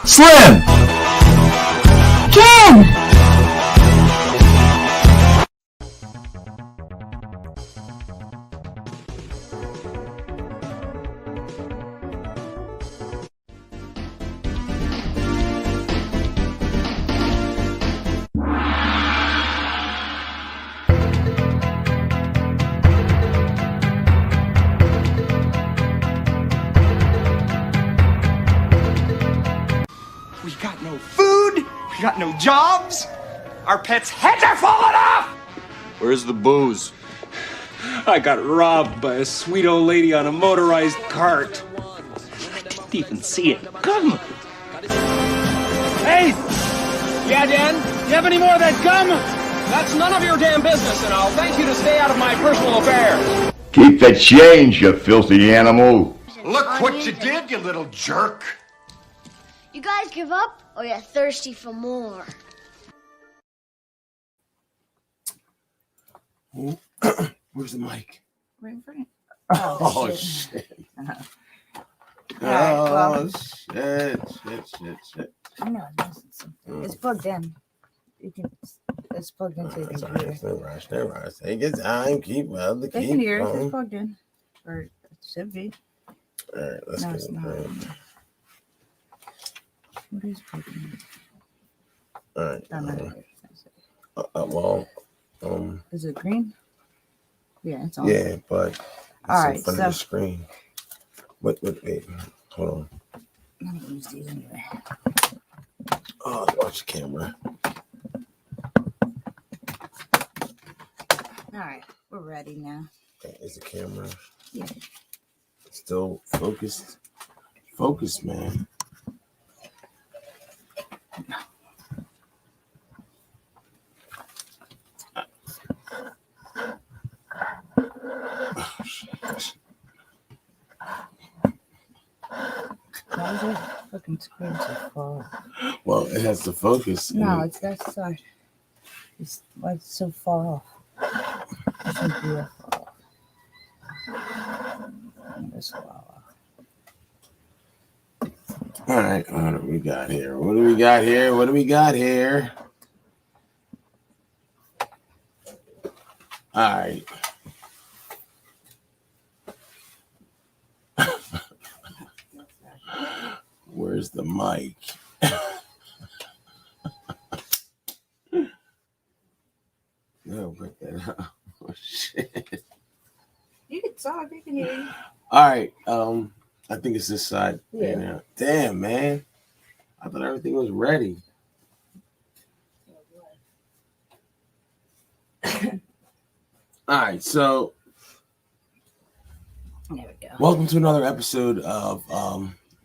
Slim! Ken! We got no food, we got no jobs, our pets' heads are falling off! Where's the booze? I got robbed by a sweet old lady on a motorized cart. I didn't even see it come. Hey! Yeah, Dan? You have any more of that gum? That's none of your damn business, and I'll thank you to stay out of my personal affairs. Keep the change, you filthy animal. Look what you did, you little jerk! You guys give up, or you're thirsty for more? Where's the mic? Right in front. Oh, shit. Shit. I know, it's plugged in. It's plugged into the computer. No rush. Take your time. Keep well. They can hear it. It's plugged in. Or it should be. All right, let's No, get it's it. not. What is plugged in? All right. Is it green? Yeah, it's on. Yeah, but it's All in right, front of the screen. Wait. Hold on. I'm gonna use these anyway. Oh, watch the camera. All right, we're ready now. Okay, is the camera Yeah. still focused? Focus, man. Why is it fucking screen so far? Well, it has to focus. No, it's that side. Why it's so far off? It shouldn't be that far off. This far off. All right, what do we got here? What do we got here? All right. Where's the mic? No, break that up. Oh, shit. You can talk, you can hear you. All right. I think it's this side. Yeah. Right now. Damn, man. I thought everything was ready. All right, so There we go. welcome to another episode of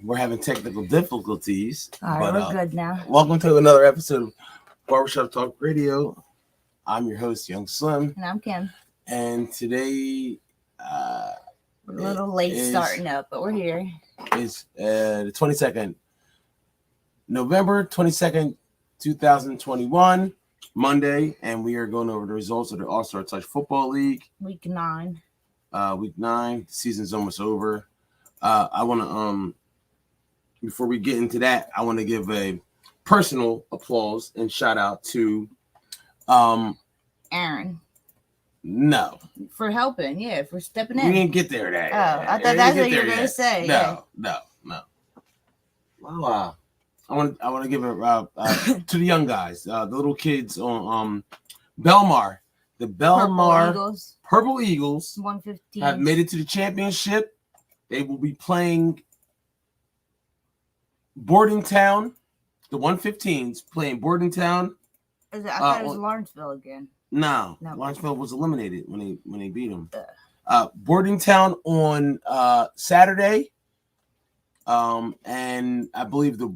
we're having technical difficulties. All right, we're good now. Welcome to another episode of Barbershop Talk Radio. I'm your host, Young Slim, And I'm Kim. and today We're a little late is- starting up, but we're here. is the 22nd, November 22nd, 2021, Monday, and we are going over the results of the All-Star Touch Football League. Week 9. Week 9, the season's almost over. I want to before we get into that, I want to give a personal applause and shout out to Aaron. No, For helping, yeah, for stepping we in. didn't get there yet. Oh, I thought that's what you were gonna say. No. Well, I want to give it to the young guys, the little kids on Belmar. The Belmar Purple Eagles 115 have made it to the championship. They will be playing Bordentown. The 115s playing Bordentown. I thought it was Lawrenceville again. No, No. Lawrenceville was eliminated when they beat them. Bordentown on Saturday, and I believe the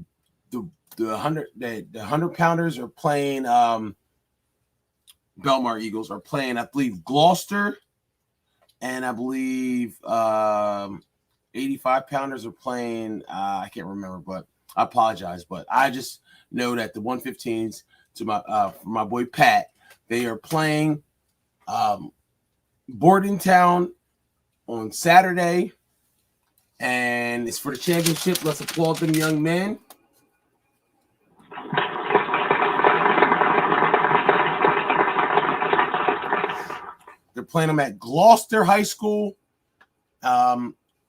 100 pounders are playing. Belmar Eagles are playing, I believe, Gloucester, and I believe 85 pounders are playing. I can't remember, but I apologize. But I just know that the 115s to my boy Pat. They are playing Bordentown on Saturday, and it's for the championship. Let's applaud them young men. playing them at Gloucester High School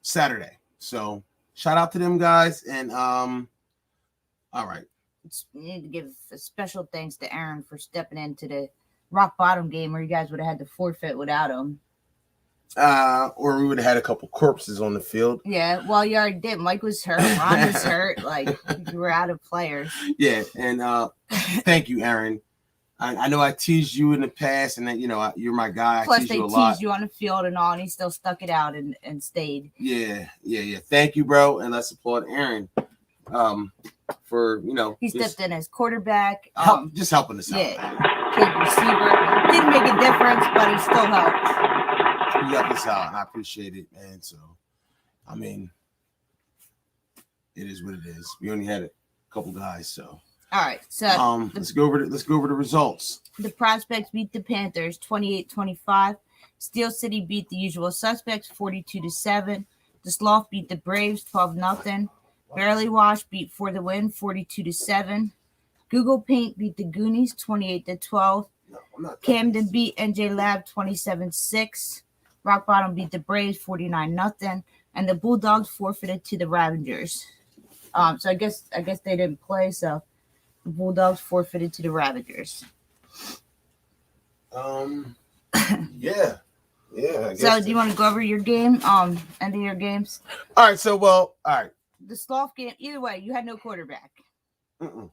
Saturday. So shout out to them guys. And all right. We need to give a special thanks to Aaron for stepping into the rock bottom game where you guys would have had to forfeit without him. Or we would have had a couple corpses on the field. Yeah, well, you already did. Mike was hurt. Ron was hurt. Like, you were out of players. Yeah, and thank you, Aaron. I know I teased you in the past, and that you're my guy. Plus, I teased they you a lot. teased you on the field and all, and he still stuck it out and stayed. Yeah. Thank you, bro, and let's applaud Aaron for he stepped in as quarterback. Just helping us out. Yeah, kid receiver didn't make a difference, but he still helped. You got this out, and I appreciate it, man. So, I mean, it is what it is. We only had a couple guys, so. All right, so let's go over the results. The Prospects beat the Panthers 28-25. Steel City beat the Usual Suspects 42-7. The Sloth beat the Braves 12-0. Barely Wash beat For the Win 42-7. Google Paint beat the Goonies 28-12. Camden beat NJ Lab 27-6. Rock Bottom beat the Braves 49-0, and the Bulldogs forfeited to the Ravagers. So I guess they didn't play. So the Bulldogs forfeited to the Ravagers. Yeah. I guess So do you want to go over your game? End of your games. All right. So all right. The Sloth game. Either way, you had no quarterback. Mm-mm.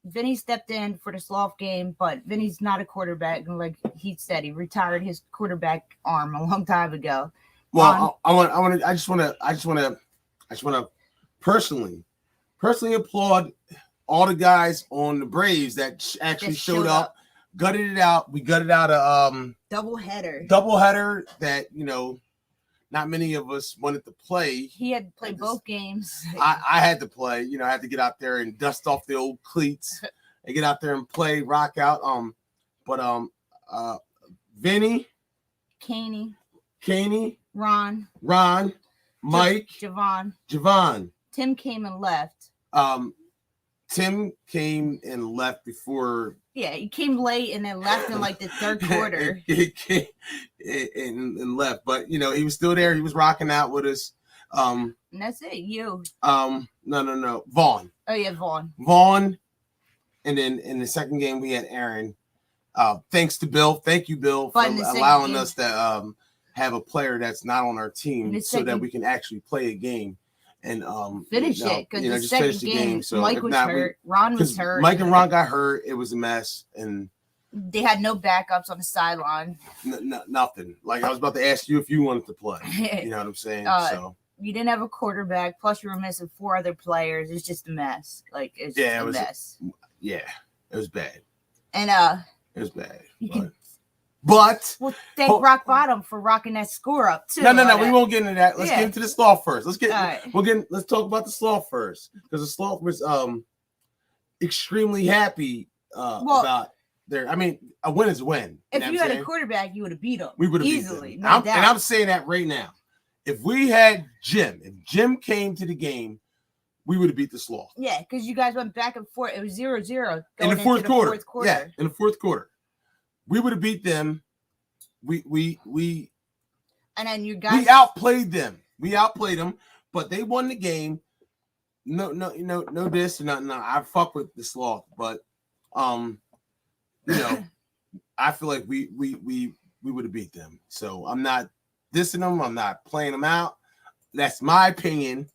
Vinny stepped in for the Sloth game, but Vinny's not a quarterback. And like he said, he retired his quarterback arm a long time ago. Well, I just want to personally applaud all the guys on the Braves that actually showed up, gutted it out. We gutted out a doubleheader that not many of us wanted to play. He had to play both games. I had to play. I had to get out there and dust off the old cleats and get out there and play, rock out. Vinny, Caney, Ron, Mike, Javon. Tim came and left. Tim came and left before. Yeah, he came late and then left in like the third quarter. He came and left, but he was still there. He was rocking out with us. And that's it. You. No. Vaughn. Oh yeah, Vaughn. And then in the second game we had Aaron. Thanks to Bill. Thank you, Bill, for allowing us to have a player that's not on our team so that we can actually play a game and finish it, because the second game, So Mike was hurt, Ron was hurt. Mike and Ron got hurt. It was a mess, and they had no backups on the sideline. Nothing. Like I was about to ask you if you wanted to play. You know what I'm saying? So you didn't have a quarterback. Plus, you were missing 4 other players. It's just a mess. Like it's just a mess. Yeah, it was bad. And it was bad. But thank Rock Bottom for rocking that score up too. No. We won't get into that. Let's get into the Sloth first. Let's talk about the Sloth first, because the Sloth was extremely happy about their. I mean, a win is a win. If you had a quarterback, you would have beat them. We would have easily. No doubt. And I'm saying that right now. If we had Jim, if Jim came to the game, we would have beat the Sloth. Yeah, because you guys went back and forth. It was 0-0 in the fourth quarter. Yeah, in the fourth quarter. We would have beat them. We and then you guys we outplayed them. But they won the game. No this or nothing. No, I fuck with the Sloth, but I feel like we would have beat them. So I'm not dissing them. I'm not playing them out. That's my opinion.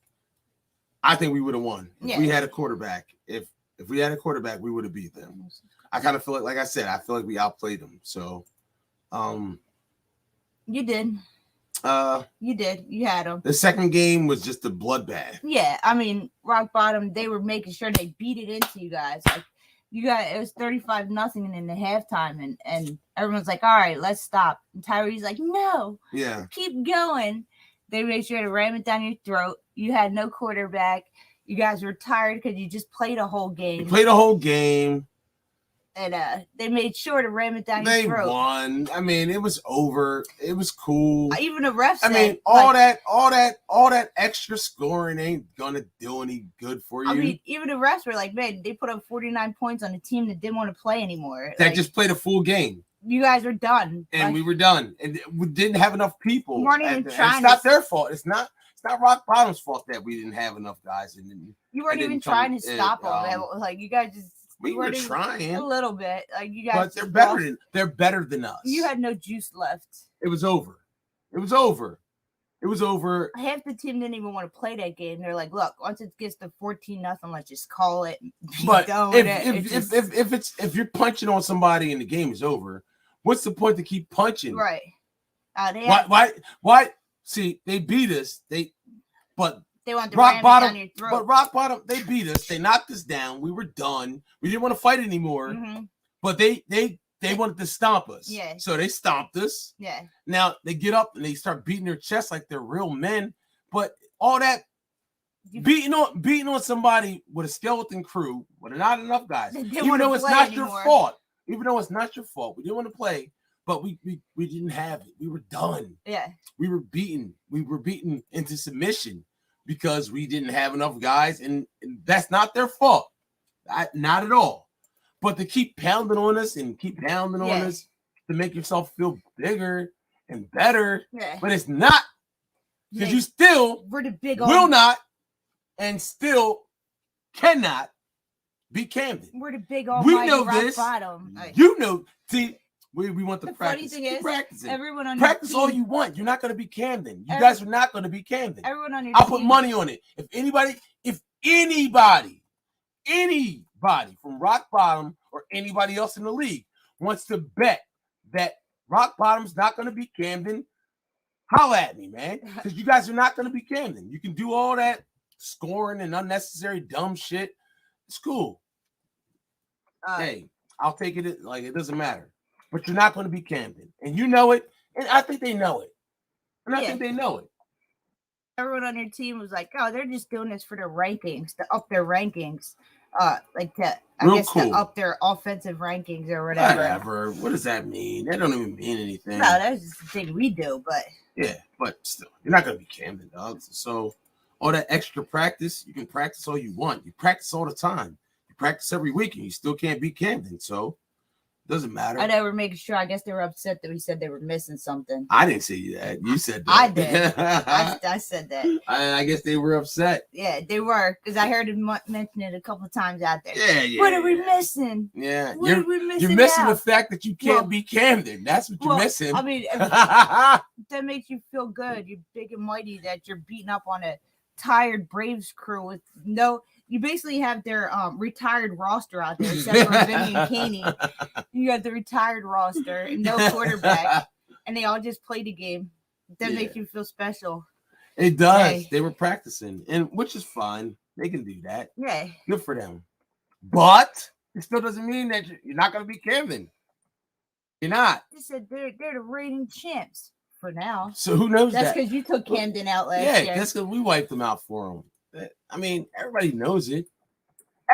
I think we would have won if we had a quarterback. If we had a quarterback, we would have beat them. I kind of feel like I said, I feel like we outplayed them. So, you did. You did. You had them. The second game was just a bloodbath. Yeah, I mean, Rock Bottom, they were making sure they beat it into you guys. Like it was 35-0 in the halftime, and everyone's like, "All right, let's stop." And Tyree's like, "No, keep going." They made sure to ram it down your throat. You had no quarterback. You guys were tired because you just played a whole game. And they made sure to ram it down your throat. They won. I mean, it was over. It was cool. Even the refs. I mean, all that extra scoring ain't gonna do any good for you. I mean, even the refs were like, man, they put up 49 points on a team that didn't want to play anymore. That just played a full game. you guys are done. And Like, we were done. And we didn't have enough people. You weren't even And trying it's not to- their fault. It's not Rock Bottom's fault that we didn't have enough guys. And you weren't it even didn't come- trying to it, stop them. Like you guys just we you were weren't even- trying. a little bit. Like you guys, But they're just better lost- than they're better than us. You had no juice left. It was over. It was over. It was over. Half the team didn't even want to play that game. They're like, "Look, once it gets to 14-0, let's just call it." And be But done with it. if you're punching on somebody and the game is over, what's the point to keep punching? Right? They had- Why? See, they beat us. But they want to Rock ram it Bottom. down your throat. But Rock Bottom, they beat us. They knocked us down. We were done. We didn't want to fight anymore. Mhm. But they wanted to stomp us. Yeah. So they stomped us. Yeah. Now they get up and they start beating their chests like they're real men. But all that beating on somebody with a skeleton crew, with not enough guys, They didn't even wanna though it's play not anymore. your fault. Even though it's not your fault, we didn't want to play, but we didn't have it. We were done. Yeah. We were beaten. We were beaten into submission because we didn't have enough guys, and that's not their fault. Not at all. But to keep pounding on us and keep pounding on Yeah. us to make yourself feel bigger and better, Yeah. but it's not, because Yeah. you still We're the big will old. not and still cannot beat Camden. We're the big We almighty know Rock this. Bottom. Like, You know, see, we want to the funny practice. thing Keep is, practicing. everyone on your Practice team, all you want. You're not going to be Camden. You Every- guys are not going to be Camden. everyone on your I'll team, put money on it. If anybody from Rock Bottom or anybody else in the league wants to bet that Rock Bottom's not going to be Camden, holla at me, man. Because you guys are not going to be Camden. You can do all that scoring and unnecessary dumb shit. It's cool. Hey, I'll take it. Like, it doesn't matter. But you're not going to be Camden. And you know it. And I think they know it. And I Yeah. think they know it. everyone on your team was like, "Oh, they're just doing this for their rankings, to up their rankings, like to Real to cool. up their offensive rankings or whatever." Whatever. What does that mean? That don't even mean anything. No, that's just the thing we do. But Yeah, but still, you're not going to be Camden, dogs. So all that extra practice, you can practice all you want. You practice all the time. You practice every week, and you still can't beat Camden. So it doesn't matter. I know we're making sure. I guess they were upset that we said they were missing something. I didn't say that. You said that. I did. I said that. I guess they were upset. Yeah, they were, because I heard him mention it a couple of times out there. Yeah. What are we missing? Yeah, What are we missing? you're missing now? the fact that you can't Well- beat Camden. That's what you're Well, missing. I mean, that makes you feel good. You're big and mighty that you're beating up on a tired Braves crew with no. You basically have their retired roster out there, except for Vinny and Caney. You got the retired roster and no quarterback, and they all just played a game. That Yeah. makes you feel special. It does. Hey. They were practicing, and which is fine. They can do that. Yeah. Good for them. But it still doesn't mean that you're not going to be Camden. You're not. They said they're the reigning champs for now. So who knows That's that? because you took Camden out last Yeah, year. that's because we wiped them out for them. I mean, everybody knows it.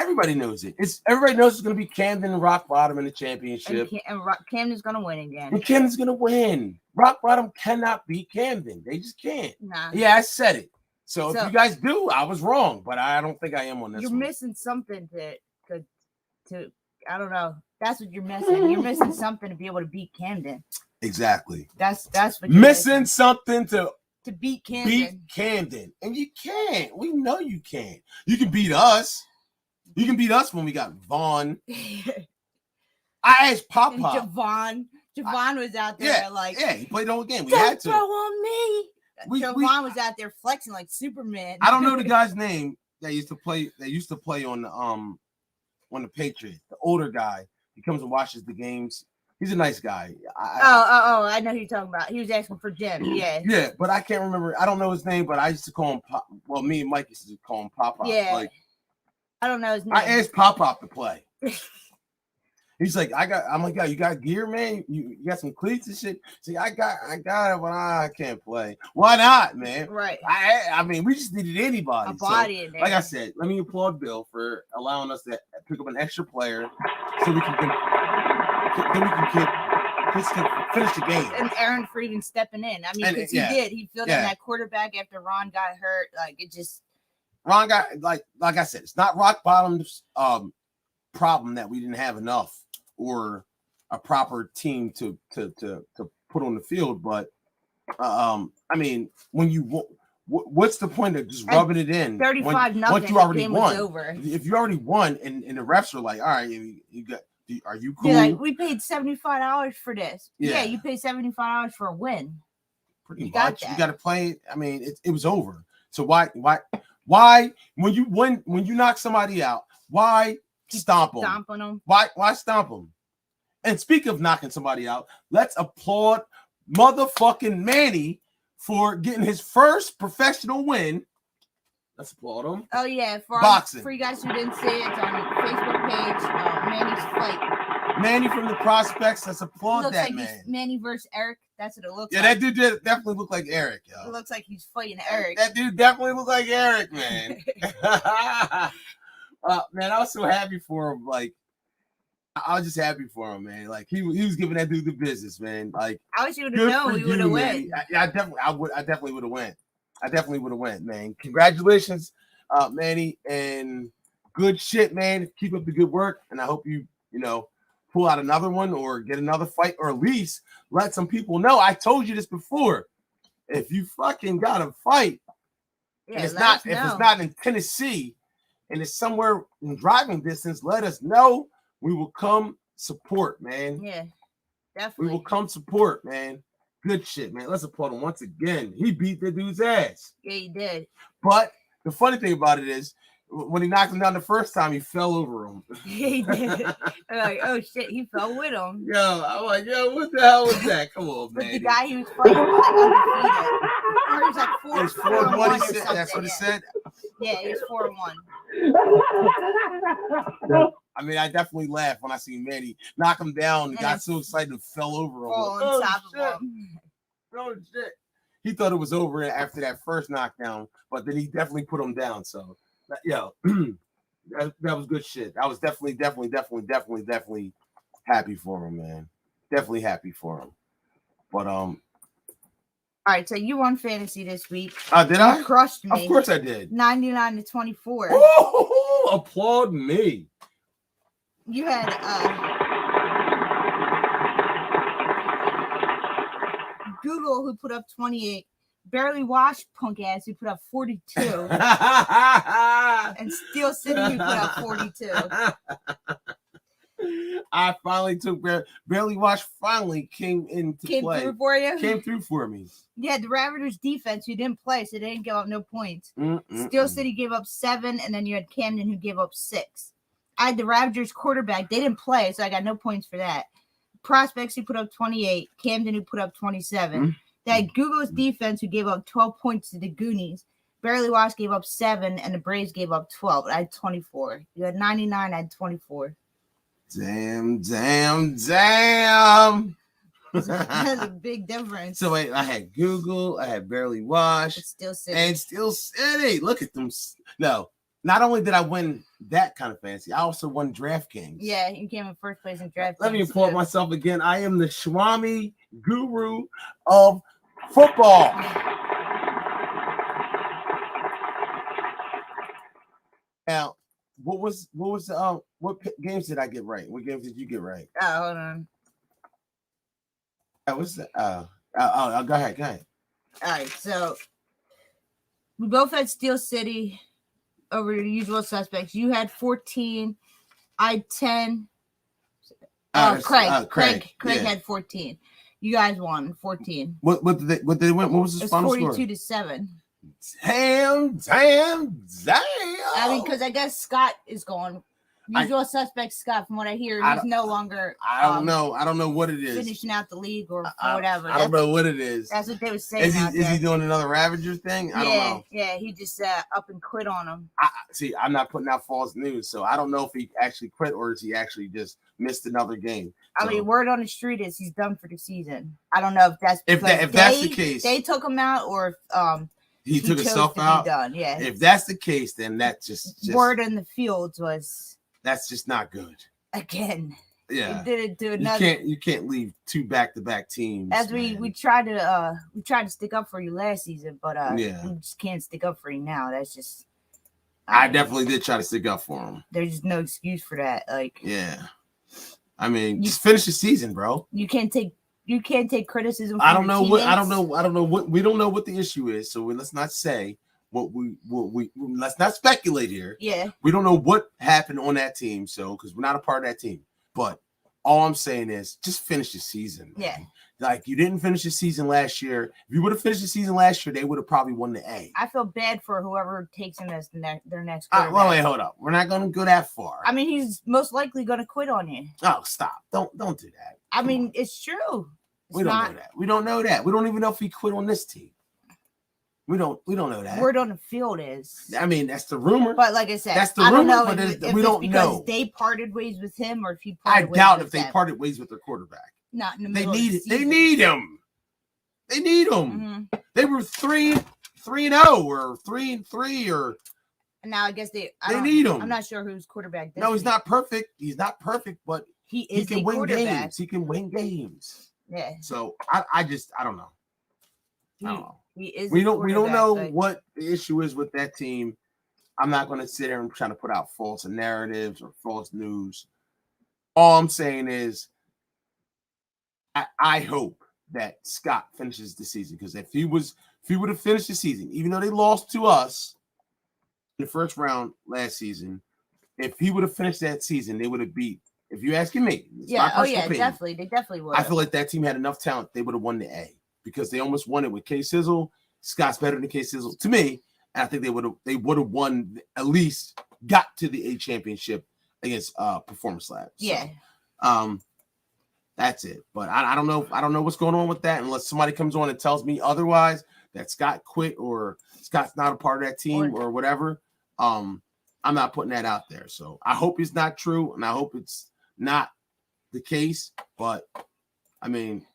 Everybody knows it. Everybody knows it's going to be Camden and Rock Bottom in the championship. And Camden's gonna win again. And Camden's going to win. Rock Bottom cannot beat Camden. They just can't. Nah. Yeah, I said it. So if So- you guys do, I was wrong, but I don't think I am on this You're one. missing something to I don't know. That's what you're missing. You're missing something to be able to beat Camden. Exactly. That's what you're Missing something to beat beat Camden. Camden. And you can't. We know you can't. You can beat us. You can beat us when we got Vaughn. I asked And Papa. Javon was out there Yeah, like, yeah, he played the whole game. We don't had throw to. on me. We- Javon was out there flexing like Superman. I don't know the guy's name that used to play. That used to play on the Patriots. The older guy. He comes and watches the games. He's a nice guy. I know who you're talking about. He was asking for Jim. Yeah. Yeah, but I can't remember. I don't know his name, but I used to call him Pop. Well, me and Mike used to call him Pop. Yeah. Like, I don't know his name. I asked Pop to play. He's like, I'm like, yeah, you got gear, man? You got some cleats and shit? See, I got it, but I can't play. Why not, man? Right. I mean, we just needed anybody. A body in there. Like I said, let me applaud Bill for allowing us to pick up an extra player so we can finish the game. And Aaron for even stepping in. I mean, And, because yeah. he did. He filled in Yeah. that quarterback after Ron got hurt. Like, it just. Ron got like I said, it's not Rock Bottom's problem that we didn't have enough, or a proper team to put on the field. But I mean, when you what's the point of just rubbing it in? 35-0. Once you already game won. was over. If you already won, and the refs are like, all right, you got. Are you cool? They're like, we paid $75 for this. Yeah. Yeah, you paid $75 for a win. Pretty much. You got to play it. I mean, it was over. So why when you knock somebody out, why stomp them? Stomping them. Why stomp them? And speak of knocking somebody out, let's applaud motherfucking Manny for getting his first professional win. Let's applaud him. Oh yeah, boxing. For you guys who didn't see it, it's on the Facebook page. Manny's fight. Manny from the Prospects. Let's applaud that man. Manny versus Eric. That's what it looks like. Yeah, that dude definitely look like Eric. Yo. It looks like he's fighting Eric. That dude definitely look like Eric, man. Man, I was so happy for him. Like, I was just happy for him, man. Like he was giving that dude the business, man. Like I wish you would have known we would have went. I definitely would have went. I definitely would have went, man. Congratulations, Manny, and good shit, man. Keep up the good work, and I hope you pull out another one or get another fight, or at least let some people know. I told you this before. If you fucking got a fight, yeah, and it's not in Tennessee, and it's somewhere in driving distance, let us know. We will come support, man. Yeah, definitely. We will come support, man. Good shit, man. Let's applaud him once again. He beat the dude's ass. Yeah, he did. But the funny thing about it is, when he knocked him down the first time, he fell over him. He did. I'm like, oh shit, he fell with him. Yo, I'm like, yo, what the hell was that? Come on, man. But the guy he was fighting was like undefeated. Or he was like 4-1 or something. That's what it said. Yeah, he was 4-1. I mean, I definitely laughed when I see Manny knock him down and got so excited and fell over him. On top of him. Oh shit! He thought it was over after that first knockdown, but then he definitely put him down. So, yo, that was good shit. I was definitely happy for him, man. Definitely happy for him. But All right, so you won fantasy this week. Did I? You crushed me. Of course I did. 99-24. Oh, applaud me. You had Google, who put up 28, Barely Washed punk ass, who put up 42, and Steel City, who put up 42. I finally took Barely Washed. Finally came play. Through for you. Came through for me. Yeah, the Ravagers defense, who didn't play, so they didn't give up no points. Steel City gave up 7, and then you had Camden, who gave up 6. I had the Ravagers quarterback. They didn't play, so I got no points for that. Prospects, who put up 28. Camden, who put up 27. They had Google's defense, who gave up 12 points to the Goonies. Barely Washed gave up 7, and the Braves gave up 12. I had 24. You had 99, I had 24. Damn. That's a big difference. So wait, I had Google, I had Barely Washed, Steel City. and Steel City. Look at them. No, not only did I win that kind of fantasy, I also won DraftKings. Yeah, you came in first place in DraftKings. Let me applaud myself again. I am the Swami guru of football. Now, what games did I get right? What games did you get right? Hold on. What's that? Go ahead. All right, so we both had Steel City over the usual suspects. You had 14. I had 10. Craig had 14. You guys won 14. What did they win? What was the final score? 42-7. Damn. I mean, because I guess Scott is gone. Usual suspect Scott, from what I hear, he's no longer. I don't know what it is. Finishing out the league or whatever. I don't know what it is. That's what they were saying. Is he doing another Ravager thing? I don't know. Yeah, he just up and quit on him. I'm not putting out false news, so I don't know if he actually quit or is he actually just missed another game. I mean, word on the street is he's done for the season. I don't know if that's if that's the case. They took him out, or if he took himself out. Done. Yeah. If that's the case, then that's just word in the fields was. That's just not good. Again. Yeah. Did it to another. You can't leave 2 back-to-back teams. As we tried to stick up for you last season, but we just can't stick up for you now. That's just I definitely did try to stick up for him. There's just no excuse for that. Like yeah. I mean, just finish the season, bro. You can't take criticism. I don't know what we don't know what the issue is. So let's not say what we let's not speculate here. Yeah. We don't know what happened on that team, so because we're not a part of that team. But all I'm saying is just finish the season. Man. Yeah. Like you didn't finish the season last year. If you would have finished the season last year, they would have probably won the A. I feel bad for whoever takes him as their next. Well, wait, hold up. We're not going to go that far. I mean, he's most likely going to quit on you. Oh, stop! Don't do that. I mean, it's true. We don't know that. We don't know that. We don't even know if he quit on this team. We don't know that. Word on the field is. I mean, that's the rumor. But like I said, that's the I rumor. don't know But we don't know. They parted ways with him, or if he. I doubt if they parted ways with their quarterback. Not in the middle. They need him. They need him. Mm-hmm. They were 3-0 or 3-3 or. And now I guess they need him. I'm not sure who's quarterback. No, he's not perfect. He's not perfect, but he can win games. He can win games. Yeah. So I don't know. I don't know. We don't know what the issue is with that team. I'm not going to sit here and try to put out false narratives or false news. All I'm saying is I hope that Scott finishes the season, because if he would have finished the season, even though they lost to us in the first round last season, if he would have finished that season, they would have beat. If you're asking me, definitely, they definitely would. I feel like that team had enough talent; they would have won the A, because they almost won it with K Sizzle. Scott's better than K Sizzle to me, and I think they would have won, at least got to the A championship against Performance Lab. So, yeah. That's it. But I don't know. I don't know what's going on with that, unless somebody comes on and tells me otherwise, that Scott quit or Scott's not a part of that team or whatever. I'm not putting that out there. So I hope it's not true, and I hope it's not the case. But I mean,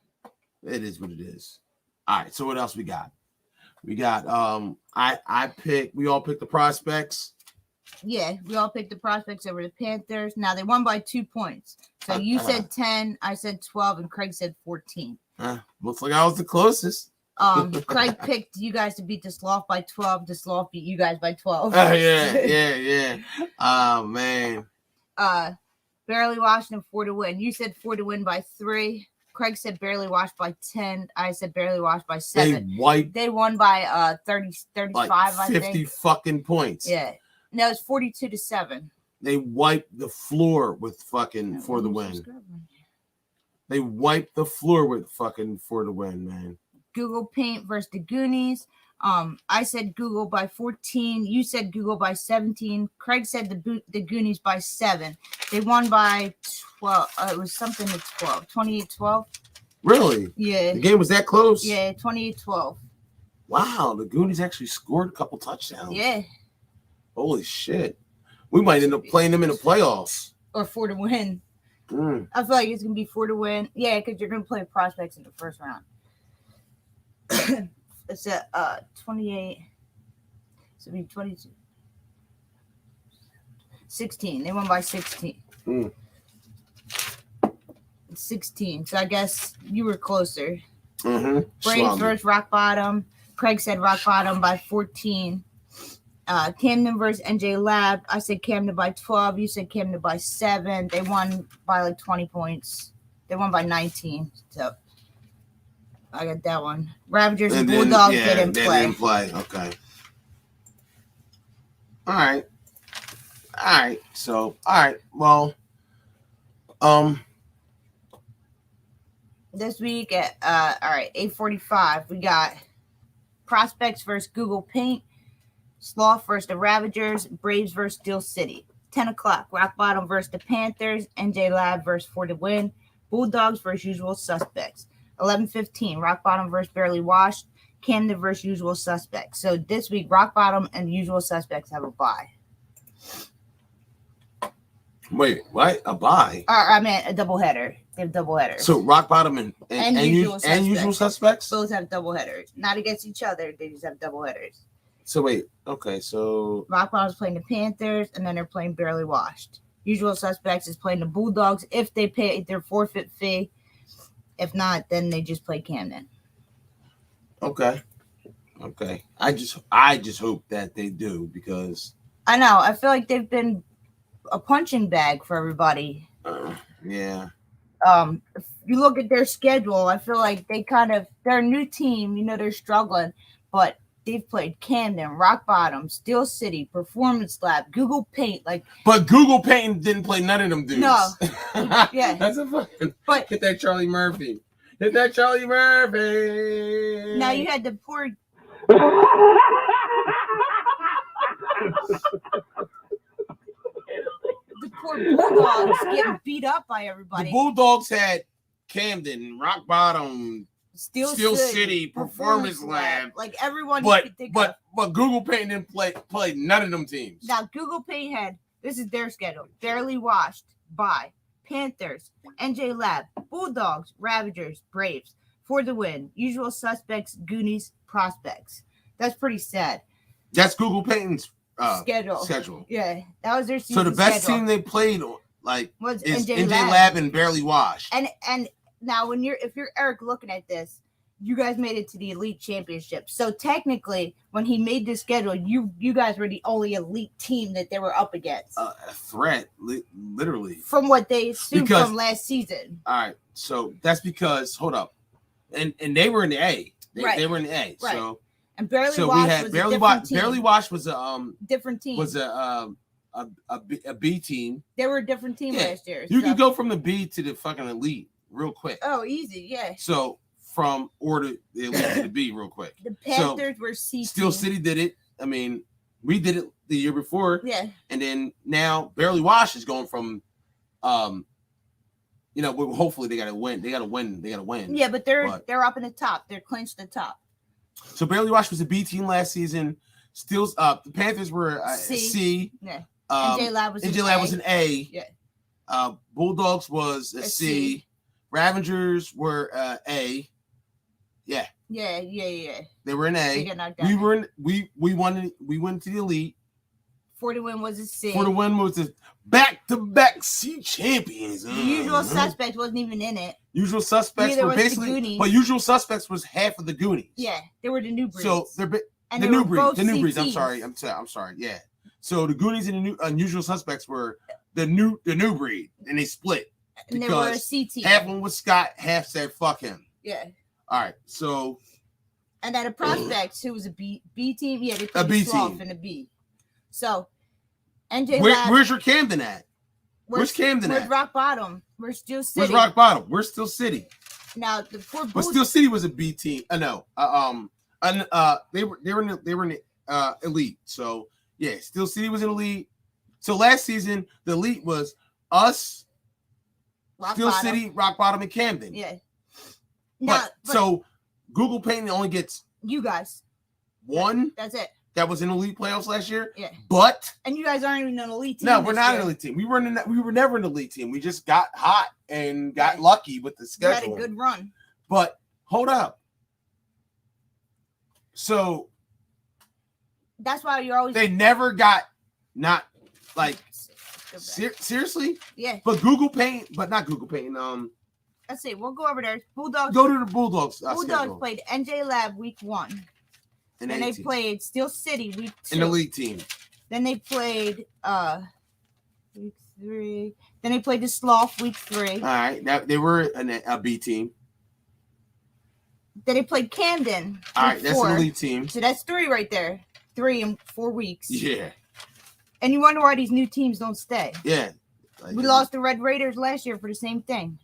it is what it is. All right. So what else we got? We got we all picked the prospects. Yeah, we all picked the prospects over the Panthers. Now they won by 2 points. So you said 10, I said 12, and Craig said 14. Looks like I was the closest. Craig picked you guys to beat the Sloth by 12. The Sloth beat you guys by 12. Yeah. Oh man. Barely Washington 4 to win. You said 4 to win by 3. Craig said barely washed by 10. I said barely washed by 7. They won by 35, like 50 I think. Fucking points. Yeah. No, it's 42-7. They wiped the floor with fucking for the win. They wiped the floor with fucking for the win, man. Google Paint versus the Goonies. I said Google by 14. You said Google by 17. Craig said the Goonies by 7. They won by 12. It was something to 12. 28-12. Really? Yeah. The game was that close? Yeah, 28-12. Wow, the Goonies actually scored a couple touchdowns. Yeah. Holy shit. We might end up playing them in the playoffs. Or 4 to win. I feel like it's going to be 4 to win. Yeah, because you're going to play prospects in the first round. It's at 28. So it'll be 22. 16. They won by 16. 16. So I guess you were closer. Braves versus Rock Bottom. Craig said Rock Bottom by 14. Camden versus NJ Lab. I said Camden by 12. You said Camden by 7. They won by like 20 points. They won by 19. So I got that one. Ravagers and Bulldogs didn't play. Okay. All right. So, all right. Well, this week at 8:45, we got Prospects versus Google Paint, Sloth versus the Ravagers, Braves versus Steel City. 10 o'clock, Rock Bottom versus the Panthers, NJ Lab versus 4 to win, Bulldogs versus Usual Suspects. 11:15, Rock Bottom versus Barely Washed, Camden versus Usual Suspects. So this week, Rock Bottom and Usual Suspects have a bye. Wait, what? A bye? I meant a doubleheader. They have doubleheaders. So Rock Bottom and Usual Suspects? Both have doubleheaders. Not against each other. They just have doubleheaders. So wait, okay, so Rock Bottom's playing the Panthers, and then they're playing Barely Washed. Usual Suspects is playing the Bulldogs if they pay their forfeit fee. If not, then they just play Camden. Okay. I just hope that they do, because I know. I feel like they've been a punching bag for everybody. Yeah. If you look at their schedule, I feel like they're a new team. You know, they're struggling, but they've played Camden, Rock Bottom, Steel City, Performance Lab, Google Paint. But Google Paint didn't play none of them dudes. No. Yeah. That's a fucking. But hit that Charlie Murphy. Hit that Charlie Murphy. now you had the poor. The poor Bulldogs getting beat up by everybody. The Bulldogs had Camden, Rock Bottom, Steel City, Performance Lab. Like everyone. But you could think of. Google Paint didn't play none of them teams. Now Google Paint had, this is their schedule: Barely Washed, by Panthers, NJ Lab, Bulldogs, Ravagers, Braves. For the Win, Usual Suspects, Goonies, Prospects. That's pretty sad. That's Google Paint's schedule. Yeah, that was their season. So the best schedule. team they played was is NJ Lab and Barely Washed. And now if you're Eric looking at this, you guys made it to the Elite Championship. So technically, when he made this schedule, you guys were the only elite team that they were up against. A threat, literally. From what they assumed from last season. All right, so that's because hold up, and they were in the A. They were in the A. Right. So and Barely so Washed we had was Barely a Washed. team. Barely Washed was a different team. Was a B team. They were a different team last year. You could go from the B to the fucking elite real quick. Oh, easy, yeah. So from the elite to the B real quick. The Panthers were C. Steel City did it. I mean, we did it the year before. Yeah. And then now Barely Washed is going from hopefully they gotta win. They gotta win. Yeah, but they're up in the top. They're clinched the top. So Barely Washed was a B team last season. Still, the Panthers were a C. Yeah. NJ Lab was an A. Yeah. Bulldogs was a C. Ravagers were A. Yeah. Yeah. They were an A. They got knocked down. We went to the elite. For the Win was a C. For the Win was the back-to-back C champions. The Usual Suspects wasn't even in it. Usual Suspects were basically, but Usual Suspects was half of the Goonies. Yeah, they were the new breeds. So they're and the they new were breeds. The new breeds. CTs. I'm sorry. Yeah. So the Goonies and the new Unusual Suspects were the new breed, and they split. And they were a C team. Half of them was Scott, half said fuck him. Yeah. All right. So. And then the Prospects, who was a B team. Yeah, they played a B team and a B. So, NJ where's your Camden at? Where's Camden at? Where's Rock Bottom? Where's Steel City? Where's Rock Bottom? Where's Steel City? Now the poor but Steel City was a B team. They were in the elite. So yeah, Steel City was an elite. So last season the elite was us, Steel City, Rock Bottom, and Camden. Yeah. But so Google Paint only gets you guys one. That's it. That was in elite playoffs last year. Yeah. And you guys aren't even an elite team. No, we're not an elite team. We were never an elite team. We just got hot and got lucky with the schedule. We had a good run. But hold up. So that's why you're always. They never got seriously. Yeah. But Google Paint, but not Google Paint. Let's see. We'll go over there. Bulldogs. Go to the Bulldogs. Bulldogs played NJ Lab week 1. And then they played Steel City week 2. An elite team. Then they played week 3. Then they played the Sloth week 3. All right. Now they were a B team. Then they played Camden. All right, that's 4. an elite team. So that's 3 right there. 3 in 4 weeks. Yeah. And you wonder why these new teams don't stay. Yeah. We lost the Red Raiders last year for the same thing.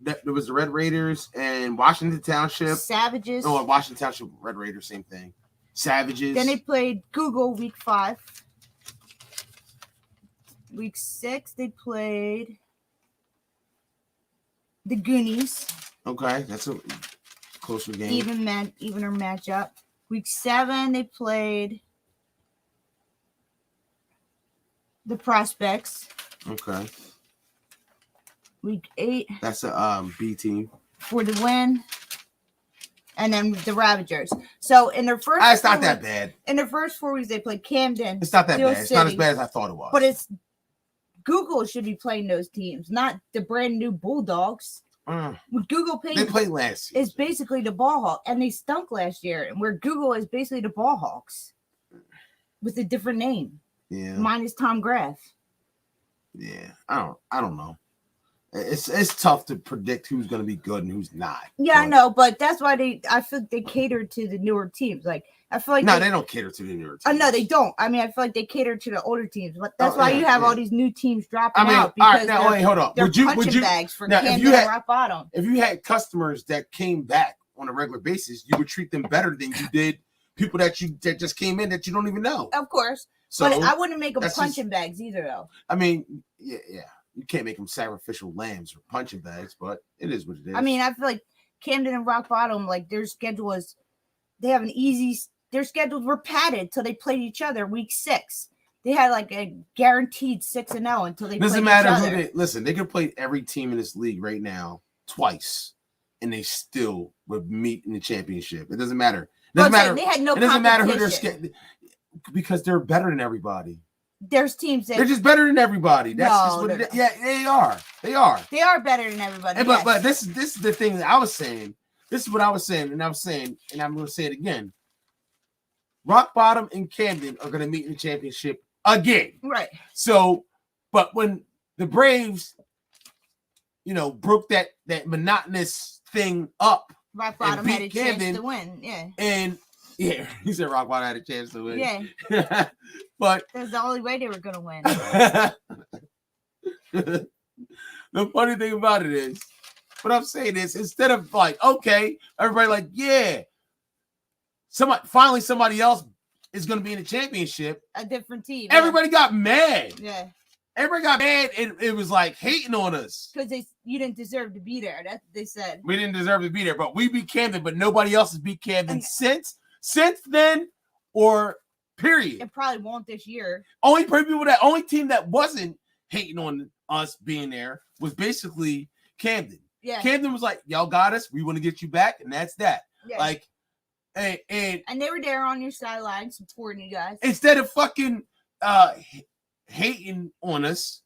There was the Red Raiders and Washington Township. Savages. Oh, Washington Township, Red Raiders, same thing. Savages. Then they played Google week 5. Week 6, they played the Goonies. Okay, that's a closer game. Evener matchup. Week 7, they played the Prospects. Okay. Week 8. That's a B team. For the Win. And then the Ravagers. So in their first it's not that bad. In their first 4 weeks, they played Camden. It's not that Steel bad. It's City. not as bad as I thought it was. But it's Google should be playing those teams, not the brand new Bulldogs. With Google Paint, they played last year. Is basically the Ball Hawks, and they stunk last year. And where Google is basically the Ball Hawks with a different name. Yeah. Minus Tom Graff. Yeah. I don't know. It's tough to predict who's going to be good and who's not. Yeah, I know, but that's why I feel they cater to the newer teams. Like I feel like they don't cater to the newer teams. No, they don't. I mean, I feel like they cater to the older teams, but that's why you have all these new teams dropping out. All right, now wait, hold on. They're punching bags for Camden and Rock Bottom. If you had customers that came back on a regular basis, you would treat them better than you did people that just came in that you don't even know. Of course, so but I wouldn't make them punching bags either, though. I mean, yeah. You can't make them sacrificial lambs or punching bags, but it is what it is. I mean, I feel like Camden and Rock Bottom, like their schedule is, their schedules were padded till they played each other week 6. They had like a guaranteed 6-0 until they doesn't played matter each other. Listen, they could play every team in this league right now twice, and they still would meet in the championship. It doesn't matter. It doesn't matter. They had no It doesn't matter who they're because they're better than everybody. There's teams that they're just better than everybody. That's just what it is. Yeah, they are. They are better than everybody. But this is the thing that I was saying. This is what I was saying, and I'm going to say it again. Rock Bottom and Camden are going to meet in the championship again. Right. So, but when the Braves, broke that monotonous thing up, Rock Bottom had a chance to win. Yeah. And yeah, he said Rock Bottom had a chance to win. Yeah. But that's the only way they were going to win. The funny thing about it is, what I'm saying is, instead of like, okay, everybody like, yeah, somebody else is going to be in the championship. A different team. Everybody got mad. Yeah. Everybody got mad, and it was like hating on us. Because you didn't deserve to be there. That's what they said. We didn't deserve to be there, but we beat Camden, but nobody else has beat Camden since then, or period. It probably won't this year. Only team that wasn't hating on us being there was basically Camden. Yeah. Camden was like, y'all got us. We want to get you back, and that's that. Yeah. Like, and they were there on your sideline supporting you guys. Instead of fucking hating on us,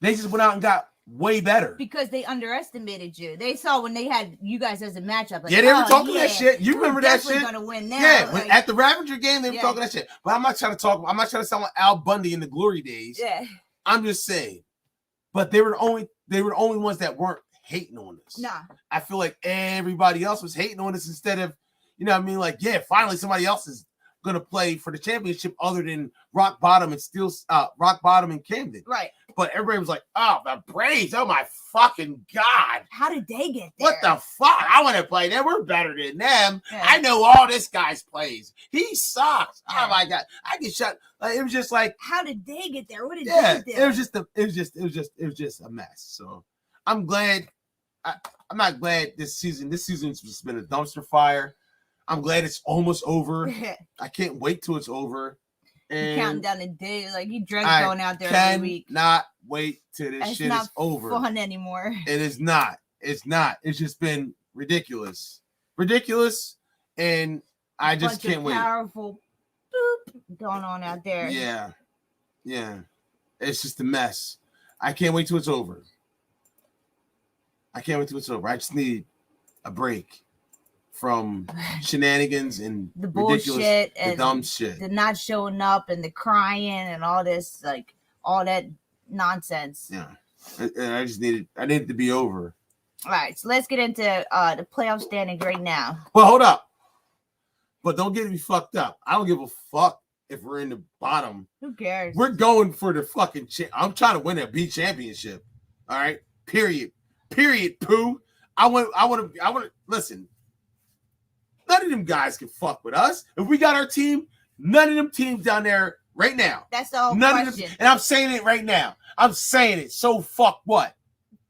they just went out and got way better. Because they underestimated you. They saw when they had you guys as a matchup. Like, yeah, they were talking that shit. You remember that shit? Going to win now. Yeah, like, at the Ravager game, they were talking that shit. But I'm not trying to sound like Al Bundy in the glory days. Yeah. I'm just saying. But they were the only ones that weren't hating on us. Nah. I feel like everybody else was hating on us instead of, like, yeah, finally somebody else is gonna play for the championship other than Rock Bottom and Camden. Right. But everybody was like, oh, the Braves, oh my fucking God. How did they get there? What the fuck? I want to play them. We're better than them. Yeah. I know all this guy's plays. He sucks. Yeah. Oh my God. I get shut. It was just like, how did they get there? What did they get there? It was just a mess. So I'm glad. I'm not glad this season's just been a dumpster fire. I'm glad it's almost over. I can't wait till it's over. And counting down the day, like you dread going out there every week. Not wait till this shit is over. Fun anymore. It is not. It's not. It's just been ridiculous, and I just can't wait. Powerful boop going on out there. Yeah. It's just a mess. I can't wait till it's over. I just need a break from shenanigans and the bullshit and the dumb shit, the not showing up and the crying and all this, like all that nonsense. Yeah, and I needed to be over. All right, so let's get into the playoff standings right now. Well, hold up, but don't get me fucked up. I don't give a fuck if we're in the bottom. Who cares? We're going for the fucking I'm trying to win a B championship. All right, period, poo. I want to listen. None of them guys can fuck with us. If we got our team, none of them teams down there right now. That's the whole question. Of them, and I'm saying it right now. I'm saying it. So fuck what?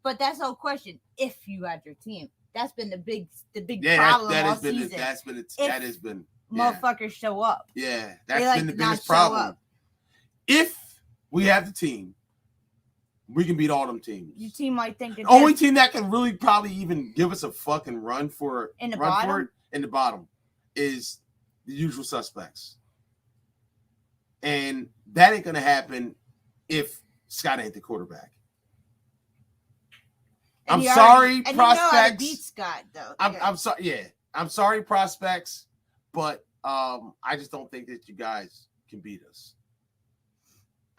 But that's the whole question. If you had your team, that's been the big problem all season. That has been motherfuckers show up. Yeah, that's been the biggest problem. If we have the team, we can beat all them teams. Your team might think the only team that can really probably even give us a fucking run for in the bottom is the usual suspects. And that ain't gonna happen if Scott ain't the quarterback. I'm sorry, prospects. You know how to beat Scott, though. I'm sorry. Yeah, I'm sorry, prospects, but I just don't think that you guys can beat us.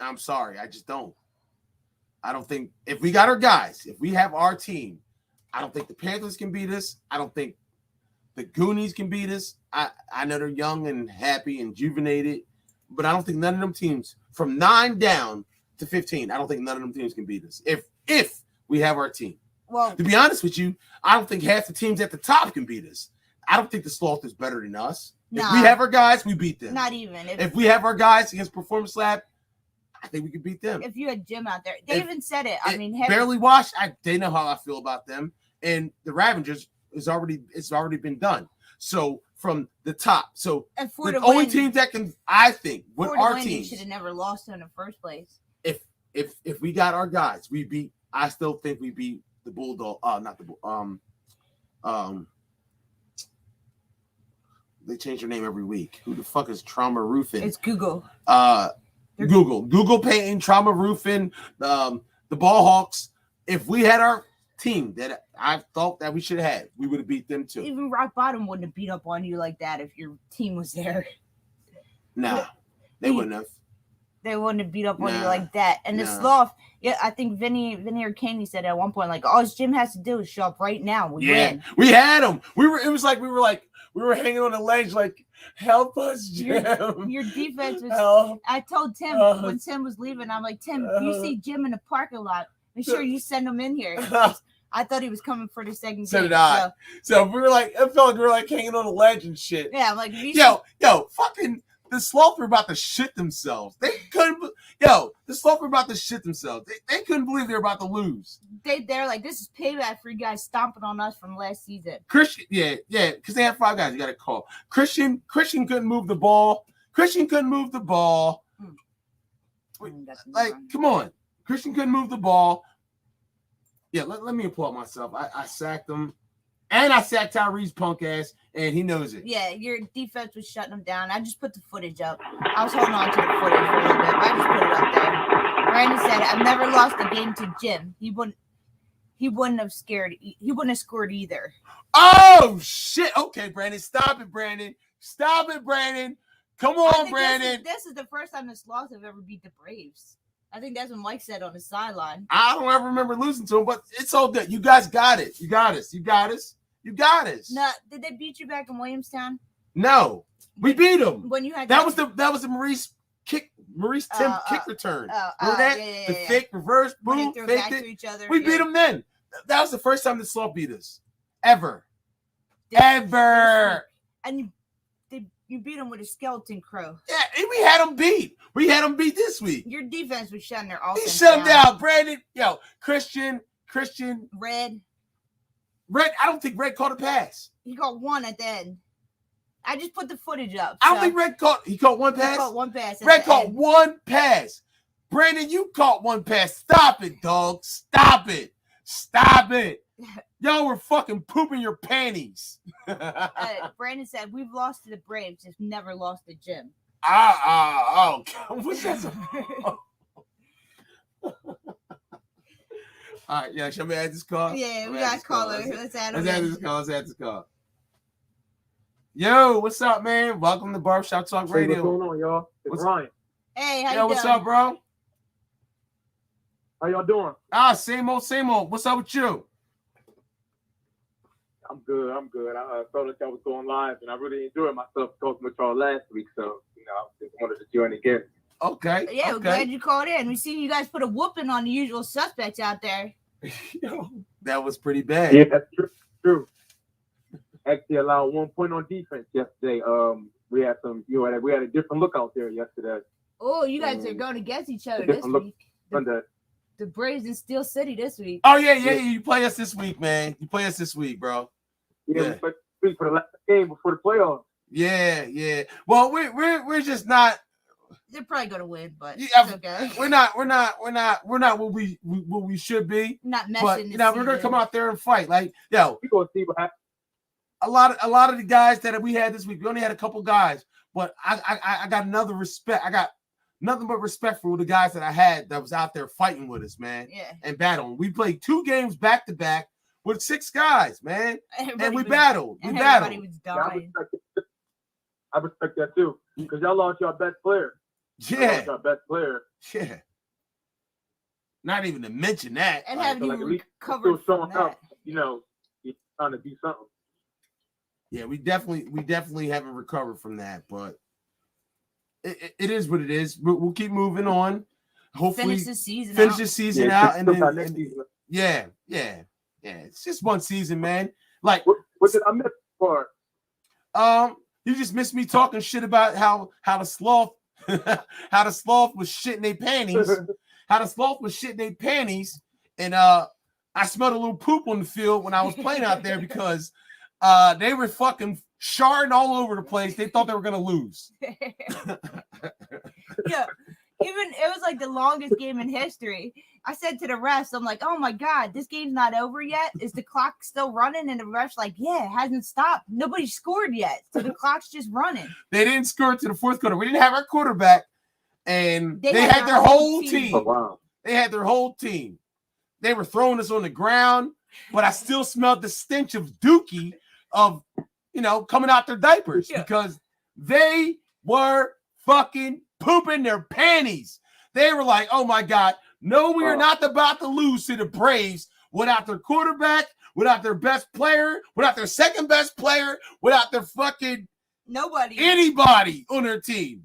I'm sorry, I just don't. I don't think if we got our guys, if we have our team, I don't think the Panthers can beat us. I don't think the Goonies can beat us. I know they're young and happy and juvenated, but I don't think none of them teams from 9 down to 15, I don't think none of them teams can beat us. If we have our team. Well, to be honest with you, I don't think half the teams at the top can beat us. I don't think the Sloth is better than us. If we have our guys, we beat them. Not even. If we have our guys against Performance Lab, I think we could beat them. If you had Jim out there, they even said it. I mean, barely washed. They know how I feel about them, and the Ravengers it's already been done. So from the top, so the only teams that can, I think, with our team, should have never lost in the first place. If we got our guys, we beat. I still think we beat the Bulldog. Not the They change their name every week. Who the fuck is Trauma Roofing? It's Google. Google Painting, Trauma Roofing, the Ball Hawks. If we had our team that I thought that we should have had, we would have beat them too. Even Rock Bottom wouldn't have beat up on you like that if your team was there. Nah, they wouldn't have. They wouldn't have beat up on you like that. And the Sloth, yeah, I think Vinny or Candy said at one point, like, all Jim has to do is show up right now. We win. We had them. We were hanging on the ledge, like, help us, Jim. Your defense was. I told Tim when Tim was leaving, I'm like, Tim, if you see Jim in the parking lot, make sure you send him in here. I thought he was coming for the second game. So did I. So we were like, it felt like we were like hanging on the ledge and shit. Yeah, I'm like, fucking the Sloth were about to shit themselves. They couldn't. The Sloth were about to shit themselves. They couldn't believe they were about to lose. They're like, this is payback for you guys stomping on us from last season. Christian, yeah, because they had 5 guys. You got to call Christian. Christian couldn't move the ball. Like, come on, Christian couldn't move the ball. Yeah, let me applaud myself. I sacked him, and I sacked Tyree's punk ass, and he knows it. Yeah, your defense was shutting him down. I just put the footage up. I was holding on to the footage for a little bit, but I just put it up there. Brandon said, "I've never lost a game to Jim. He wouldn't have scored either." Oh shit! Okay, Brandon, stop it, Brandon. Come on, Brandon. This is the first time the Sloths have ever beat the Braves. I think that's what Mike said on the sideline. I don't ever remember losing to him, but it's all good. You guys got it. You got us. No, did they beat you back in Williamstown? No, we beat them. When you had that was the Maurice kick return. Remember that? Yeah. The fake reverse boom, faked it. Each other. We beat them then. That was the first time the Sloth beat us ever. Ever. And you beat them with a skeleton crow. Yeah, and we had them beat. We had them beat this week. Your defense was shutting their offense He shut them down, Brandon. Christian. Red. I don't think Red caught a pass. He got one at the end. I just put the footage up. I don't think Red caught. He caught one pass. He caught one pass. Red caught one pass. Brandon, you caught one pass. Stop it, dog. Stop it. Y'all were fucking pooping your panties. Brandon said, "We've lost to the Braves, just never lost to Jim." Oh. What's that? All right, shall we add this call? Yeah, we got a caller. Let's add this call. Yo, what's up, man? Welcome to Barbershop Talk Radio. Hey, what's going on, y'all? It's Ryan. Hey, how you doing? What's up, bro? How y'all doing? Same old. What's up with you? I'm good. I felt like I was going live, and I really enjoyed myself talking with y'all last week, so, I just wanted to join again. Okay. Yeah, we're glad you called in. We see you guys put a whooping on the usual suspects out there. That was pretty bad. Yeah, that's true. Actually allowed 1 point on defense yesterday. We had we had a different look out there yesterday. Oh, you guys are going against each other this week. The Braves in Steel City this week. Oh yeah. You play us this week, man. You play us this week, bro. Yeah. We play this week for the last game before the playoffs. Yeah. Well, we're just not. They're probably gonna win, but it's okay. We're not what we should be. Not messing. But we're gonna come out there and fight. Like, we gonna see what happens. A lot of the guys that we had this week, we only had a couple guys, but I got another respect. I got nothing but respect for the guys that I had that was out there fighting with us, man. Yeah. And battling. We played 2 games back to back with 6 guys, man. And we battled. Everybody was dying. I respect that too, because y'all lost your best player. Yeah. Our best player. Yeah. Not even to mention that. And like, haven't So, even at least recovered still from showing that. up, you know, he's trying to do something. yeah, we definitely haven't recovered from that, but it is what it is. We'll keep moving on. Hopefully Finish the season finish out. the season Yeah, out, and still got then next season. yeah. It's just one season, man. Like, What did I miss for? you just missed me talking shit about how the sloth how the sloth was shitting their panties. How the sloth was shitting their panties, and I smelled a little poop on the field when I was playing out there because they were fucking sharding all over the place. They thought they were gonna lose. Yeah, even it was like the longest game in history. I said to the refs, I'm like, oh my God, this game's not over yet. Is the clock still running? And the refs like, yeah, it hasn't stopped. Nobody scored yet. So the clock's just running. They didn't score to the fourth quarter. We didn't have our quarterback, and they had their whole team. Oh, wow. They had their whole team. They were throwing us on the ground, but I still smelled the stench of dookie of, coming out their diapers because they were fucking pooping their panties. They were like, oh my God, no, we are not about to lose to the Braves without their quarterback, without their best player, without their second best player, without their fucking anybody on their team.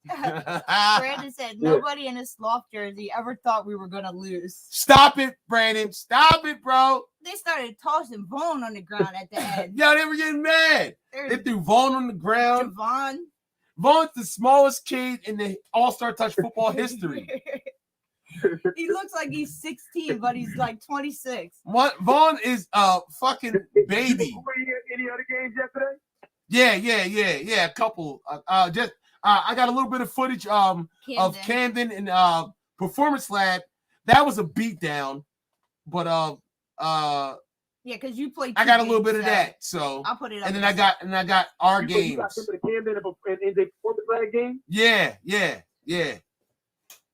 Brandon said nobody in a sloth jersey ever thought we were gonna lose. Stop it, Brandon. Stop it, bro. They started tossing Vaughn on the ground at the end. Yeah, they were getting mad. They threw Vaughn on the ground. Vaughn's the smallest kid in the All-Star Touch football history. He looks like he's 16, but he's like 26. Vaughn is a fucking baby. Any other games yesterday? Yeah. A couple. I got a little bit of footage of Camden and Performance Lab. That was a beatdown, but yeah, because you played. I got a little bit of that, so I'll put it up. And then I got our games. You got some of the Camden in the Performance Lab game? Yeah.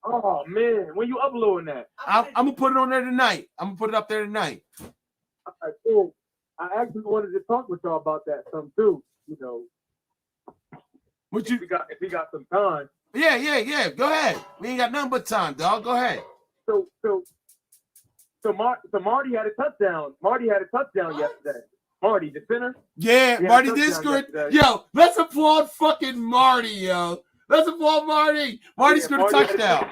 Oh man, when you uploading that? I'm gonna put it on there tonight. I'm gonna put it up there tonight. All right, cool. I actually wanted to talk with y'all about that some too. If we got some time. Yeah. Go ahead. We ain't got nothing but time, dog. Go ahead. So Marty had a touchdown. Marty had a touchdown yesterday. Marty, the center. Yeah, Marty did score. Yo, let's applaud fucking Marty, yo. Let's applaud Marty. Marty scored a touchdown.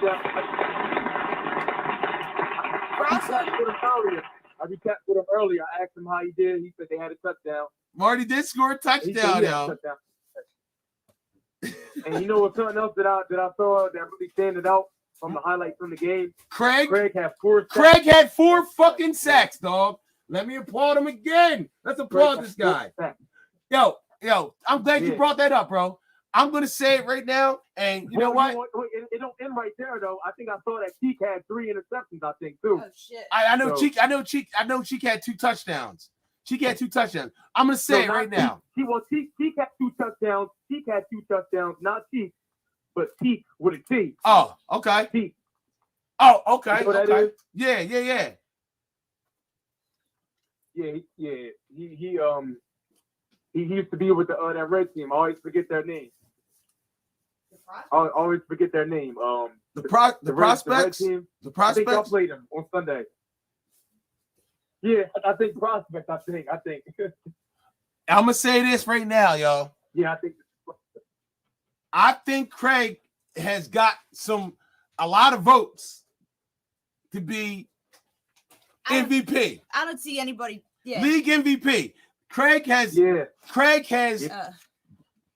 I recapped with him earlier. I asked him how he did. He said they had a touchdown. Marty did score a touchdown, yo. And you know what's something else that I saw that really standing out from the highlights from the game? Craig had 4 sacks. Craig had 4 fucking sacks, dog. Let me applaud him again. Let's applaud this guy. Yo, I'm glad you brought that up, bro. I'm gonna say it right now, and you know what? It don't end right there though. I think I saw that Cheek had 3 interceptions. I think too. Oh shit! I know Cheek. I know Cheek had 2 touchdowns. Cheek had 2 touchdowns. I'm gonna say it right now. Cheek had 2 touchdowns. Cheek had 2 touchdowns. Not Cheek, but Cheek with a T. Oh, okay. Cheek. Oh, okay. You know what okay. that is? Yeah. He used to be with the that red team. I always forget their name. The prospects. Team. The prospects. I think I played them on Sunday. Yeah, I think prospects. I think. I'm gonna say this right now, y'all. Yeah, I think Craig has got a lot of votes to be MVP. I don't see anybody. Yeah. League MVP. Craig has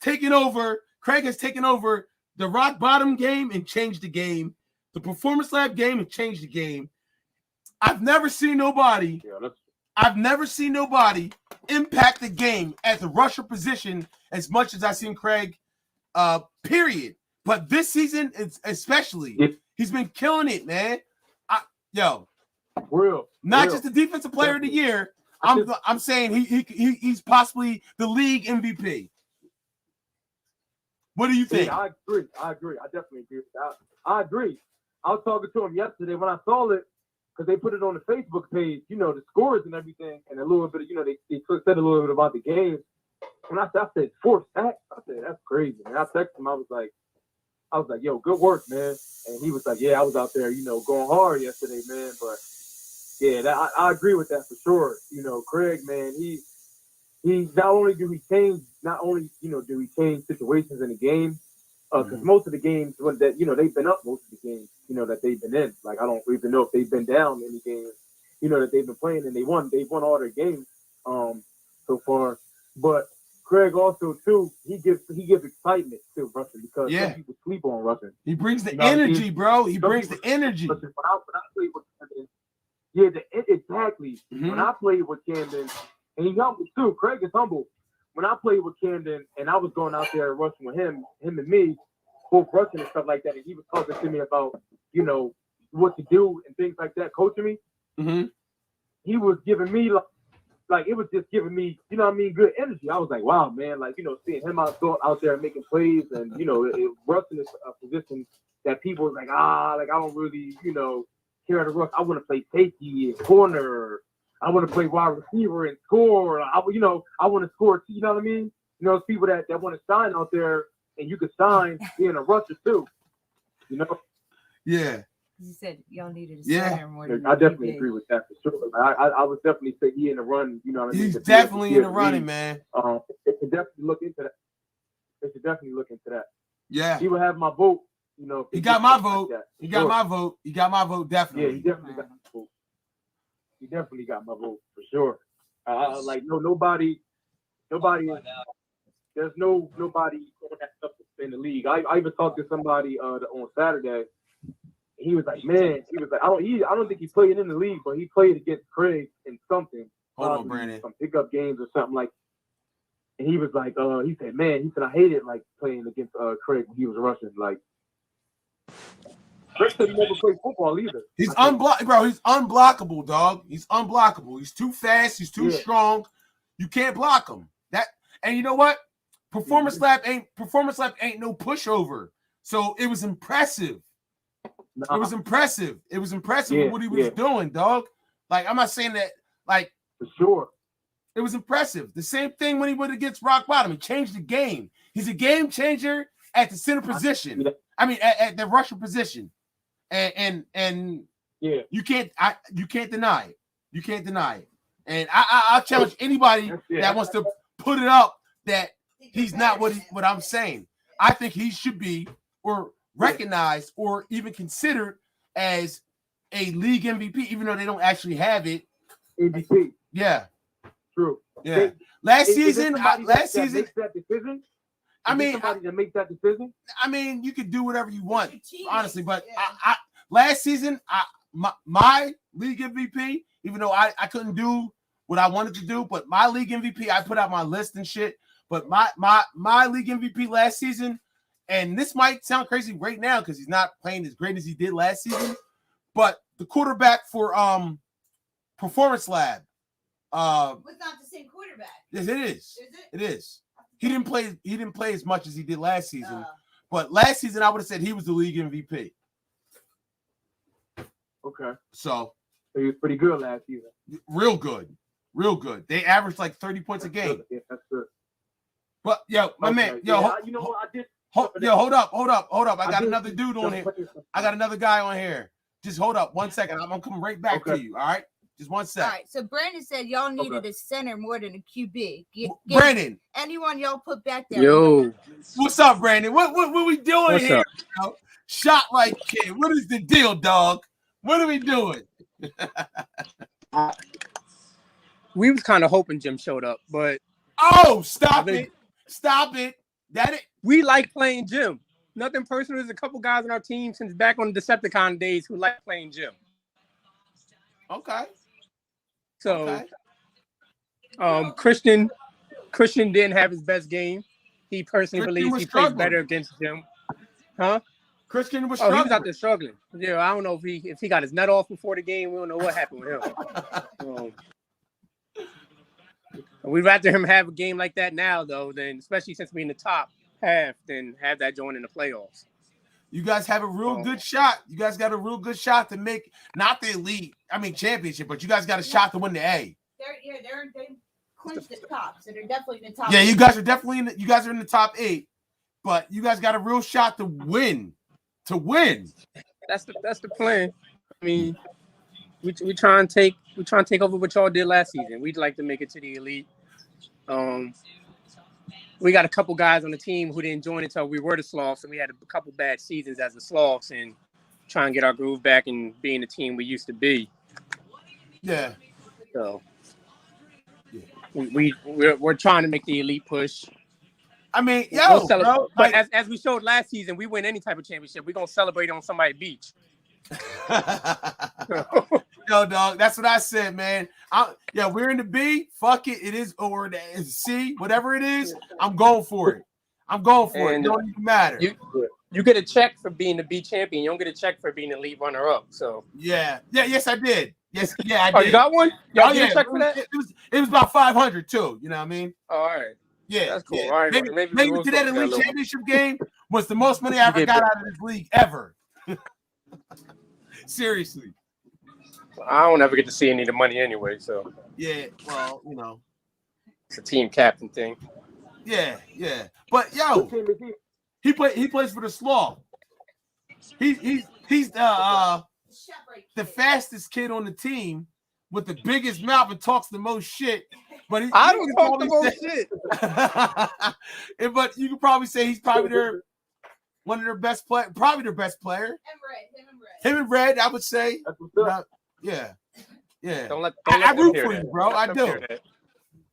taken over. Craig has taken over the rock bottom game and changed the game. The Performance Lab game and changed the game. I've never seen nobody impact the game at the rusher position as much as I've seen Craig, period. But this season, especially, he's been killing it, man. Not just the defensive player of the year. I'm saying he's possibly the league MVP. What do you think? Yeah, I agree. I definitely agree with that. I agree. I was talking to him yesterday when I saw it, because they put it on the Facebook page, the scores and everything, and a little bit of, they said a little bit about the game. When I said 4 sacks, I said, that's crazy. And I texted him, I was like, I was like, yo, good work, man. And he was like, yeah, I was out there, going hard yesterday, man. But yeah, I agree with that for sure. Craig, man, he not only do he change situations in the game, because most of the games they've been up most of the games, that they've been in. Like, I don't even know if they've been down any games, that they've been playing, and they've won all their games so far. But Craig also too, he gives excitement to Russell, because some people sleep on Russell. He brings the energy, bro. He brings the energy. When I played with Camden, exactly. When I played with Camden, and he's humble too. Craig is humble. When I played with Camden and I was going out there rushing with him and me, both rushing and stuff like that, and he was talking to me about, what to do and things like that, coaching me. He was giving me like it was just giving me, good energy. I was like, wow, man, like, seeing him out there making plays, and rushing is a position that people was like, I don't really, care to rush. I want to play safety and corner. I want to play wide receiver and score. I want to score. You know what I mean? It's people that want to shine out there, and you could shine being a rusher too. Yeah. You said y'all needed a center more than I definitely agree with that for sure. I would definitely say he in the run. You know what I mean? He's definitely in the running, man. They should definitely look into that. Yeah. He would have my vote. He got my vote. He got my vote. He got my vote, definitely. Yeah, he definitely got my vote. He definitely got my vote for sure. Nobody. There's nobody in the league. I even talked to somebody on Saturday. He was like, man, I don't think he played in the league, but he played against Craig in something. Hold on, Brandon. Some pickup games or something like. And he was like, he said, I hated like playing against Craig when he was rushing. Like, Craig said he never played football either. He's bro. He's unblockable, dog. He's unblockable. He's too fast. He's too strong. You can't block him. And you know what? Performance lab ain't no pushover. So it was impressive. It was impressive. It was impressive what he was doing, dog. Like, I'm not saying that, like, for sure. It was impressive. The same thing when he went against Rock Bottom. He changed the game. He's a game changer at the center position. I mean, at the rusher position. And you can't deny it. You can't deny it. And I'll challenge anybody that wants to put it up that he's not what I'm saying. I think he should be or recognized or even considered as a league MVP, even though they don't actually have it. MVP. Yeah. True. Yeah. Last season. Makes that decision? I mean, somebody that makes that decision. I mean, you could do whatever you want, honestly. But I last season, my league MVP, even though I couldn't do what I wanted to do, but my league MVP, I put out my list and shit. But my league MVP last season, and this might sound crazy right now because he's not playing as great as he did last season, but the quarterback for Performance Lab. Was not the same quarterback. Yes, it is. Is it? It is. He didn't play as much as he did last season. But last season I would have said he was the league MVP. Okay. So he was pretty good last season. Real good. Real good. They averaged like 30 points a game. Yeah, that's good. But my man, you know what I did? Hold up. I got another dude on here. I got another guy on here. Just hold up 1 second. I'm gonna come right back to you. All right. Just 1 second. All right. So Brandon said y'all needed a center more than a QB. Brandon. Anyone y'all put back there? Yo. What's up, Brandon? What we doing What's here? up? Shot like kid. What is the deal, dog? What are we doing? We was kind of hoping Jim showed up, but stop it. We like playing Jim. Nothing personal. There's a couple guys on our team since back on the Decepticon days who like playing Jim. Okay. So, Christian didn't have his best game. He personally believes he plays better against Jim. Huh? Christian was struggling. He was out there struggling. Yeah, I don't know if he got his nut off before the game. We don't know what happened with him. We'd rather him have a game like that now, though, than especially since we're in the top half, than have that join in the playoffs. You guys have a real good shot. You guys got a real good shot to make not the elite, championship, but you guys got a shot to win the A. They clinched the top, so they're definitely in the top. Yeah, you guys are definitely you guys are in the top 8. but you guys got a real shot to win. That's the plan. I mean, we try and take over what y'all did last season. We'd like to make it to the elite. We got a couple guys on the team who didn't join until we were the Sloths, and we had a couple bad seasons as the Sloths, and try and get our groove back and being the team we used to be. Yeah. So we're trying to make the elite push. I mean, bro, but like, as we showed last season, we win any type of championship. We're gonna celebrate on somebody's beach. Yo, dog, that's what I said, man. We're in the B. Fuck it, it is, or the C, whatever it is. I'm going for it. It don't even matter. You get a check for being the B champion. You don't get a check for being the elite runner-up. So yes, I did. Yes, I did. Oh, you got one? Y'all get a check for that? It was about 500 too. You know what I mean? All right. Yeah, that's cool. Yeah. All right, maybe to that elite championship game was the most money I ever got out of this league ever. Seriously. I don't ever get to see any of the money anyway, so. Yeah, well, you know. It's a team captain thing. Yeah. But yo, he plays for the Sloth. He's the fastest kid on the team with the biggest mouth and talks the most shit. But I don't talk the most shit. But you could probably say he's probably one of their best players, probably their best player. Him and Red, I would say. Yeah. I root for you, bro. I do.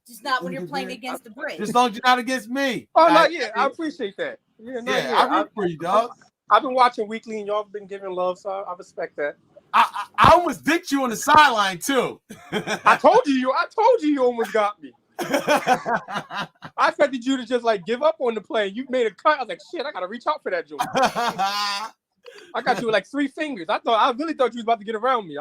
Just not when you're playing against the Braves. As long as you're not against me. Oh, no, yeah. I appreciate that. I root for you, dog. I've been watching weekly, and y'all have been giving love, so I respect that. I almost dicked you on the sideline, too. I told you almost got me. I expected you to just like give up on the play. You made a cut. I was like, shit, I gotta reach out for that joint. I got you with like 3 fingers. I really thought you was about to get around me.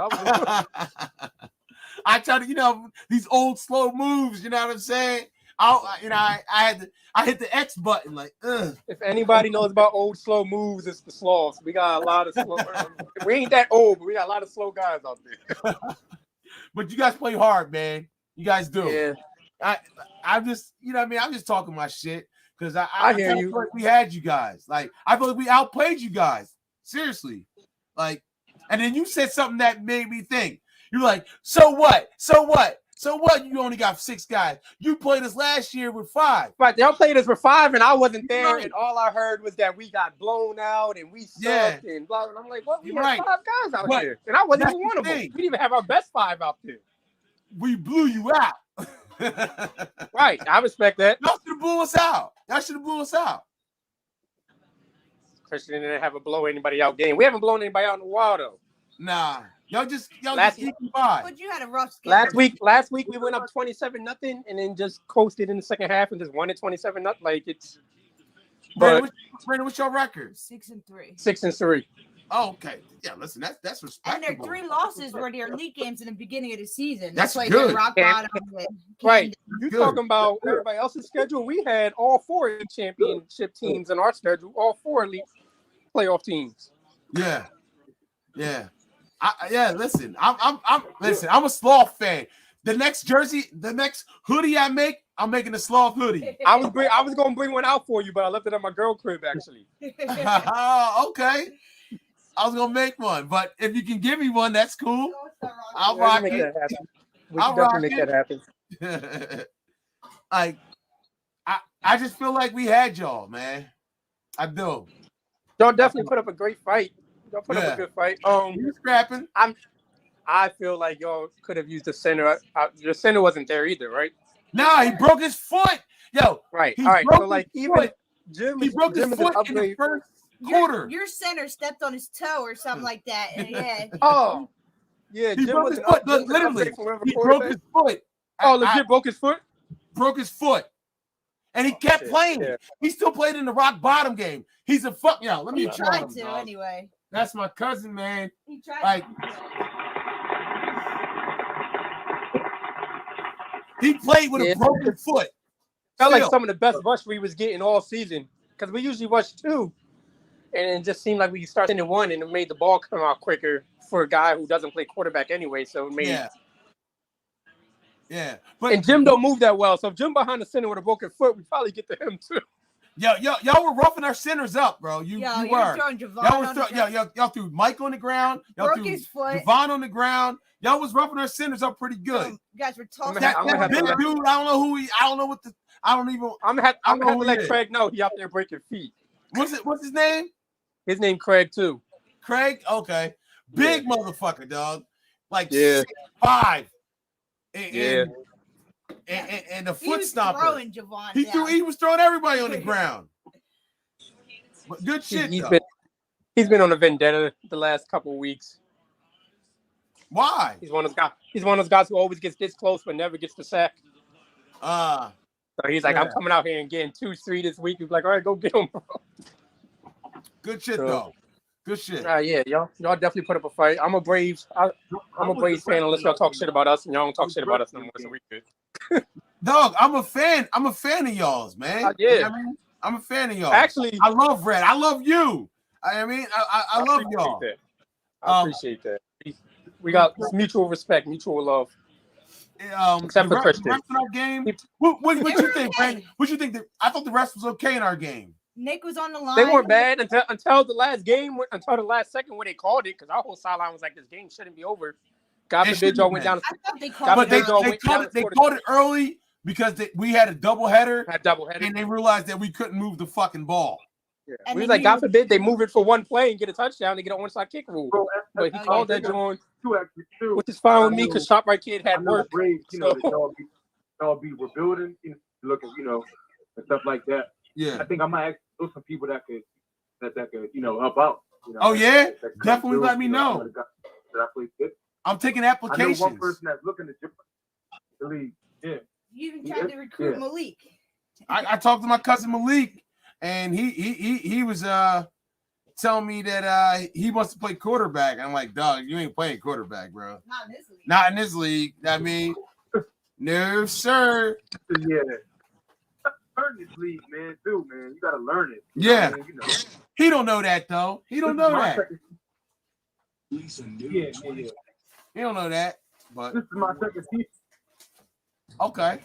I tell you, these old slow moves. You know what I'm saying? I hit the X button. Like, ugh. If anybody knows about old slow moves, it's the Sloths. We got a lot of slow. We ain't that old, but we got a lot of slow guys out there. But you guys play hard, man. You guys do. Yeah. I'm just, I'm just talking my shit because I hear you. Feel like we had you guys. Like, I feel like we outplayed you guys. Seriously. Like, and then you said something that made me think. You're like, so what? You only got 6 guys. You played us last year with 5. Right, y'all played us for 5, and I wasn't there, and all I heard was that we got blown out and we sucked and blah. And I'm like, what? We had 5 guys out here, and I wasn't even one of them. We didn't even have our best 5 out there. We blew you out. Right, I respect that. Y'all should have blew us out. Christian didn't have a blow anybody out game. We haven't blown anybody out in a while though. Nah. Y'all just keeping by. But you had a rough schedule. Last week we went up 27-0 and then just coasted in the second half and just won it 27-0. Like it's. Brandon, what's your record? 6-3. 6-3. Oh, okay. Yeah, listen, that's respectable. And their 3 losses were their league games in the beginning of the season. That's like good. Rock bottom. Right. You talking about everybody else's schedule? We had all 4 elite championship teams in our schedule. All 4 elite playoff teams. Yeah. Listen, I'm a Sloth fan. The next hoodie I make, I'm making a Sloth hoodie. I was gonna bring one out for you, but I left it at my girl crib actually. Okay. I was gonna make one, but if you can give me one, that's cool. I'll rock it. We can definitely make that happen. Like, I just feel like we had y'all, man. I do. Y'all definitely put up a great fight. Y'all put up a good fight. You scrapping. I feel like y'all could have used the center. The center wasn't there either, right? Nah, he broke his foot. Yo, right. All right. So like even Jim, he broke his foot in the first quarter. Your center stepped on his toe or something like that. And yeah. Oh, yeah. He Jim broke his foot. Literally, he broke his foot. Oh, legit broke his foot. Broke his foot, and he kept playing. Yeah. He still played in the rock bottom game. He's a fuck. Yo, let me try him. Anyway. That's my cousin, man. He tried like. He played with a broken foot. Felt like some of the best rush we was getting all season because we usually rush 2, and it just seemed like we started in 1, and it made the ball come out quicker for a guy who doesn't play quarterback anyway. So it made yeah. And Jim don't move that well. So if Jim behind the center with a broken foot, we probably get to him too. Y'all were roughing our centers up, bro. You were. Throwing Javon y'all threw Mike on the ground. Y'all broke threw his foot. Javon on the ground. Y'all was roughing our centers up pretty good. You guys were tossing. That big dude, I don't know who he. I don't know what the. I don't even. I'm gonna have to let Craig know he out there breaking feet. What's his name? His name Craig too. Craig, okay, big motherfucker, dog. Like 6'5". And the foot stomper. He was throwing everybody on the ground. But good shit. He's been on a vendetta the last couple of weeks. Why? He's one of those guys who always gets this close but never gets the sack. So he's like, I'm coming out here and getting 2-3 this week. He's like, all right, go get him, bro. Good shit, though. Good shit. Yeah, y'all definitely put up a fight. I'm a Braves fan unless y'all talk shit about us, and y'all don't talk shit about us no more, so we good. Dog, I'm a fan of y'all's, man. Yeah. You know what I mean? I'm a fan of y'all. Actually, I love Red. I love you. I love y'all. I appreciate that. We got mutual respect, mutual love. Except for Christian. In our game, what you think, Brandon? What you think? I thought the rest was okay in our game. Nick was on the line. They weren't bad until the last game, until the last second when they called it, because our whole sideline was like, this game shouldn't be over. God forbid y'all went down. I thought they called it. They called it early because we had a doubleheader. And they realized that we couldn't move the fucking ball. Yeah. We was like, God forbid they move it for one play and get a touchdown. They get an onside kick rule. But he called that joint, which is fine with me because SHOPRITE kid had work. Braves, y'all be rebuilding, looking, and stuff like that. Yeah, I think I might ask some people that could help out. Definitely let me know. I'm taking applications. I know one person that's looking to jump the league. Yeah, you even tried to recruit Malik. I talked to my cousin Malik, and he was telling me that he wants to play quarterback. I'm like, dog, you ain't playing quarterback, bro. Not in this league. I mean, no, sir. Yeah. Learn this league, man. You gotta learn it. Yeah. He don't know that though. He don't know that. Yeah. He don't know that. But this is my second season. Okay.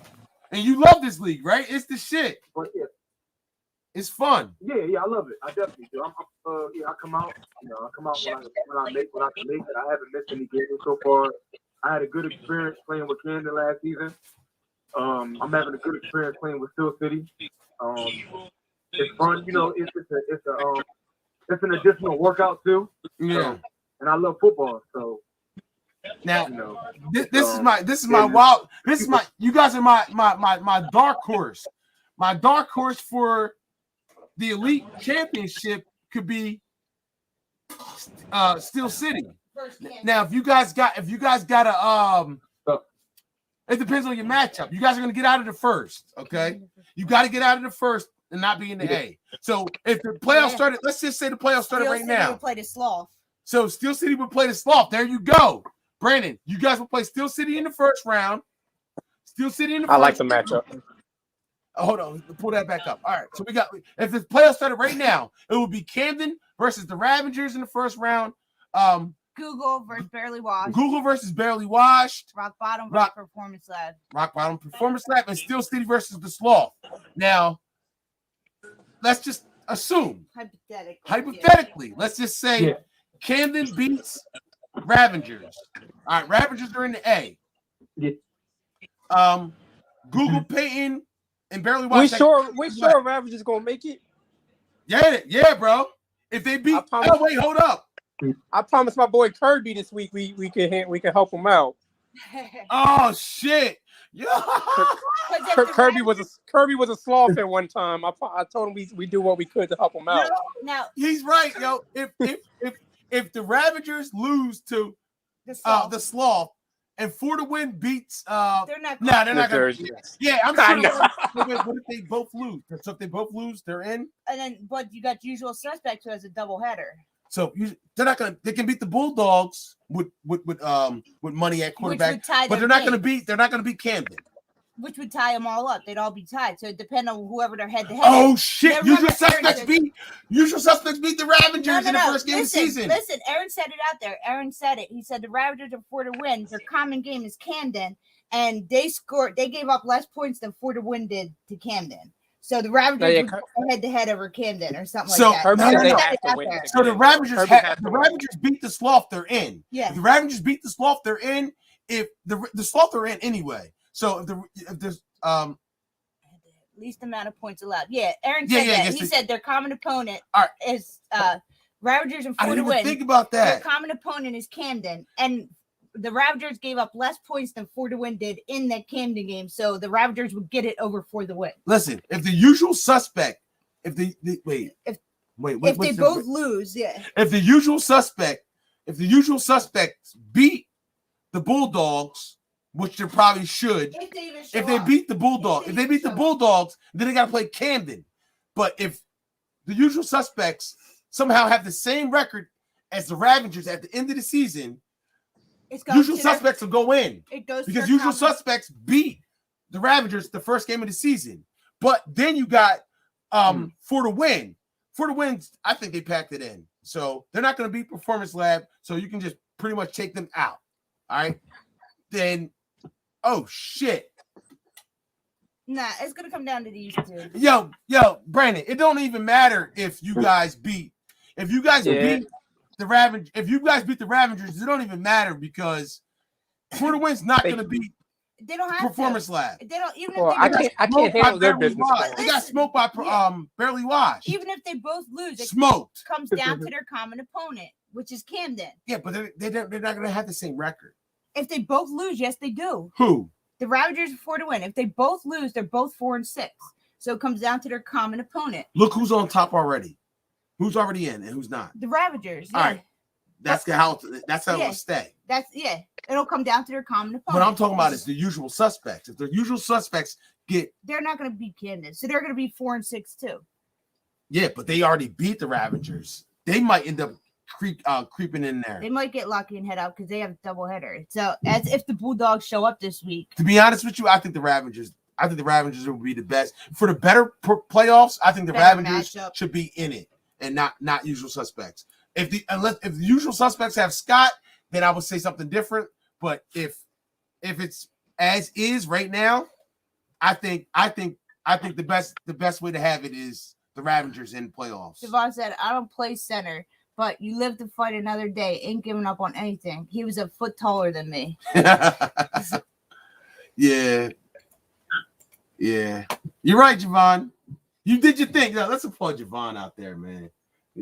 And you love this league, right? It's the shit. But yeah. It's fun. Yeah, I love it. I definitely do. I come out. I come out when I can make it. I haven't missed any games so far. I had a good experience playing with Camden last season. I'm having a good experience playing with Steel City. It's fun, it's an additional workout too. Yeah. And I love football, so now you guys are my dark horse. My dark horse for the elite championship could be Steel City. Now, if you guys got a it depends on your matchup. You guys are going to get out of the first, okay? You got to get out of the first and not be in the A. So if the playoffs started, let's just say the playoffs started right now. Would play the Sloth. So Steel City would play the Sloth. There you go. Brandon, you guys will play Steel City in the first round. Steel City in the first round. I like the matchup. Oh, hold on. Pull that back up. All right. So we got, if the playoffs started right now, it would be Camden versus the Ravengers in the first round. Google versus Barely Washed. Google versus Barely Washed. Rock Bottom versus Performance Lab. Rock Bottom Performance Lab and Steel City versus the Sloth. Now, let's just assume. Hypothetically, let's just say Camden beats Ravengers. All right, Ravengers are in the A. Yeah. Google Peyton and Barely Washed. We sure Ravengers gonna make it? Yeah, bro. If they beat, wait, hold up. I promised my boy Kirby this week we can help him out. Oh shit! Yeah. Kirby was a Sloth at one time. I told him we do what we could to help him out. Now he's right, yo. If the Ravengers lose to the Sloth and For the Win beats they're not gonna. Yeah, I'm sure. What if they both lose? So if they both lose, they're in. And then, but you got Usual Suspect who has a doubleheader. So they're not gonna. They can beat the Bulldogs with money at quarterback, but they're not gonna beat Camden, which would tie them all up. They'd all be tied. So it depends on whoever they're head to head. Oh shit! Usual Suspects beat the Ravengers in the first game of the season. Listen, Aaron said it out there. Aaron said it. He said the Ravengers are 4 to win. Their common game is Camden, and they gave up less points than 4 to win did to Camden. So the Ravagers yeah, would go head to head over Camden or something So- like that. Kirby No, said no, they no. have to win. So the Ravagers Kirby have, has to the win. Ravagers beat the Sloth, they're in. Yeah. If the Ravagers beat the Sloth, they're in. If the Sloth are in anyway. So if there's least amount of points allowed. Yeah, Aaron Yeah, said yeah, I that. guess He they- said their common opponent All right. is Ravagers and I 4 to didn't even win. think about Their that. common opponent is Camden, and the Ravagers gave up less points than 4 to win did in that Camden game. So the Ravagers would get it over 4 to win. Listen, if the usual suspect, if they If what's they the- both lose, yeah. if the usual suspects beat the Bulldogs, which they probably should, If they even if they beat the Bulldogs, if they beat the Bulldogs, then they got to play Camden. But if the usual suspects somehow have the same record as the Ravagers at the end of the season, It's going usual to their- suspects will go in It goes to because their usual common- suspects beat the Ravagers the first game of the season. But then you got 4 to win. 4 to win, I think they packed it in. So they're not going to beat Performance Lab. So you can just pretty much take them out. All right. Then, oh shit. Nah, it's gonna come down to these two. Yo, Brandon, it don't even matter if you guys beat. If you guys beat the Ravagers, if you guys beat the Ravagers, it don't even matter because 4 to win's not going to beat They don't have Performance to. Lab. They don't even Well, if I they can't handle their business. They got smoked by Barely Washed. even if they both lose, it Smoked. comes down to their common opponent, which is Camden. Yeah, but they're not going to have the same record. If they both lose, yes, they do. Who? The Ravagers are 4 to win. If they both lose, they're both 4 and 6. So it comes down to their common opponent. Look who's on top already. Who's already in and who's not. The Ravagers. Yeah. All right. That's how Yeah. it'll stay. It'll come down to their common opponent. What I'm talking about is the usual suspects. If the usual suspects get, they're not going to beat Camden, so they're going to be 4 and 6 too. yeah, but they already beat the Ravagers. They might end up creeping in there. They might get lucky and head out because they have a doubleheader. So as if the Bulldogs show up this week. To be honest with you, I think the Ravagers will be the best for the better playoffs. I think the Better Ravagers matchup. should be in it and not usual suspects. If the usual suspects have Scott, then I would say something different. But if it's as is right now, I think the best way to have it is the Ravagers in playoffs. Devon said, I don't play center, but you live to fight another day. Ain't giving up on anything. He was a foot taller than me. Yeah. You're right, Javon. You did your thing. Yo, let's applaud Javon out there, man.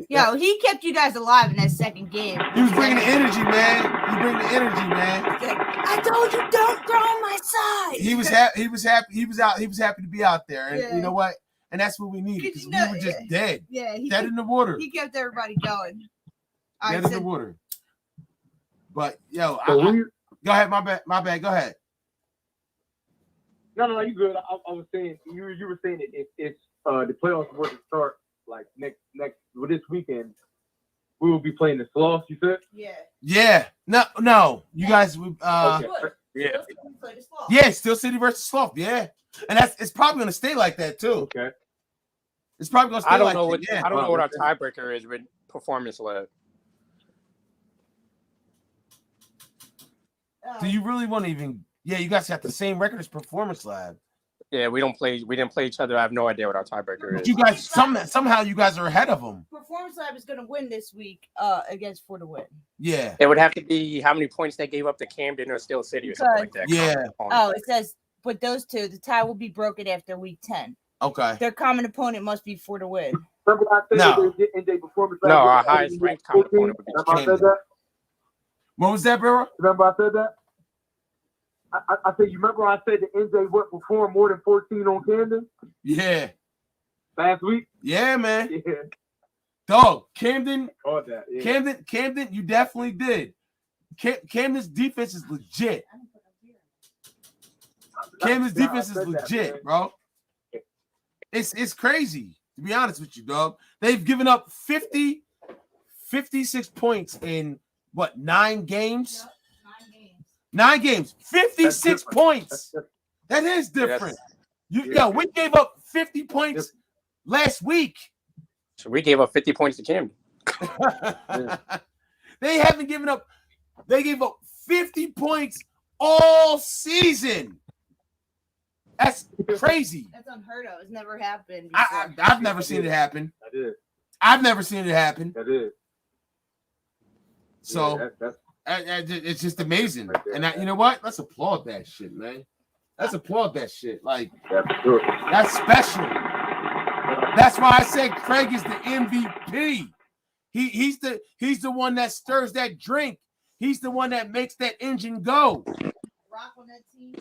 Yo, he kept you guys alive in that second game. He was bringing the energy, man. You bring the energy, man. I told you don't throw on my side. He was happy. He was happy. He was happy to be out there, and Yeah. you know what? And that's what we needed because we were just dead. Yeah, Dead in the water. He kept everybody going. All Dead right, in the water. But yo, So go ahead. My bad. Go ahead. No, you good. I was saying you were saying it's the playoffs were to start like next this weekend. We will be playing the Sloths. You said? Yeah. No. You guys, Okay. yeah, Steel City versus Sloth. Yeah, and it's probably gonna stay like that too. Okay. It's probably gonna stay I don't like know that. what Yeah. I don't know what our tiebreaker is with Performance Lab. Do you really want to even? Yeah, you guys got the same record as Performance Lab. Yeah, we didn't play each other. I have no idea what our tiebreaker But is. you guys somehow you guys are ahead of them. Performance Lab is going to win this week against 4 to win. Yeah. It would have to be how many points they gave up to Camden or Steel City or something like that. Yeah. Oh, it says with those two, the tie will be broken after week 10. Okay. Their common opponent must be 4 to win. Remember I said No. NJ Performance. No, our highest ranked common opponent would be Remember I said that? What was that, bro? Remember I said that? I said, you remember I said the NJ would perform more than 14 on Camden Yeah. last week? Yeah, man. Yeah. Dog, Camden. All that. Yeah. Camden, you definitely did. Camden's defense is legit. Camden's defense is legit, bro. It's crazy, to be honest with you, dog. They've given up 56 points in what, 9 games? 9 games, 56 points. That is different. We gave up 50 points last week. So we gave up 50 points to Camden. They haven't given up. They gave up 50 points all season. That's crazy. That's unheard of. It's never happened before. I've never seen it happen. That is. I've never seen it happen. That is. So it's just amazing. Right there, and you know what? Let's applaud that shit, man. Let's applaud that shit. Like sure. that's special. That's why I said Craig is the MVP. He's the one that stirs that drink. He's the one that makes that engine go. Rock on that team.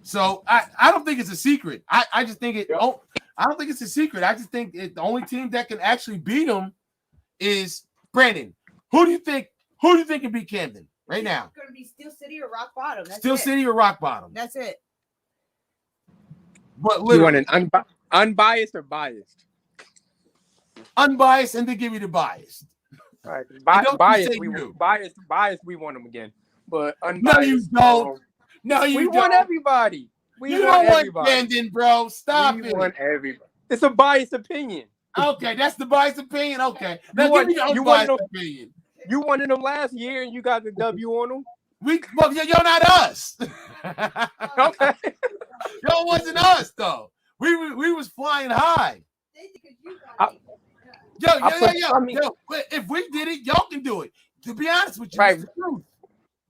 So I don't think it's a secret. I just think it. Oh, I don't think it's a secret. I just think the only team that can actually beat him is Brandon. Who do you think can beat Camden right now? It's gonna be Steel City or Rock Bottom. That's Steel it. City or Rock Bottom? That's it. But You want an unbiased or biased? Unbiased, and then give me the biased. All right, Biased, biased. We want them again, but unbiased. No, you don't. No, you we don't. want everybody. You don't want Camden, bro. Stop we it. Want everybody. It's a biased opinion. Okay, that's the biased opinion. Okay, now give me the unbiased opinion. You wanted them last year, and you got the W on them. Well, you're not us. Okay. Y'all wasn't us though. We was flying high. Yo, if we did it, y'all can do it. To be honest with you, right. It's the truth.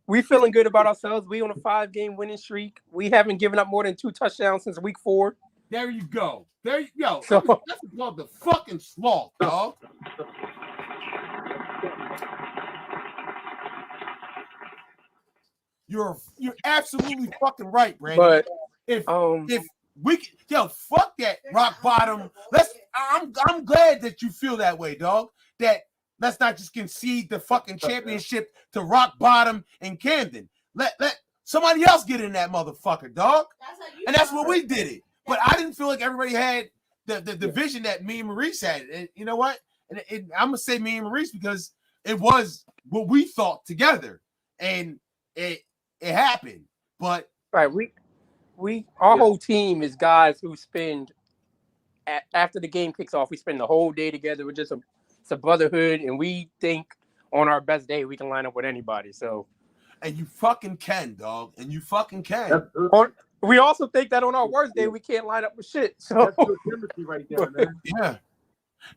We feeling good about ourselves. We on a 5-game winning streak. We haven't given up more than 2 touchdowns since week 4. There you go. There you go. So, that's called the fucking sloth, dog. You're absolutely fucking right, Brandon. But if we fuck that Rock Bottom. I'm glad that you feel that way, dog. That let's not just concede the fucking championship to Rock Bottom and Camden. Let somebody else get in that motherfucker, dog. And that's what we did it. But I didn't feel like everybody had the vision that me and Maurice had. And you know what? And I'm gonna say me and Maurice because it was what we thought together, and it happened. But right, our whole team is guys who spend after the game kicks off. We spend the whole day together. We're just it's a brotherhood, and we think on our best day we can line up with anybody. So, and you fucking can, dog, and you fucking can. We also think that on our worst day we can't line up with shit. So that's good chemistry right there, man. Yeah,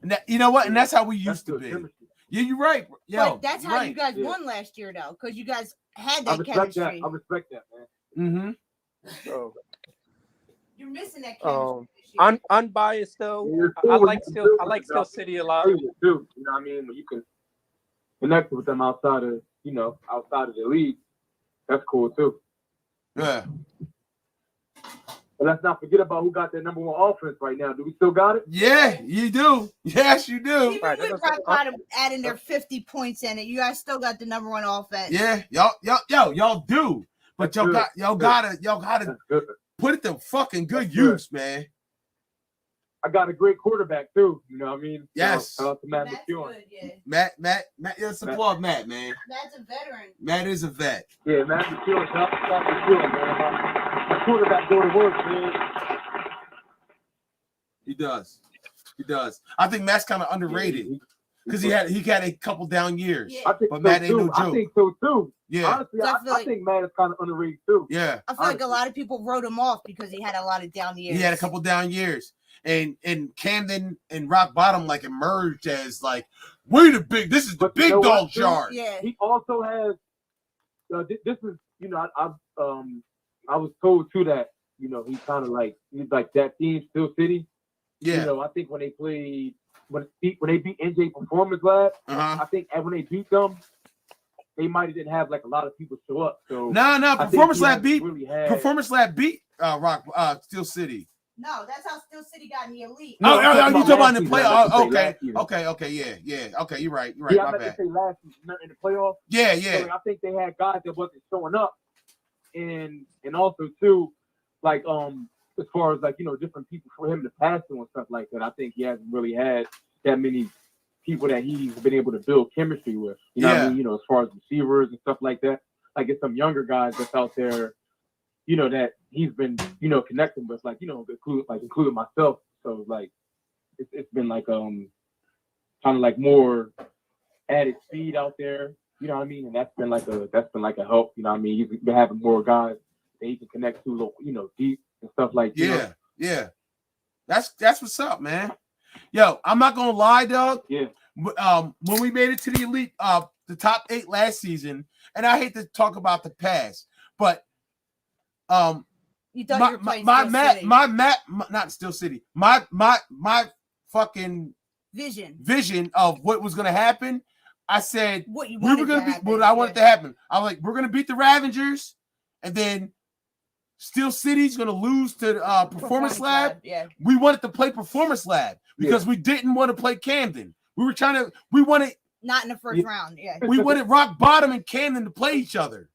and you know what? And that's how we used to be. Chemistry. Yeah, you're right. Yo, but that's how you guys won last year, though, because you guys had that chemistry. I respect that, man. So, you're missing that chemistry. Unbiased though. I like Steel City a lot. Too, you know what I mean? When you can connect with them outside of the league, that's cool too. Yeah. But let's not forget about who got that number 1 offense right now. Do we still got it? Yeah, you do. Yes, you do. Even with Rock Bottom adding their 50 points in it, you guys still got the number 1 offense. Yeah, y'all do. But y'all gotta put it to fucking good use, man. I got a great quarterback too. You know what I mean? Yes. Shout out to Matt McKeown. Yeah. Matt. Let's applaud Matt, man. Matt's a veteran. Matt is a vet. Yeah, Matt McKeown. Shout out to McKeown, man. My quarterback go to work, man. He does. I think Matt's kind of underrated because he had a couple down years. Yeah. But Matt ain't no joke. I think so too. Yeah. Honestly, I think Matt is kind of underrated too. Yeah. I feel like a lot of people wrote him off because he had a lot of down years. He had a couple down years. And Camden and Rock Bottom like emerged as like this is the big dog yard. Yeah. He also has this is I was told too that he's kind of like he's like that team Steel City. Yeah. I think when they played when they beat NJ Performance Lab, I think when they beat them, they might have didn't have like a lot of people show up. So no, Performance Lab beat Rock Steel City. No, that's how Steel City got in the elite. You talking about in the playoff? Okay, yeah. Okay, you're right. Yeah, my I meant bad. to say last season in the playoff. Yeah. So I think they had guys that wasn't showing up, and also too, like as far as like different people for him to pass to and stuff like that. I think he hasn't really had that many people that he's been able to build chemistry with. You know what I mean? As far as receivers and stuff like that. Like it's some younger guys that's out there. That he's been, connecting with, like, including myself. So like, it's been like, kind of like more added speed out there. You know what I mean? And that's been like a help. You know what I mean? He's been having more guys that he can connect to, deep and stuff like that. Yeah. That's what's up, man. Yo, I'm not gonna lie, dog. Yeah. When we made it to the elite, the top 8 last season, and I hate to talk about the past, but you thought you were playing not Steel City. My fucking vision of what was gonna happen. I said what you we were gonna beat what I wanted to happen. I was like, we're gonna beat the Ravengers, and then Steel City's gonna lose to Performance Lab. Yeah. We wanted to play Performance Lab because we didn't want to play Camden. We wanted not in the first round. Yeah. We wanted Rock Bottom and Camden to play each other.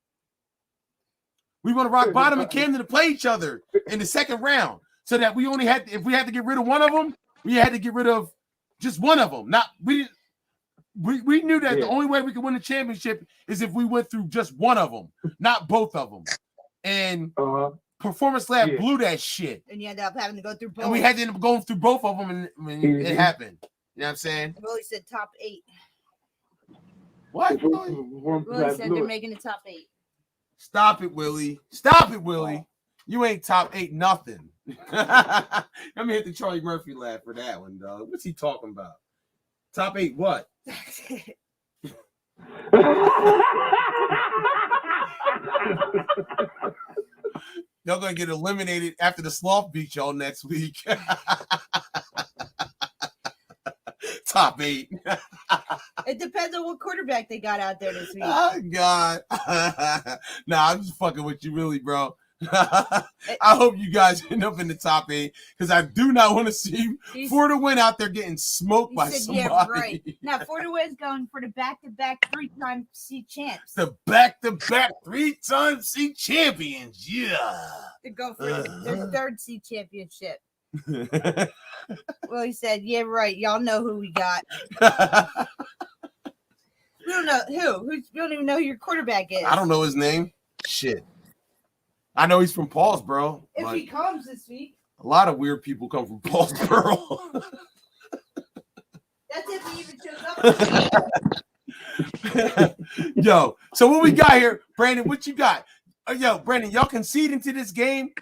We wanted Rock Bottom and Camden to play each other in the second round, so that we only had, if we had to get rid of one of them, we had to get rid of just one of them. We knew that the only way we could win the championship is if we went through just one of them, not both of them. And Performance Lab blew that shit. And you ended up having to go through both. And we had to end up going through both of them, and it happened. You know what I'm saying? Willie said top 8. What? Willie said they're making the top 8. Stop it, Willie. Stop it, Willie. You ain't top 8 nothing. Let me hit the Charlie Murphy laugh for that one, dog. What's he talking about? Top 8 what? Y'all gonna get eliminated after the Sloth beat y'all next week. Top 8. It depends on what quarterback they got out there this week. Oh God. Nah, I'm just fucking with you, really, bro. I hope you guys end up in the top 8 because I do not want to see For the Win out there getting smoked by somebody. Yeah, right. Now, For the Win's going for the back-to-back 3-time seed champs. The back-to-back 3-time seed champions. Yeah. To go for their third seed championship. Well, he said, yeah, right. Y'all know who we got. We don't know who. We don't even know who your quarterback is. I don't know his name. Shit. I know he's from Paulsboro. If he comes this week. A lot of weird people come from Paulsboro. That's if he even shows up. Yo, so what we got here, Brandon? What you got? Yo, Brandon, y'all concede into this game.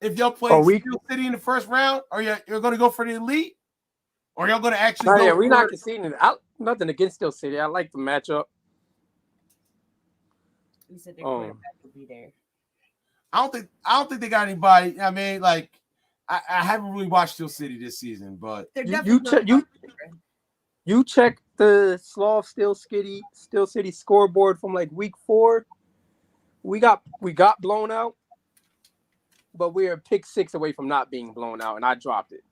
If y'all play Steel City in the first round, or you're going to go for the elite, or y'all going to actually go? Yeah, we're not conceding. Nothing against Steel City. I like the matchup. He said their quarterback will be there. I don't think they got anybody. I mean, like, I haven't really watched Steel City this season, but you check the Sloth Steel City scoreboard from like week 4. We got blown out, but we're a pick 6 away from not being blown out, and I dropped it.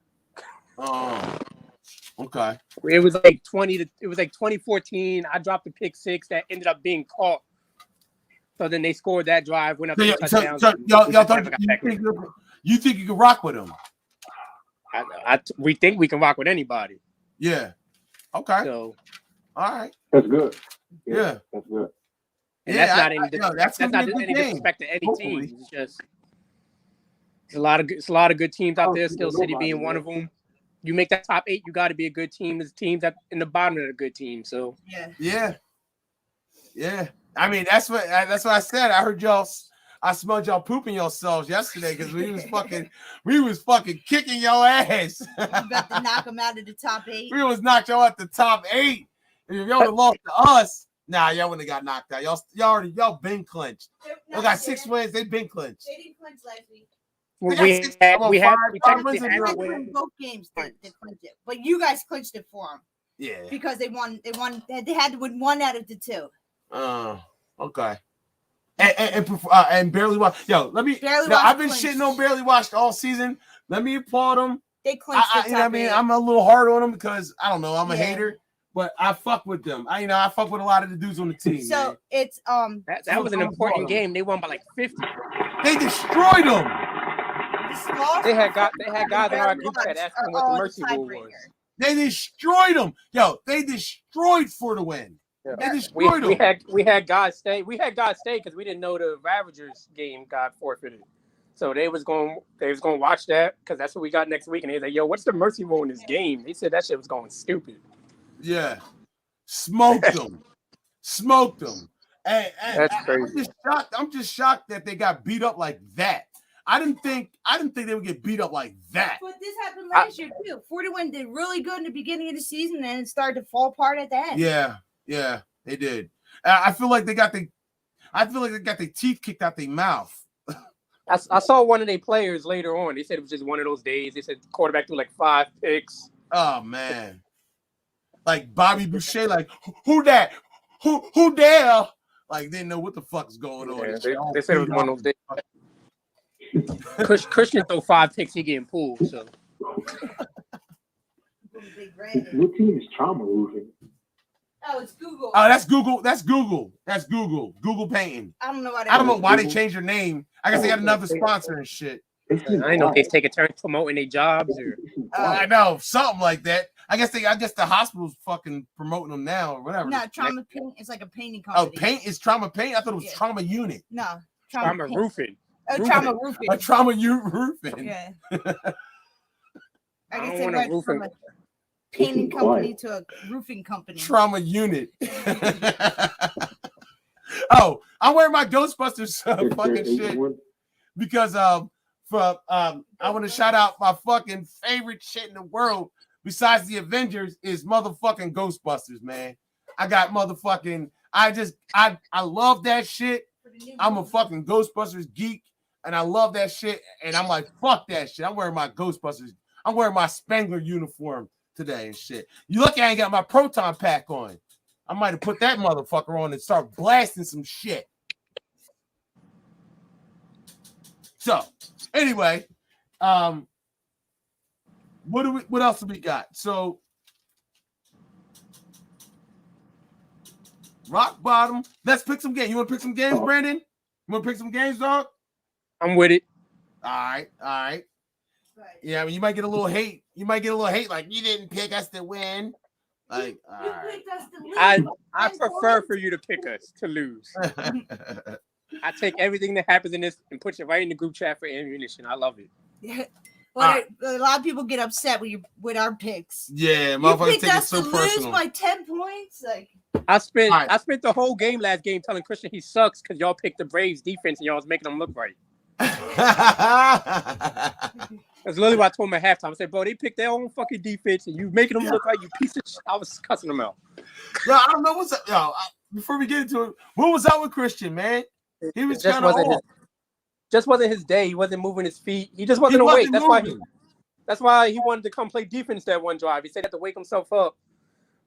Oh, okay. It was like 2014. I dropped the pick 6 that ended up being caught. So then they scored that drive, went up to touchdowns. So y'all thought you think you can rock with them? We think we can rock with anybody. Yeah. Okay. So, all right. That's good. Yeah. That's good. And that's not any disrespect to any team. It's just it's a lot of good teams out there. Steel City being one of them. You make that top 8, you got to be a good team. There's teams that in the bottom are a good team. So yeah. I mean, that's what I said. I heard y'all. I smelled y'all pooping yourselves yesterday because we was fucking kicking your ass. You about to knock them out of the top 8. We was knocked y'all out the top 8. And if y'all would have lost to us, y'all wouldn't have got knocked out. Y'all been clinched. Y'all got 6 wins. They been clinched. They didn't clinch last week. We technically had to win both games to clinch it, but you guys clinched it for them. Yeah, because they won. They had to win 1 out of the 2. Okay. And Barely Washed. Yo, let me. I've been shitting on Barely Washed all season. Let me applaud them. They clinched the top 8. You know what I mean? I'm a little hard on them because I don't know. I'm a hater, but I fuck with them. I fuck with a lot of the dudes on the team. So man. It's that was an important game. They won by like 50. They destroyed them. They had guys in our group chat asking what the mercy rule was. They destroyed them. Yo, they destroyed For the Win. Yeah. They destroyed them. We had guys stay. We had guys stay because we didn't know the Ravagers game got forfeited. So they was going to watch that because that's what we got next week. And they was like, "Yo, what's the mercy rule in this game?" They said that shit was going stupid. Yeah, smoked them. Smoked them. And that's crazy. I'm just shocked that they got beat up like that. I didn't think they would get beat up like that. But this happened last year too. 41 did really good in the beginning of the season, and it started to fall apart at the end. Yeah, they did. I feel like they got their teeth kicked out their mouth. I saw one of their players later on. They said it was just one of those days. They said the quarterback threw like 5 picks. Oh man, like Bobby Boucher, like who that? Who there? Like they didn't know what the fuck's going on. They said it was one of those days. Christian throw 5 picks, he getting pulled. So What team is Trauma Roofing? Oh, it's Google. Oh, that's Google. That's Google. That's Google. Google Painting. I don't know why. I don't know why they changed their name. I guess they got another sponsor and shit. I didn't know they take a turn promoting their jobs or. I know something like that. I guess the hospital's fucking promoting them now or whatever. No, Trauma Paint. It's like a painting company. Oh, paint is Trauma Paint. I thought it was Trauma Unit. No, Trauma Roofing. Oh, Trauma Roofing. A Trauma Roofing. Yeah. I guess they went from a painting company to a roofing company. Trauma Unit. Oh, I'm wearing my Ghostbusters fucking shit because I want to shout out my fucking favorite shit in the world besides the Avengers is motherfucking Ghostbusters, man. I got motherfucking I love that shit. I'm a fucking Ghostbusters geek and I love that shit and I'm like fuck that shit. I'm wearing my Ghostbusters. I'm wearing my Spangler uniform today and shit. You look, I ain't got my proton pack on. I might have put that motherfucker on and start blasting some shit. So, anyway, what else do we got? So, rock bottom. Let's pick some games. You want to pick some games, Brandon? You want to pick some games, dog? I'm with it. All right. Yeah, I mean, you might get a little hate. Like you didn't pick us to win. Like, all right. I prefer for you to pick us to lose. I take everything that happens in this and put it right in the group chat for ammunition. I love it. Yeah. But a lot of people get upset with our picks. Yeah, motherfuckers take it so personal. Lose by 10 points. Like I spent the whole game last game telling Christian he sucks because y'all picked the Braves defense and y'all was making them look right. That's literally what I told him at halftime. I said, bro, they picked their own fucking defense and you making them look like you piece of shit. I was cussing them out. Yo, I don't know what's up. Yo, before we get into it, what was up with Christian, man? He was kind of off. Just wasn't his day. He wasn't moving his feet. He just wasn't awake. That's why he wanted to come play defense that one drive. He said he had to wake himself up.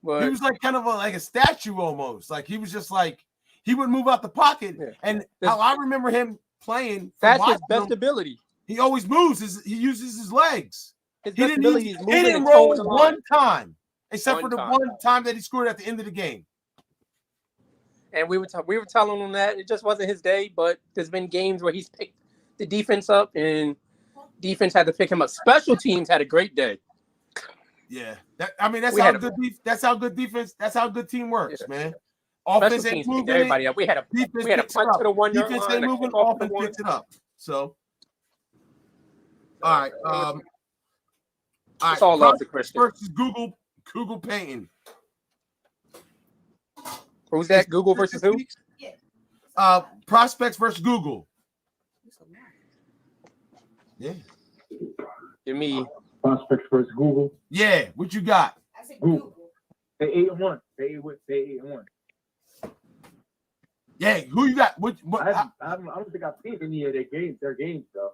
But he was like kind of like a statue almost. Like he was just like he would move out the pocket. Yeah. And how I remember him playing. That's his best ability. He always moves. He uses his legs. He didn't roll one time, except for the one time that he scored at the end of the game. And we were telling him that it just wasn't his day. But there's been games where he's picked the defense up, and defense had to pick him up. Special teams had a great day. Yeah, that's how good defense. That's how good team works, man. Offense ain't moving. Everybody up. We had a punt to the 1 yard line. Defense ain't moving. Offense picks it up. So. All right. It's all love to Christian. Versus Google Painting. Who's that? Google versus who? Prospects versus Google. Yeah. Give me Prospects versus Google. Yeah. What you got? I said Google. They 8-1. They 8-1. Yeah. Who you got? I don't think I've seen any of their games though.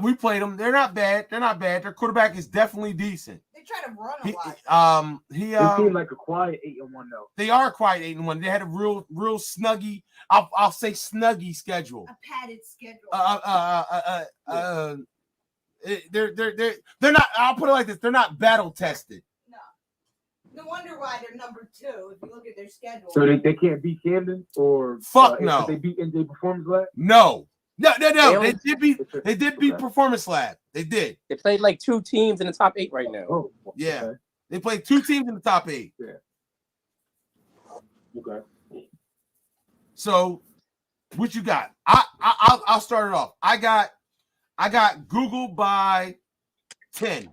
We played them. They're not bad. Their quarterback is definitely decent. They try to run a lot. They seem like a quiet 8-1 though. They are a quiet 8-1. They had a real snuggy. I'll say snuggy schedule. A padded schedule. They're not. I'll put it like this. They're not battle tested. No wonder why they're number 2 if you look at their schedule. So they can't beat Camden or fuck no. They beat NJ Performance Lab? No. They did beat Performance Lab. They did. They played like 2 teams in the top 8 right now. Oh, yeah. Okay. They played 2 teams in the top 8. Yeah. Okay. So, what you got? I'll start it off. I got Google by 10.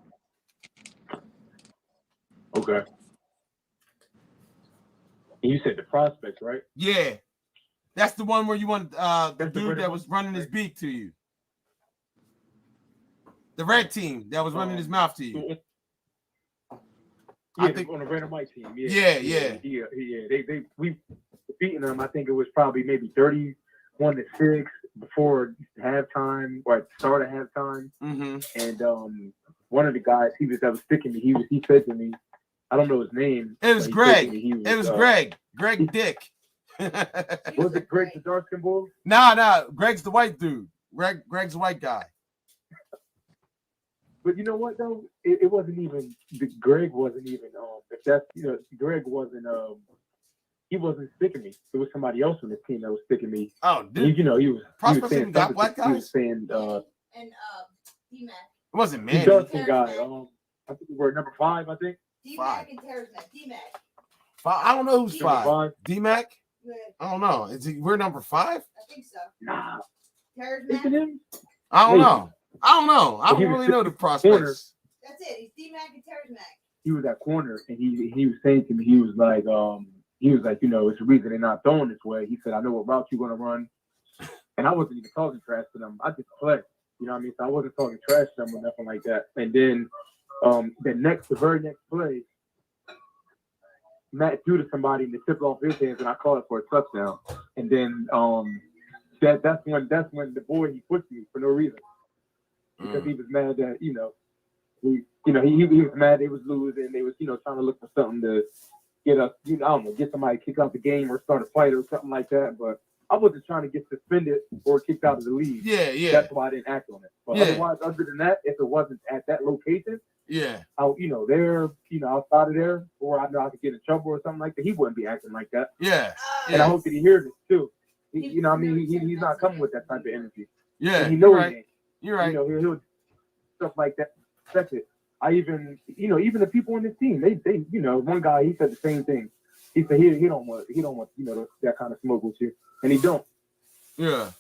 Okay. And you said the prospects, right? Yeah. That's the one where you want the dude that was running his beak to you. The red team that was running his mouth to you. I think on the red and white team. Yeah. We beating them. I think it was probably maybe 31-6 before halftime or at the start of halftime. And one of the guys that was sticking me, he said to me, I don't know his name. It was Greg. It was Greg. Greg Dick. Was it Greg the dark skin boy? Nah. Greg's the white dude. Greg's the white guy. But you know what though? It wasn't even Greg wasn't even if that's Greg wasn't he wasn't sticking me. It was somebody else on the team that was sticking me. Oh, dude. He was Prospects saying got black guys. He was saying And D-Mac. It wasn't Manny. The dark skin guy. I think we're number 5, I think. D-Mac and Terrence Mac. D-Mac. 5. I don't know who's Number 5. 5. D-Mac? Yeah, I don't know. We're number 5? I think so. Nah. Terrence Is Mac. it him? I don't know. I don't He was really know the corner. prospects. That's it. He's D-Mac and Terrence Mac. He was at corner and he was saying to me, he was like, it's the reason they're not throwing this way. He said, I know what route you're gonna run. And I wasn't even talking trash to them. I just played. You know what I mean? So I wasn't talking trash to them or nothing like that. And then the very next play, Matt threw to somebody and they tipped off his hands and I called it for a touchdown. And then that's when the boy he pushed me for no reason. Because he was mad that, he was mad they was losing. They was, trying to look for something to get us, I don't know, get somebody kicked out the game or start a fight or something like that. But I wasn't trying to get suspended or kicked out of the league. Yeah. That's why I didn't act on it. But otherwise, other than that, if it wasn't at that location, there, outside of there, or I know I could get in trouble or something like that, he wouldn't be acting like that. Yeah. And I hope that he hears it too. He's not coming with that type of energy. Yeah. And he knows right. You're right. He'll stuff like that. That's it. I even the people on this team, they one guy, he said the same thing. He said he don't want that kind of smoke with you, and he don't. Yeah.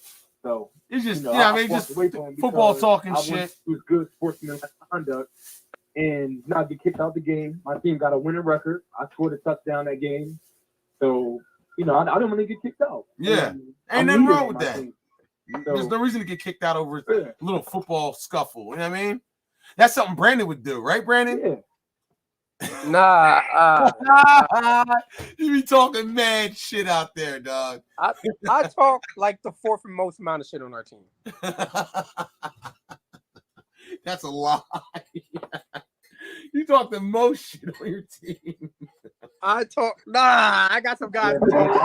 So it's just just football talking shit. It was good sportsman conduct, and not get kicked out the game. My team got a winning record. I scored a touchdown that game, so I don't want to get kicked out. Yeah, ain't nothing wrong with that. There's no reason to get kicked out over a little football scuffle. You know what I mean? That's something Brandon would do, right, Brandon? Yeah. Nah, you be talking mad shit out there, dog. I talk like the fourth most amount of shit on our team. That's a lie. You talk the most shit on your team. I got some guys who talk shit.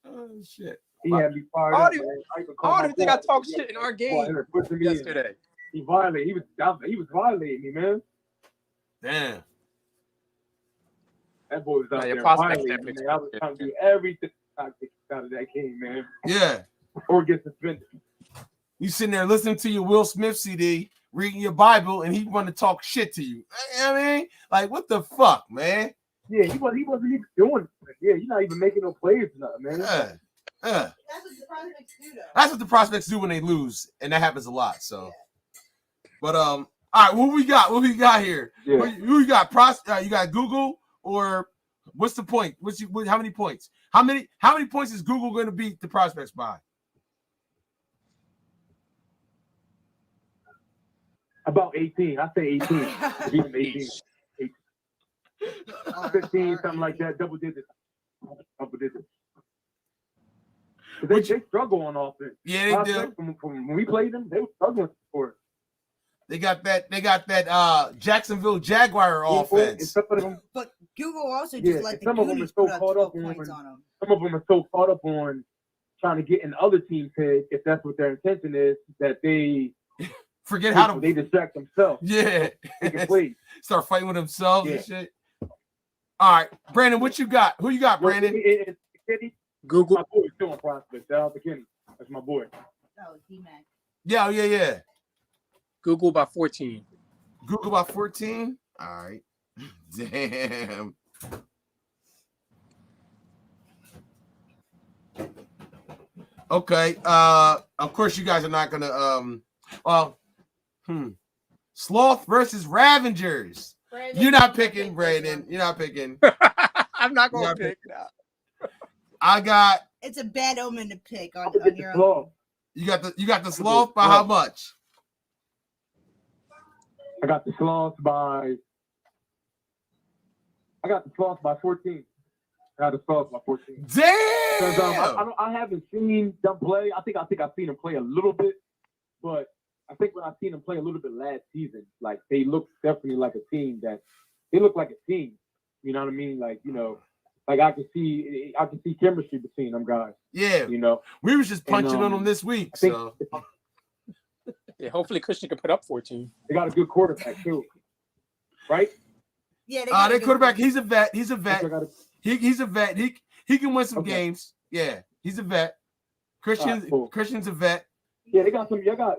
Oh shit. He had me fired I up. don't even think I talked shit in our game yesterday. He was violating me, man. Damn. That boy was out there prospects violating me. I was trying to do everything I could out of that game, man. Yeah. Or get suspended. You sitting there listening to your Will Smith CD, reading your Bible, and he want to talk shit to you. You know what I mean? Like, what the fuck, man? Yeah, he wasn't even doing it. Yeah, you're not even making no plays or nothing, man. That's what the prospects do, though. That's what the prospects do when they lose, and that happens a lot. So, but all right, what we got? What we got here? Yeah. Who you got? You got Google, or what's the point? How many points? How many points is Google going to beat the prospects by? About 18. I say 18. Beat them 18. 15, something like that. Double digits. They struggle on offense. Yeah, they do. From when we played them, they were struggling for it. They got that Jacksonville Jaguar offense. But Google also just let the some of them are so caught up on them. Some of them are so caught up on trying to get in other teams' head, if that's what their intention is, that they forget how to. They distract themselves. Yeah. Play. Start fighting with themselves and shit. All right, Brandon, what you got? Who you got, Brandon? Google. My boy's still on prospect. Shout out to Kenny. That's my boy. Oh, D-Mac. Yeah. Google by 14. Google by 14? All right. Damn. Okay. Of course you guys are not gonna Sloth versus Ravengers. Brandon, You're not picking, Brandon. You're not picking. I'm not gonna pick that. I got It's a bad omen to pick on Get the your own. Sloth. You got the Sloth by how much? I got the Sloth by 14. I got the Sloth by 14. Damn! Because I haven't seen them play. I think I've seen them play a little bit, but I think when I've seen them play a little bit last season, like they look definitely like a team they look like a team. You know what I mean? Like, you know, like I can see chemistry between them guys. Yeah. You know, we was just punching on them this week. So yeah, hopefully Christian can put up 14. They got a good quarterback too, right? Yeah, their quarterback. He's a vet. He's a vet. He's a vet. He can win some games. Yeah, he's a vet. Christian's a vet. Yeah, they got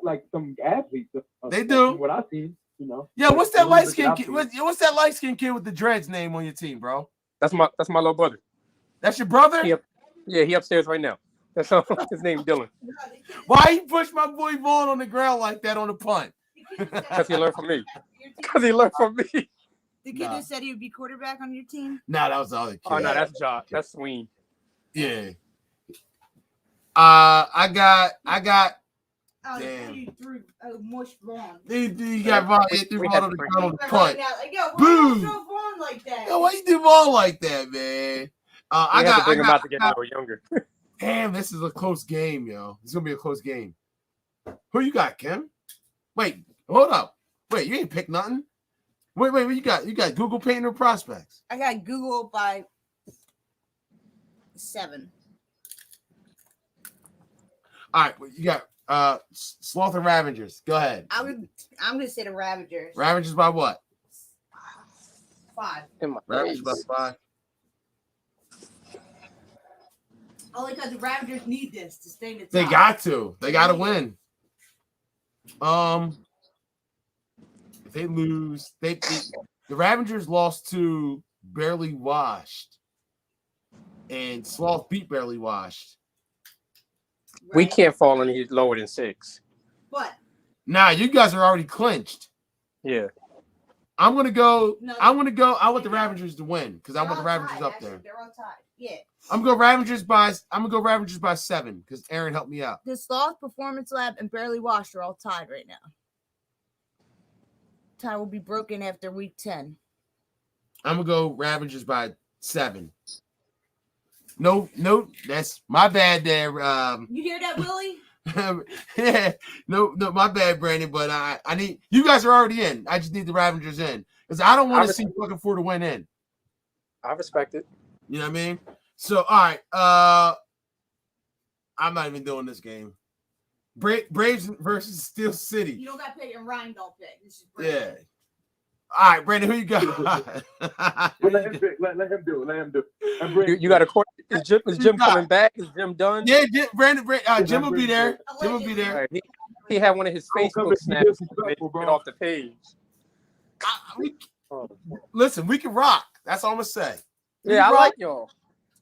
like some athletes. They do. What I've seen, you know. Yeah, what's that light skin kid? What's that light skin kid with the dreads name on your team, bro? That's my little brother. That's your brother? He upstairs right now. That's his name, Dylan. Why you push my boy Vaughn on the ground like that on the punt? Because he learned from me. Because he learned from me. The kid that said he would be quarterback on your team? Nah, that was the other kid. Oh no, that's Josh. That's Sween. Yeah. I got. Oh, you threw Mush Vaughn. He got Vaughn. He threw Vaughn on the ground on the punt. Yo, why Boom. you throw Vaughn like that? Yo, why you do Vaughn like that, man? I got to bring him out to get a little younger. Damn, this is a close game, yo. It's gonna be a close game. Who you got, Kim? Wait, hold up. Wait, you ain't picked nothing. Wait, what you got? You got Google Paint or Prospects? I got Google by 7. All right, you got Sloth and Ravengers. Go ahead. I'm gonna say the Ravagers. Ravengers by what? 5. Ravengers by 5. Only because the Ravagers need this to stay in the top. They got to. They got to win. If they lose, the Ravengers lost to Barely Washed, and Sloth beat Barely Washed. Right. We can't fall any lower than 6. What? Nah, you guys are already clinched. Yeah. I'm gonna go. I want the Ravengers to win because I want the Ravengers up there. They're all tied. Yeah. I'm gonna go Ravengers by 7 because Aaron helped me out. The Sloth, Performance Lab, and Barely Washed are all tied right now. Tie will be broken after week 10. I'm gonna go Ravengers by 7. No, that's my bad there. You hear that, Willie? Yeah, no, my bad, Brandon. But I need you guys are already in. I just need the Ravengers in because I don't want to see fucking 4 to win in. I respect it. You know what I mean? So all right, I'm not even doing this game. Braves versus Steel City. You don't got to pick and Ryan don't pick. This is Braves. Yeah. All right, Brandon, who you got? Let him pick. Let him do it. You got a court. Is Jim coming back? Is Jim done? Yeah, Brandon, Jim will be there. Jim will be there. Right. He had one of his Facebook snaps get off the page. Listen, we can rock. That's all I'm gonna say. Yeah, I like y'all.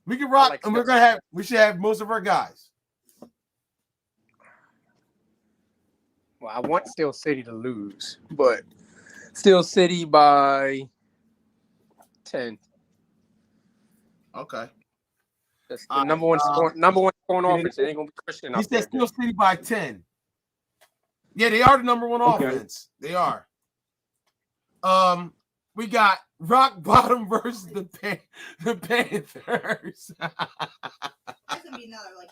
We can rock, and we should have most of our guys. Well, I want Steel City to lose, but Steel City by 10. Okay. That's the number one scoring offense. It ain't gonna be Christian. He said Steel City by 10. Yeah, they are the number one offense. They are. We got Rock Bottom versus the Panthers. That's gonna be another like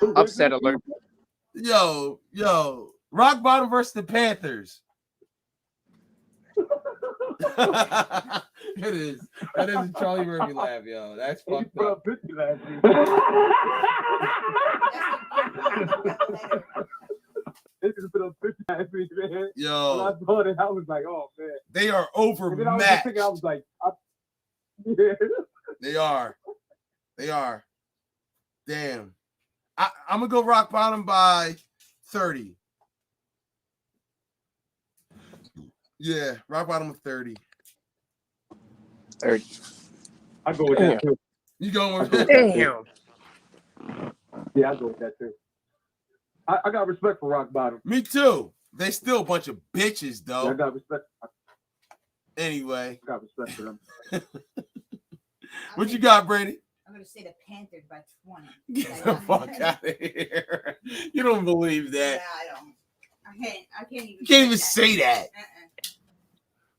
50-9. Upset alert. Yo, Rock Bottom versus the Panthers. It is. That is a Charlie Murphy laugh, yo. That's fucked up. Yo, when I saw it, I was like, "Oh man, they are overmatched." I was like, They are. Damn. I'm gonna go Rock Bottom by 30. Yeah, Rock Bottom with 30. 30. I go with that too. You going with that? Damn. Yeah, I go with that too. I got respect for Rock Bottom. Me too. They still a bunch of bitches, though. Yeah, I got respect. Anyway. I got respect for them. What you got, Brady? I'm to say the Panthers by 20. Get the fuck out of here. You don't believe Yeah, that. I don't. I can't even. You can't even say that.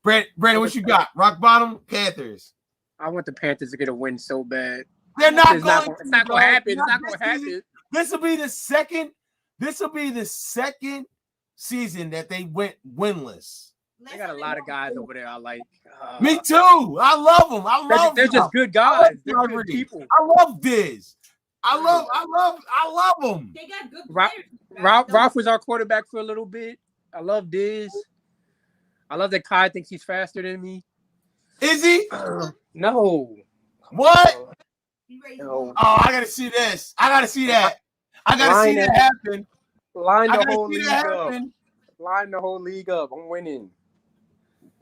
Brandon, what you got? Rock bottom, Panthers. I want the Panthers to get a win so bad. They're not It's going. it's not going to happen. It's not this going to happen. season. This will be the second. This will be the second season that they went winless. They got a lot of guys over there I like. Me too. I love them. I love. They're just good guys. They're good people. I love Diz. I love them. They got good players. Ralph was our quarterback for a little bit. I love Diz. I love that Kai thinks he's faster than me. Is he? No. What? No. Oh, I gotta see this. I gotta see that. I gotta see that happen. Line the whole league up. Line the whole league up. I'm winning.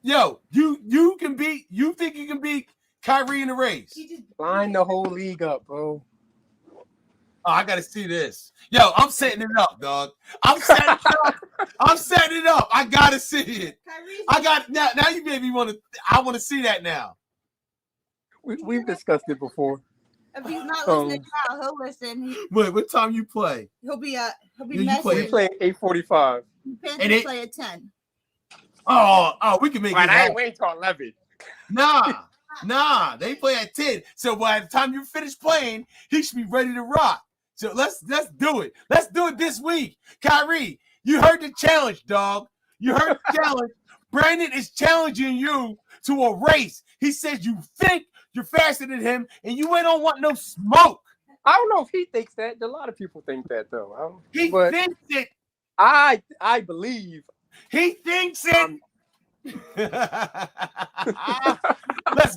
Yo, you can beat. You think you can beat Kyrie in the race? Line the whole league up, bro. Oh, I gotta see this. Yo, I'm setting it up, dog. I'm setting it up. I'm setting it up. I gotta see it. I got now. Now you made me want to. I want to see that now. We've discussed it before. If he's not listening now, he'll listen. Wait, what time you play? He'll be You messing. We play 8:45. Panthers play at 10. Oh, we can make right, it I happen. ain't waiting till 11. Nah, they play at 10. So by the time you finish playing, he should be ready to rock. So let's do it. Let's do it this week. Kyrie, you heard the challenge, dog. You heard the challenge. Brandon is challenging you to a race. He says you think you're faster than him, and you ain't don't want no smoke. I don't know if he thinks that. A lot of people think that, though. He thinks it. I believe. He thinks it. Let's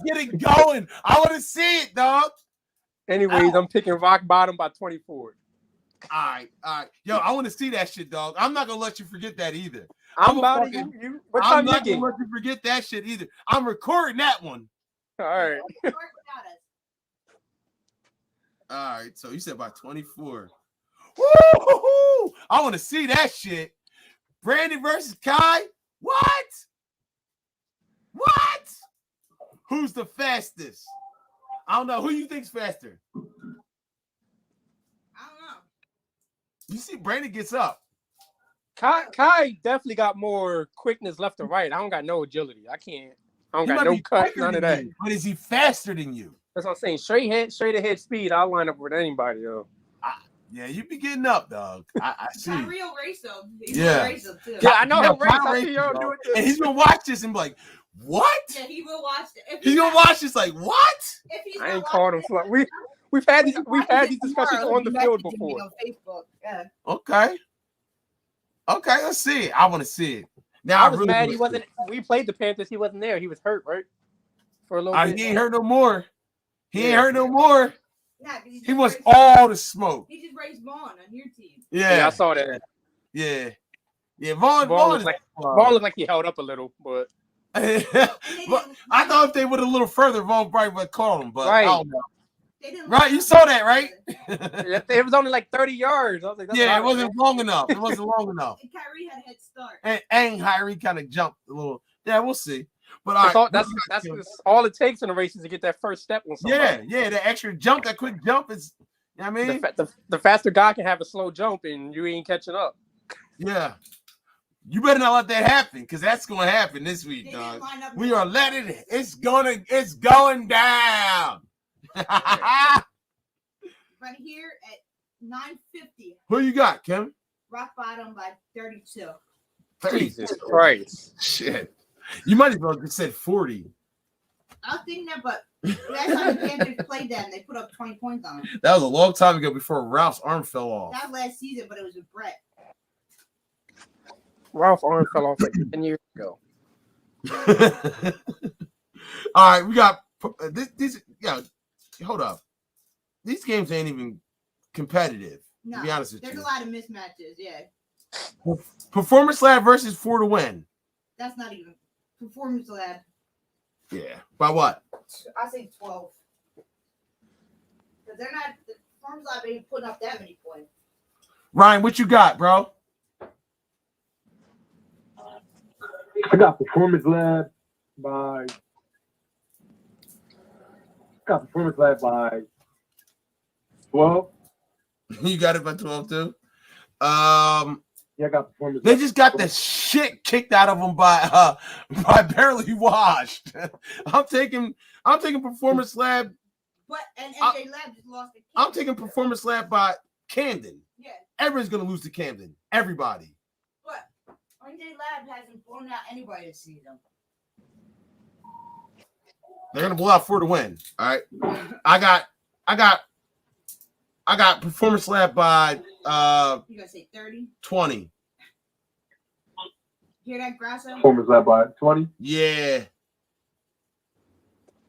get it going. I want to see it, dog. Anyways, I'm picking rock bottom by 24. All right. Yo, I want to see that shit, dog. I'm not gonna let you forget that either. I'm about you. What time I'm not you gonna let you forget that shit either. I'm recording that one. All right. All right. So you said by 24. Woo! I want to see that shit. Brandon versus Kai. What? Who's the fastest? I don't know. Who you think's faster? I don't know. You see, Brandon gets up. Kai definitely got more quickness left and right. I don't got no agility. I don't got no cut, none of that. But is he faster than you? That's what I'm saying. Straight ahead speed. I'll line up with anybody, though. Yeah, you be getting up, dog. I see. Kyrie will race him. He's Yeah. gonna race him too. Yeah, I know he'll race. I see y'all do it too. And he's gonna watch this and be like, "What?" Yeah, he will watch it. He's gonna watch this like, "What?" I ain't called him slow. We've had these discussions on the field before. On Facebook. Yeah. Okay, let's see it. I want to see it. Now I was mad he wasn't. We played the Panthers. He wasn't there. He was hurt, right? For a little bit. He ain't hurt no more. He ain't hurt no more. Nah, he wants all the smoke. He just raised Vaughn on your team. Yeah, I saw that. Yeah. Vaughn looked like he held up a little, but I thought if they went a little further, Vaughn probably would call him. But right. I don't know. Right, you saw that, right? It was only like 30 yards. I was like, it wasn't long enough. It wasn't long enough. And Kyrie had a head start. And Kyrie kind of jumped a little. Yeah, we'll see. But that's all it takes in a race is to get that first step on somebody. Yeah, that extra jump, that quick jump is. You know what I mean, the faster guy can have a slow jump and you ain't catching up. Yeah, you better not let that happen because that's going to happen this week, dog. We are letting it. It's going down. Right here at 9:50. Who you got, Kim? Rock bottom by 32. Jesus Christ! Shit, you might as well have said 40. I was thinking that, but last time the Panthers played them, they put up 20 points on them. That was a long time ago before Ralph's arm fell off. That was last season, but it was with Brett. Ralph's arm fell off like 10 years ago. All right, we got these. Yeah, hold up. These games ain't even competitive. No, to be honest with there's you. a lot of mismatches. Yeah, Performance Lab versus 4 to win. that's not even Performance Lab. Yeah, by what? I say 12. Because they're not the Performance Lab ain't putting up that many points. Ryan, what you got, bro? I got Performance Lab by 12. You got it by 12 too. Yeah, I got performance. They just got the shit kicked out of them by Barely Washed. I'm taking Performance Lab. But and NJ Lab just lost. I'm taking Performance Lab by Camden. Yeah. Everyone's gonna lose to Camden. Everybody. But NJ Lab hasn't blown out anybody this season. They're gonna blow out 4 to win. All right. I got Performance Lab by You gonna say 30? 20. Hear that, Grasso? Performance Lab by 20. Yeah.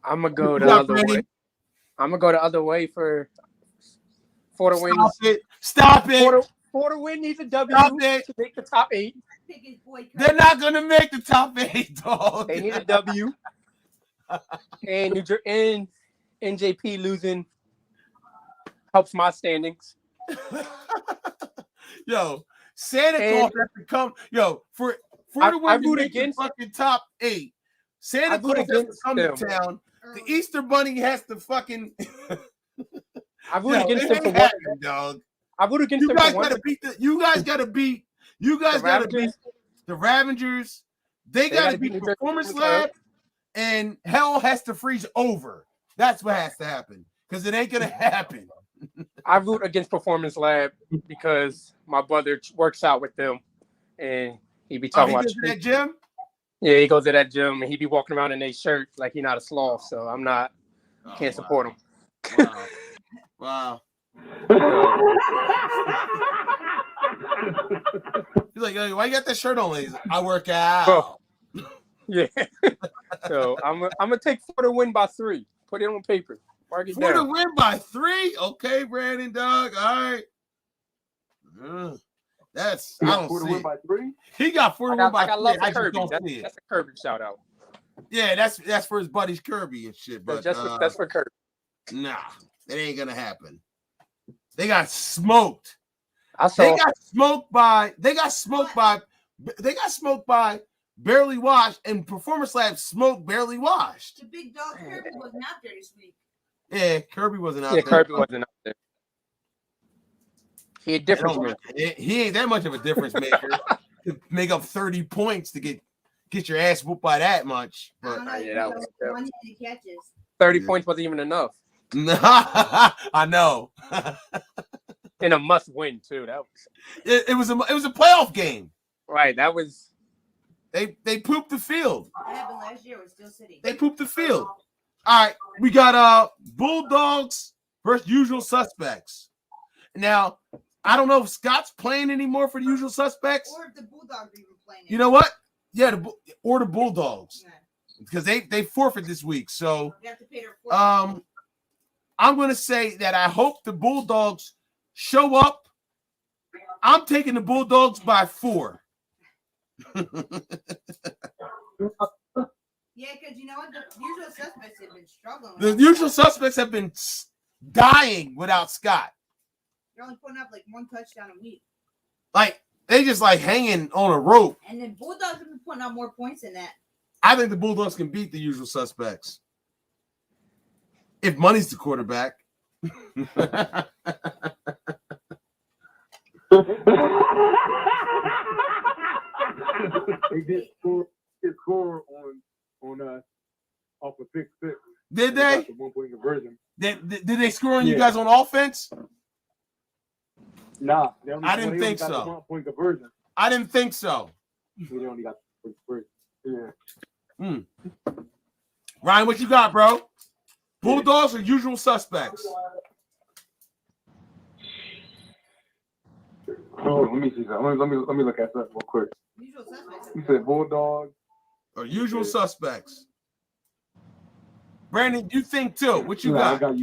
I'm gonna go the other way. I'm gonna go the other way for to win. Stop it. For to win needs a W Stop it. to make the top 8. They're not gonna make the top 8, dog. They need a W. And NJP losing helps my standings. Yo, Santa Claus has to come. Yo, for the win to make the fucking top 8, Santa Claus has to come to town. The Easter Bunny has to fucking. I voted against him for one, dog. I voted against him for one. You guys gotta beat the Ravengers. They gotta beat the Performance Lab, and hell has to freeze over. That's what has to happen because it ain't gonna happen. I root against Performance Lab because my brother works out with them, and he be talking about that gym. Yeah, he goes to that gym and he be walking around in a shirt like he not a sloth. So I'm not, can't support him. Wow. He's like, why you got that shirt on? I work out. Oh, yeah. So I'm gonna take 4 to win by 3. Put it on paper. Mark it 4 to down. win by 3. Okay, Brandon, dog. All right. That's I don't 4 to see win it. by 3. He got 4 to win by 3. Love I just Kirby. don't see it. That's a Kirby shout out. Yeah, that's for his buddies Kirby and shit. But that's for Kirby. Nah, it ain't gonna happen. They got smoked. They They got smoked by Barely Washed, and Performance Lab smoked Barely Washed. The big dog Kirby wasn't out there this week. Yeah, Kirby wasn't out there. Kirby wasn't out there. He a difference maker. He ain't that much of a difference maker to make up 30 points to get your ass whooped by that much. But that was catches. 30 points wasn't even enough. I know. And a must win too. That was it was a playoff game. Right. That was they pooped the field. What happened last year with Steel City? They pooped the field. All right, we got Bulldogs versus Usual Suspects. Now, I don't know if Scott's playing anymore for the Usual Suspects. Or if the Bulldogs are even playing. You know what? Yeah, the Bulldogs. Yeah. Because they forfeit this week. So they have to pay their I'm gonna say that I hope the Bulldogs show up. I'm taking the Bulldogs by 4. Yeah, because you know what? The Usual Suspects have been struggling. The Usual Suspects have been dying without Scott. They're only putting up like 1 touchdown a week. Like, they just like hanging on a rope. And the Bulldogs have been putting up more points than that. I think the Bulldogs can beat the Usual Suspects. If Money's the quarterback. They did score on us off of 6-6. Did they? 1-point conversion. Did they score on you guys on offense? Nah, I didn't think so. 1-point conversion. I didn't think so. They only got the conversion. Yeah. Ryan, what you got, bro? Bulldogs or Usual Suspects? Oh, let me see that. Let me look at that real quick. You said Bulldogs or Usual Suspects? Brandon, you think too? What you got? I got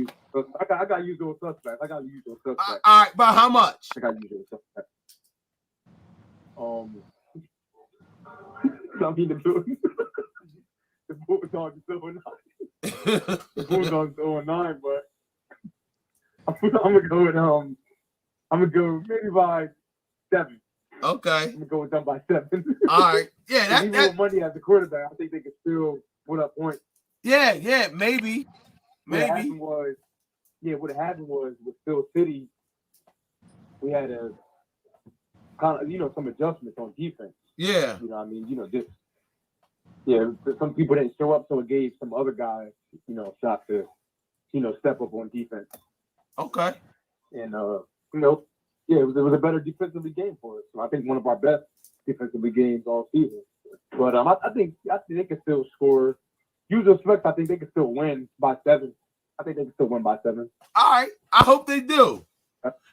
Usual Suspects. I got Usual Suspects. All right, but how much? I got Usual Suspects. I mean the Bulldogs is 0-9. The Bulldogs 0-9, but I'm gonna go with I'm gonna go maybe by 7. Okay. I'm gonna go with them by 7. All right. Yeah, that's Money as a quarterback. I think they can still put up points. Yeah, maybe. What happened was yeah, what happened was with Phil City, we had a kind of, you know, some adjustments on defense. Yeah. You know what I mean? You know, just, yeah, some people didn't show up, so it gave some other guys, you know, a shot to, you know, step up on defense. Okay. And, you know, yeah, it was a better defensively game for us. So I think one of our best defensively games all season. But I think they can still score. Usual suspects, I think they can still win by 7. I think they can still win by 7. All right. I hope they do.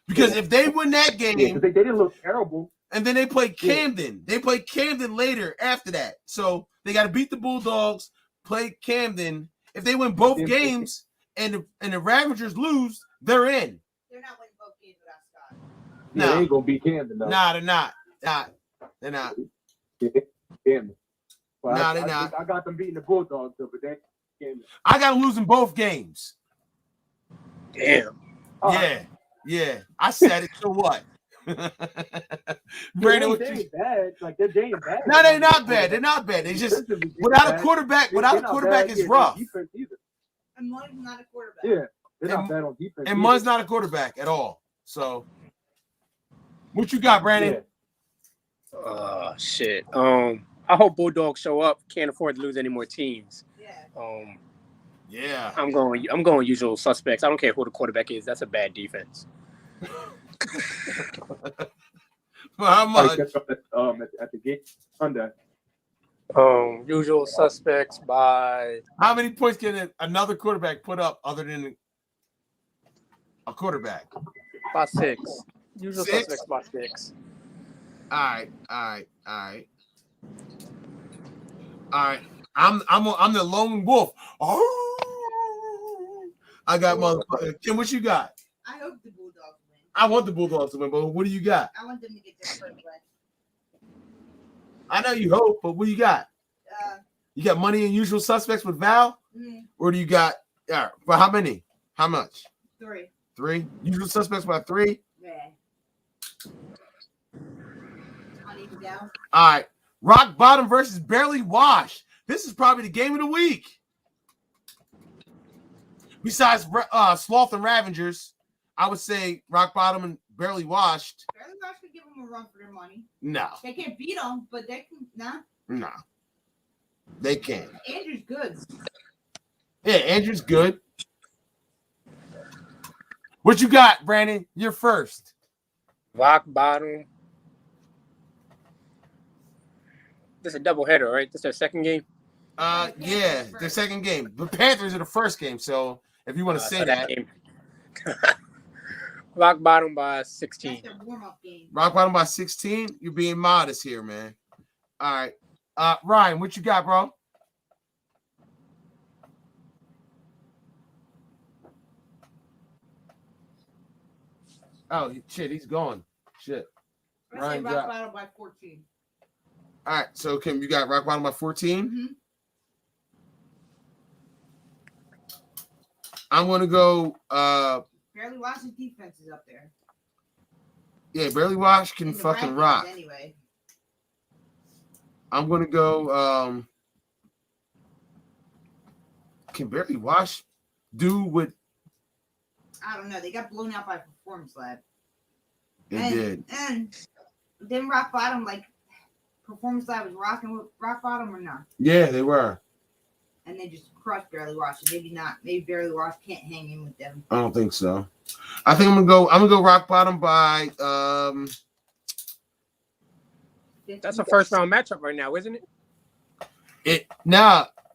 Because if they win that game, they didn't look terrible. And then they play Camden. They play Camden later after that. So they got to beat the Bulldogs, play Camden. If they win both games and the Ravagers lose, they're in. They're not winning both games without Scott. No, they ain't gonna beat Camden though. Nah, they're not. They're not. Camden. Well, Nah, they're not. I got them beating the Bulldogs though, but they Camden. I got them losing both games. Damn. Yeah. I said it. So what? Brandon, they ain't bad. Like they're bad. No, they're not bad. They're not bad. They just without a quarterback. Without a quarterback is rough. And Mun's not a quarterback. Yeah, they're not bad on defense. And Mun's not a quarterback at all. So, what you got, Brandon? Oh shit. I hope Bulldogs show up. Can't afford to lose any more teams. Yeah. I'm going usual suspects. I don't care who the quarterback is. That's a bad defense. Well, how much? At the game Sunday. Usual suspects by. How many points can another quarterback put up other than a quarterback? By 6. Usual 6? suspects by 6. All right. I'm the lone wolf. Oh, I got motherfucker. Kim, what you got? I hope the Bulldogs win. I want the Bulldogs to win, but what do you got? I want them to get their first win. I know you hope, but what do you got? You got money in usual suspects with Val? Or do you got, for how many? How much? 3. 3? Usual suspects by 3? Yeah. Uneven down. All right. Rock Bottom versus Barely Washed. This is probably the game of the week. Besides Sloth and Ravagers, I would say Rock Bottom and Barely Washed. Barely Washed could give them a run for their money. No. They can't beat them, but they can. Nah. No. They can't. Andrew's good. Yeah, Andrew's good. What you got, Brandon? You're first. Rock Bottom. This is a doubleheader, right? This is their second game? Yeah, their second game. The Panthers are the first game, so if you want to say that. Game. Rock Bottom by 16. That's their warm-up game. Rock Bottom by 16? You're being modest here, man. All right. Ryan, what you got, bro? Oh, shit, he's gone. Shit. I say Rock Bottom by 14. All right, so Kim, you got Rock Bottom by 14? Mm-hmm. I'm going to go... Barely Wash's defense is up there. Yeah, Barely Wash can fucking rock. Anyway. I'm going to go... can Barely Wash do what... I don't know. They got blown out by Performance Lab. They did. And then Rock Bottom, like, Performance Lab was rocking with Rock Bottom or not? Yeah, they were. And they just crushed Barely Wash. Maybe not. Maybe Barely Wash can't hang in with them. I don't think so. I think I'm gonna go Rock Bottom by That's a first round matchup right now, isn't it?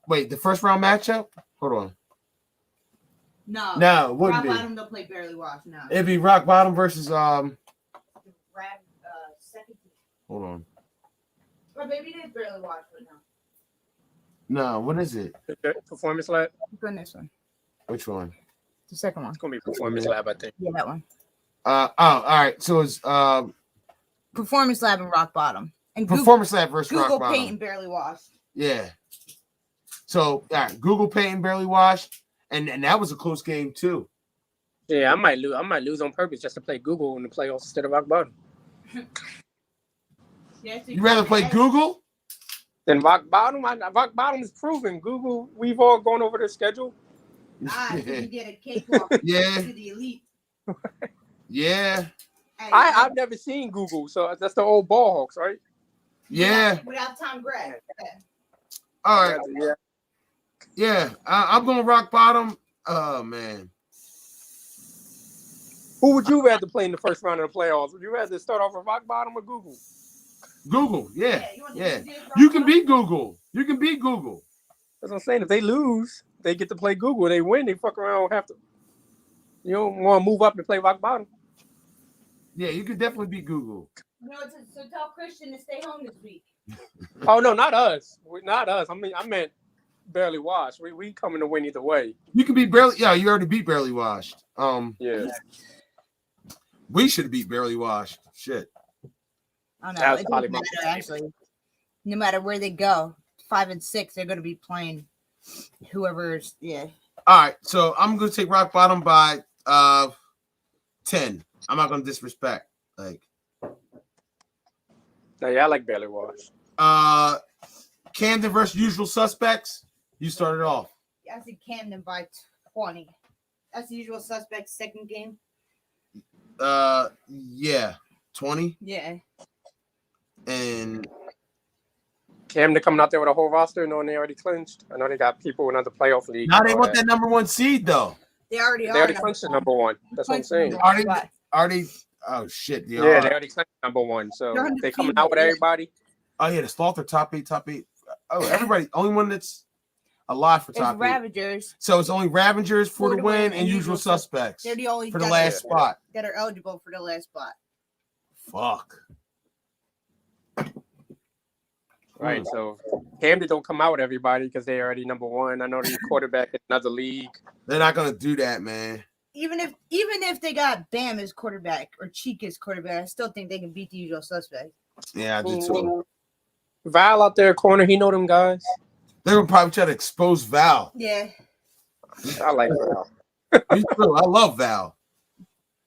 Wait, the first round matchup? Hold on. No, it wouldn't Rock be. Bottom don't play Barely Wash. No. It'd be Rock Bottom versus Second. hold on. Or maybe it is Barely Wash, but no. No, what is it? Performance Lab? Go on this one. Which one? The second one. It's gonna be Performance Lab, I think. Yeah, that one. All right. So it's Performance Lab and Rock Bottom. And Performance Lab versus Google Rock Bottom. Paint and Barely Wash. Yeah. So Google Paint and Barely Wash, and that was a close game too. Yeah, I might lose on purpose just to play Google in the playoffs instead of Rock Bottom. Yeah, so You rather play Google? Then Rock Bottom? Rock Bottom is proven. Google, we've all gone over their schedule. So you get a cakewalk Yeah. to the elite. Yeah. Hey, I've never seen Google, so that's the old ball hawks, right? Yeah. Without Tom Gregg. Yeah. All right. Yeah. Yeah. I'm going rock bottom. Oh, man. Who would you rather play in the first round of the playoffs? Would you rather start off with rock bottom or Google? Google. Yeah. Yeah. You can beat Google. You can beat Google. That's what I'm saying. If they lose, they get to play Google. They win, they fuck around. Have to. You don't want to move up and play rock bottom. Yeah, you can definitely beat Google. No, so tell Christian to stay home this week. Oh no, not us. Not us. I meant barely washed. We coming to win either way. You can beat barely. Yeah, you already beat barely washed. Yeah. We should have beat barely washed. Shit. Oh no, it doesn't matter actually. No matter where they go, 5 and 6, they're going to be playing whoever's. Yeah. All right, so I'm going to take rock bottom by 10. I'm not going to disrespect. Like. No, yeah, I like barely washed. Camden versus Usual Suspects. You started off. I said Camden by 20. That's the Usual Suspects' second game. Yeah, 20. Yeah. And Camden coming out there with a whole roster, knowing they already clinched. I know they got people in other playoff leagues. now they want that number 1 seed though. They already clinched the number 1. That's what I'm saying. Already. Oh shit. They already clinched number 1. So they coming out with everybody. Oh yeah, the Slother top 8. Oh, everybody. Only one that's alive for top 8. Ravagers. So it's only Ravagers for the win and Usual Suspects. They're the only for the last spot that are eligible for the last spot. Fuck. Right, so Camden don't come out with everybody because they're already number 1. I know they're quarterback in another league. They're not gonna do that, man. Even if they got Bam as quarterback or Cheek as quarterback, I still think they can beat the Usual Suspect. Yeah, I do too. Val out there corner, he know them guys. They're gonna probably try to expose Val. Yeah. I like Val. Me too. I love Val.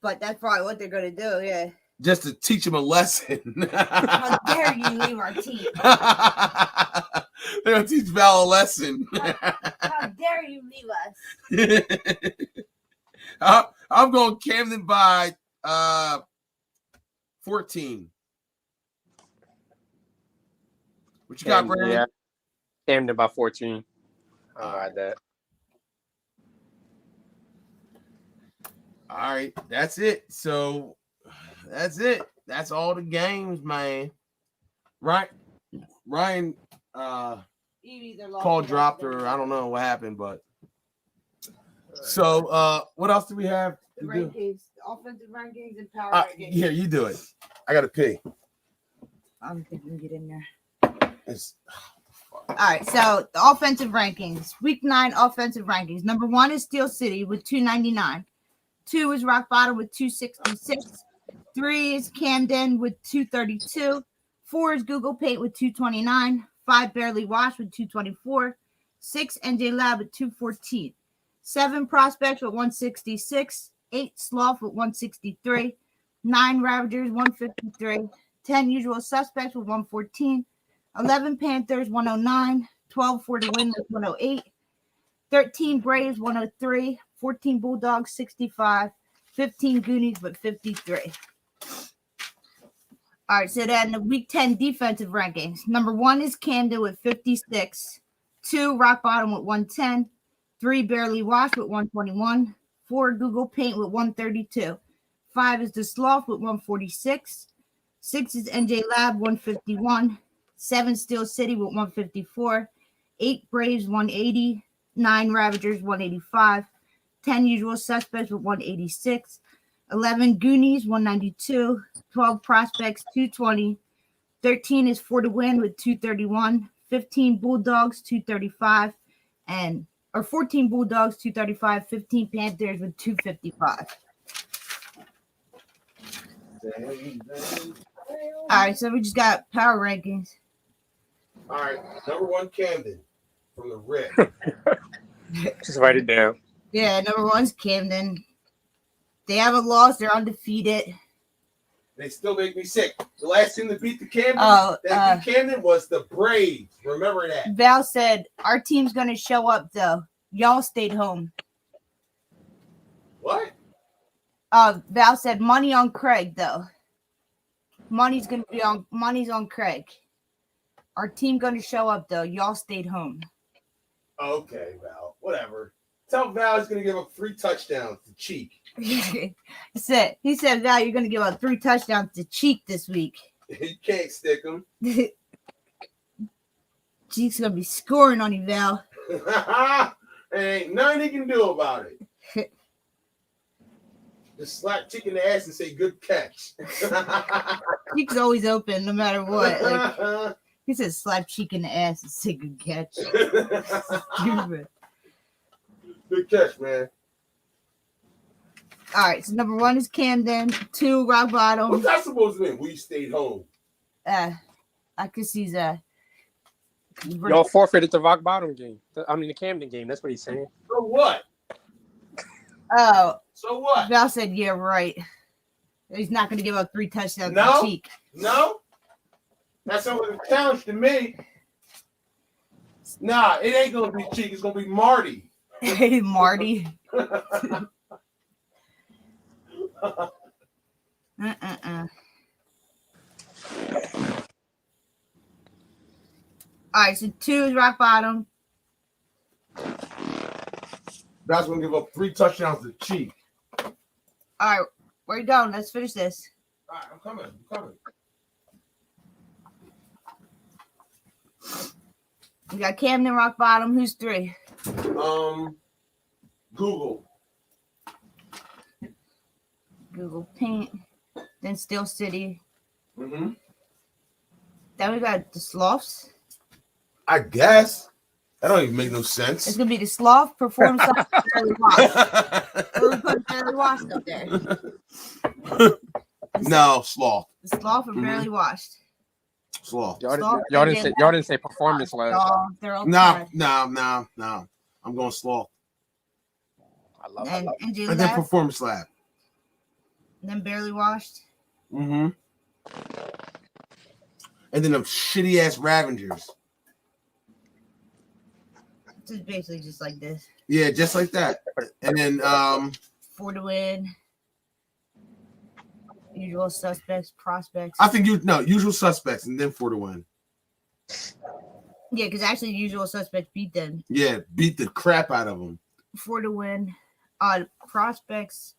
But that's probably what they're gonna do, yeah. Just to teach him a lesson. How dare you leave our team? They're gonna teach Val a lesson. How dare you leave us? I'm going Camden by 14. What you got, Brandon? Yeah. Camden by 14. All right, that. All right, that's it. So that's it. That's all the games, man. Right? Ryan call dropped, or I don't know what happened, but so what else do we have? The rankings, offensive rankings, and power rankings. Here, you do it. I gotta pee. I don't think we can get in there. All right, so the offensive rankings. Week 9 offensive rankings. Number 1 is Steel City with 299. 2 is Rock Bottom with 266. 3 is Camden with 232. 4 is Google Paint with 229. 5 Barely Washed with 224. 6 NJ Lab with 214. 7 Prospects with 166. 8 Sloth with 163. 9 Ravagers 153. 10 Usual Suspects with 114. 11 Panthers 109. 12 For the Win with 108. 13 Braves 103. 14 Bulldogs 65. 15 Goonies with 53. All right, so then the Week 10 defensive rankings. Number 1 is Camden with 56. 2 Rock Bottom with 110. 3 Barely Washed with 121. 4 Google Paint with 132. 5 is the Sloth with 146. 6 is NJ Lab 151. 7 Steel City with 154. 8 Braves 180. 9 Ravagers 185. 10 Usual Suspects with 186. 11 Goonies 192. 12 Prospects 220. 13 is For the Win with 231. 15 Bulldogs 235. 14 Bulldogs 235. 15 Panthers with 255. All right, so we just got power rankings. All right, number 1 Camden from the rip. Just write it down. Yeah, number 1's Camden. They haven't lost. They're undefeated. They still make me sick. The last team that beat the Camden, beat Camden was the Braves. Remember that. Val said, our team's going to show up, though. Y'all stayed home. What? Val said money on Craig though. Money's on Craig. Our team gonna show up though. Y'all stayed home. Okay, Val. Whatever. Tell Val he's gonna give up 3 touchdowns to Cheek. He said, Val, you're gonna give up 3 touchdowns to Cheek this week. You can't stick him. Cheek's gonna be scoring on you, Val. Ain't nothing he can do about it. Just slap Cheek in the ass and say good catch. Cheek's always open no matter what. Like, he says slap Cheek in the ass and say good catch. Stupid. Good catch, man. All right, so number 1 is Camden, 2 Rock Bottom. What's that supposed to mean? We stayed home. I guess he's Y'all forfeited the Rock Bottom game. I mean the Camden game. That's what he's saying. So what? Oh. So what? Val said, yeah, right. He's not going to give up 3 touchdowns No? to Cheek. No? That's not a challenge to me. Nah, it ain't going to be Cheek. It's going to be Marty. Marty. All right, so 2 is Rock Bottom. That's going to give up 3 touchdowns to Cheek. All right, where you going? Let's finish this. All right, I'm coming. We got Camden, Rock Bottom. Who's 3? Google Paint. Then Steel City. Mm-hmm. Then we got the Sloths. I guess. That don't even make no sense. It's gonna be the Sloth Performance Barely Washed. We're putting Barely Washed up there. No, Sloth. The Sloth and Barely Washed. Sloth. Y'all didn't say performance last time. They're all No. I'm going Sloth. I love and it. And then Performance Lab. And then Barely Washed. Mm-hmm. And then them shitty ass Ravengers. It's basically just like this. Yeah, just like that. And then For the Win. Usual Suspects, Prospects. I think Usual Suspects and then For the Win. Yeah, because actually Usual Suspects beat them. Yeah, beat the crap out of them. For the Win. Prospects,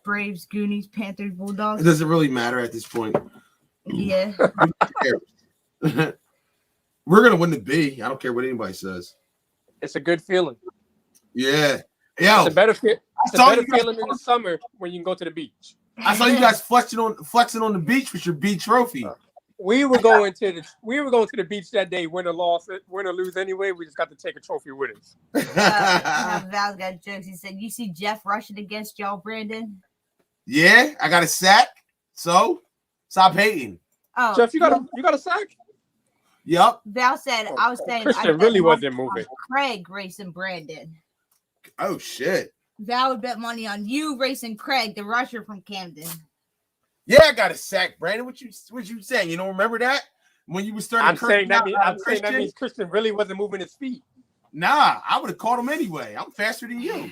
Braves, Goonies, Panthers, Bulldogs. It doesn't really matter at this point. Yeah. We're going to win the B. I don't care what anybody says. It's a good feeling. Yeah. It's a better feeling in the summer when you can go to the beach. I saw you guys flexing on the beach with your B trophy. We were going to the beach that day, win or lose anyway. We just got to take a trophy with us. Val's got jokes. He said, "You see Jeff rushing against y'all, Brandon?" Yeah, I got a sack. So stop hating. Oh, Jeff, you got a sack? Yep. Val said, "I was saying Christian really wasn't moving." Craig racing Brandon. Oh shit. Val would bet money on you racing Craig, the rusher from Camden. Yeah, I got a sack, Brandon. What you saying? You don't remember that when you were starting? I'm saying that means Christian really wasn't moving his feet. Nah, I would have caught him anyway. I'm faster than you.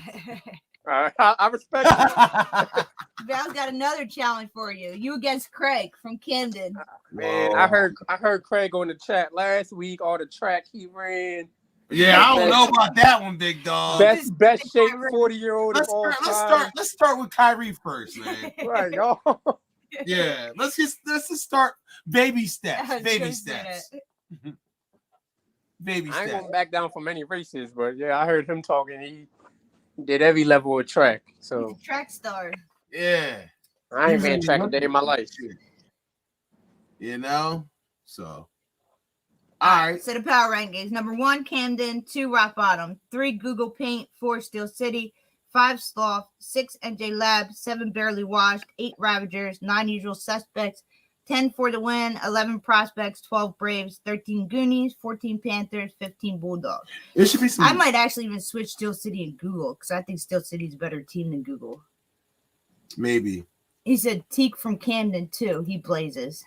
I respect it. Val's got another challenge for you. You against Craig from Camden. Man, I heard Craig on the chat last week. All the track he ran. Yeah, I don't know about that one, big dog. Best shape 40-year-old of all time. Let's start with Kyrie first, man. Right, y'all. Yeah, let's just start baby steps. Baby steps. Baby steps. I ain't gonna back down from any races, but yeah, I heard him talking. He did every level of track. So he's a track star. Yeah. I ain't ran track a day in my life. You know? So all right. So the power rankings: number 1, Camden; 2, Rock Bottom; 3, Google Paint; 4, Steel City; 5, Sloth; 6, NJ Lab; 7, Barely Washed; 8, Ravagers; 9, Usual Suspects; 10, For the Win; 11, Prospects; 12, Braves; 13, Goonies; 14, Panthers; 15, Bulldogs. It should be some. I might actually even switch Steel City and Google because I think Steel City's a better team than Google. Maybe. He said Teak from Camden too. He blazes.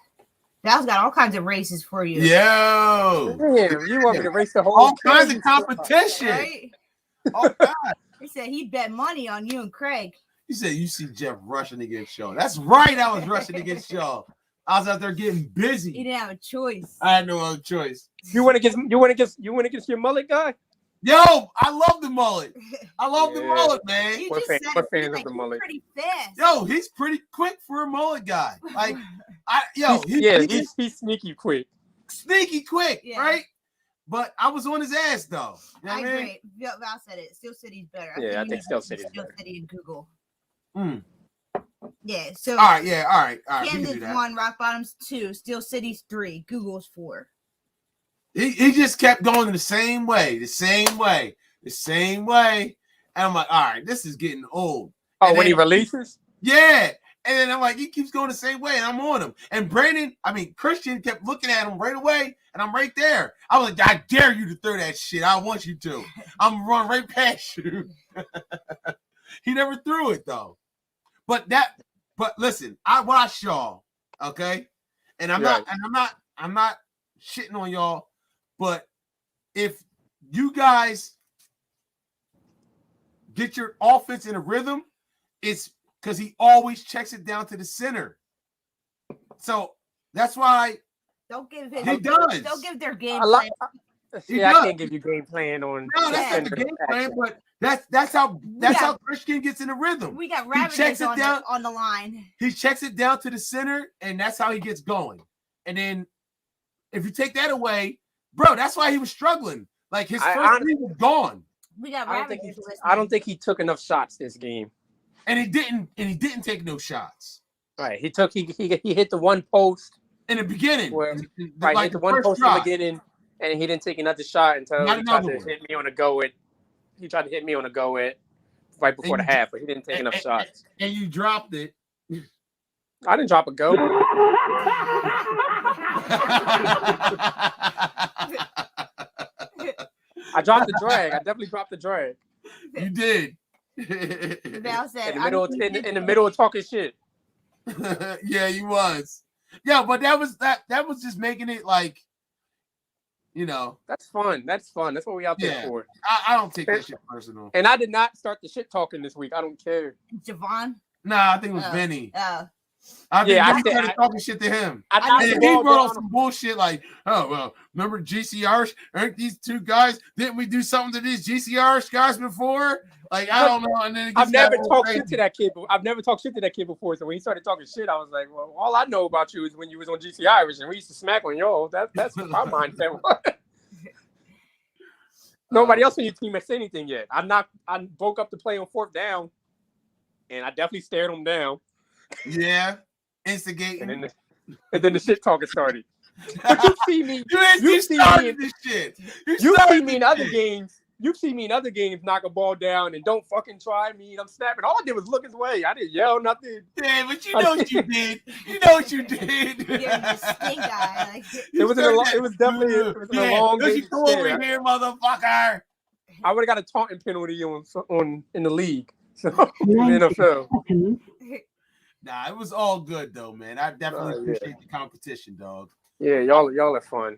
Val's got all kinds of races for you. Yo. Damn, you want me to race the whole all kinds of competition. Right? Oh God. He said he bet money on you and Craig. He said you see Jeff rushing against y'all. That's right. I was rushing against y'all. I was out there getting busy. He didn't have a choice. I had no other choice. You went against your mullet guy? Yo, I love the mullet. I love the mullet, man. You We're just fans said of like, the he's mullet. pretty fast. Yo, he's pretty quick for a mullet guy. Like, he's sneaky quick. Sneaky quick, Yeah. right? But I was on his ass though. You know I what I mean? agree. Val said it. Steel City's better. Yeah, I you think need Steel to City's Steel better. City and Google. Yeah, so all right. We can do Camden's that. 1, Rock Bottom's 2, Steel City's 3, Google's 4. He just kept going the same way. And I'm like, all right, this is getting old. Oh, And when then- he releases? Yeah. And then I'm like, he keeps going the same way, and I'm on him. And Christian kept looking at him right away, and I'm right there. I was like, I dare you to throw that shit. I want you to. I'm running right past you. He never threw it though. But listen, I watched y'all, okay? And I'm not shitting on y'all, but if you guys get your offense in a rhythm, it's because he always checks it down to the center. So that's why Don't give their game plan. I can't give you game plan on. No, that's not the game plan, but that's how Christian gets in the rhythm. We got He checks Ravagers it on the line. He checks it down to the center, and that's how he gets going. And then if you take that away, bro, that's why he was struggling. Like his first three was gone. We got Ravagers. I don't think he took enough shots this game. And he didn't take no shots. Right. He hit the one post in the beginning. Where, like hit the one post in the beginning, and he didn't take another shot until he tried to hit me on a go at. He tried to hit me on a go at right before the half, but he didn't take enough shots. And you dropped it. I didn't drop a go. I dropped the drag. I definitely dropped the drag. You did. Val said, in the middle of talking shit. Yeah, he was. Yeah, but that was just making it like, you know. That's fun. That's what we out there for. I don't take that shit personal. And I did not start the shit talking this week. I don't care. Javon? Nah, I think it was Benny. I started talking shit to him. And he brought up some bullshit like, oh, well, remember GCRs? Aren't these two guys? Didn't we do something to these GCRs guys before? Like, I don't know. And then I've never talked shit to that kid. I've never talked shit to that kid before. So when he started talking shit, I was like, well, all I know about you is when you was on GC Irish and we used to smack on y'all. That's what my mindset was. Nobody else on your team has said anything yet. I broke up the play on 4th down, and I definitely stared him down. Yeah, instigating. And then the shit talking started. But you see me. You see me in other games. You see me in other games knock a ball down and don't fucking try me. And I'm snapping. All I did was look his way. I didn't yell nothing. Yeah, but you know what you did. You know what you did. You're a stink guy. It was definitely a long game. You come over here, motherfucker. I would have got a taunting penalty in the league. So in the NFL. Nah, it was all good though, man. I definitely appreciate the competition, dog. Yeah, y'all are fun.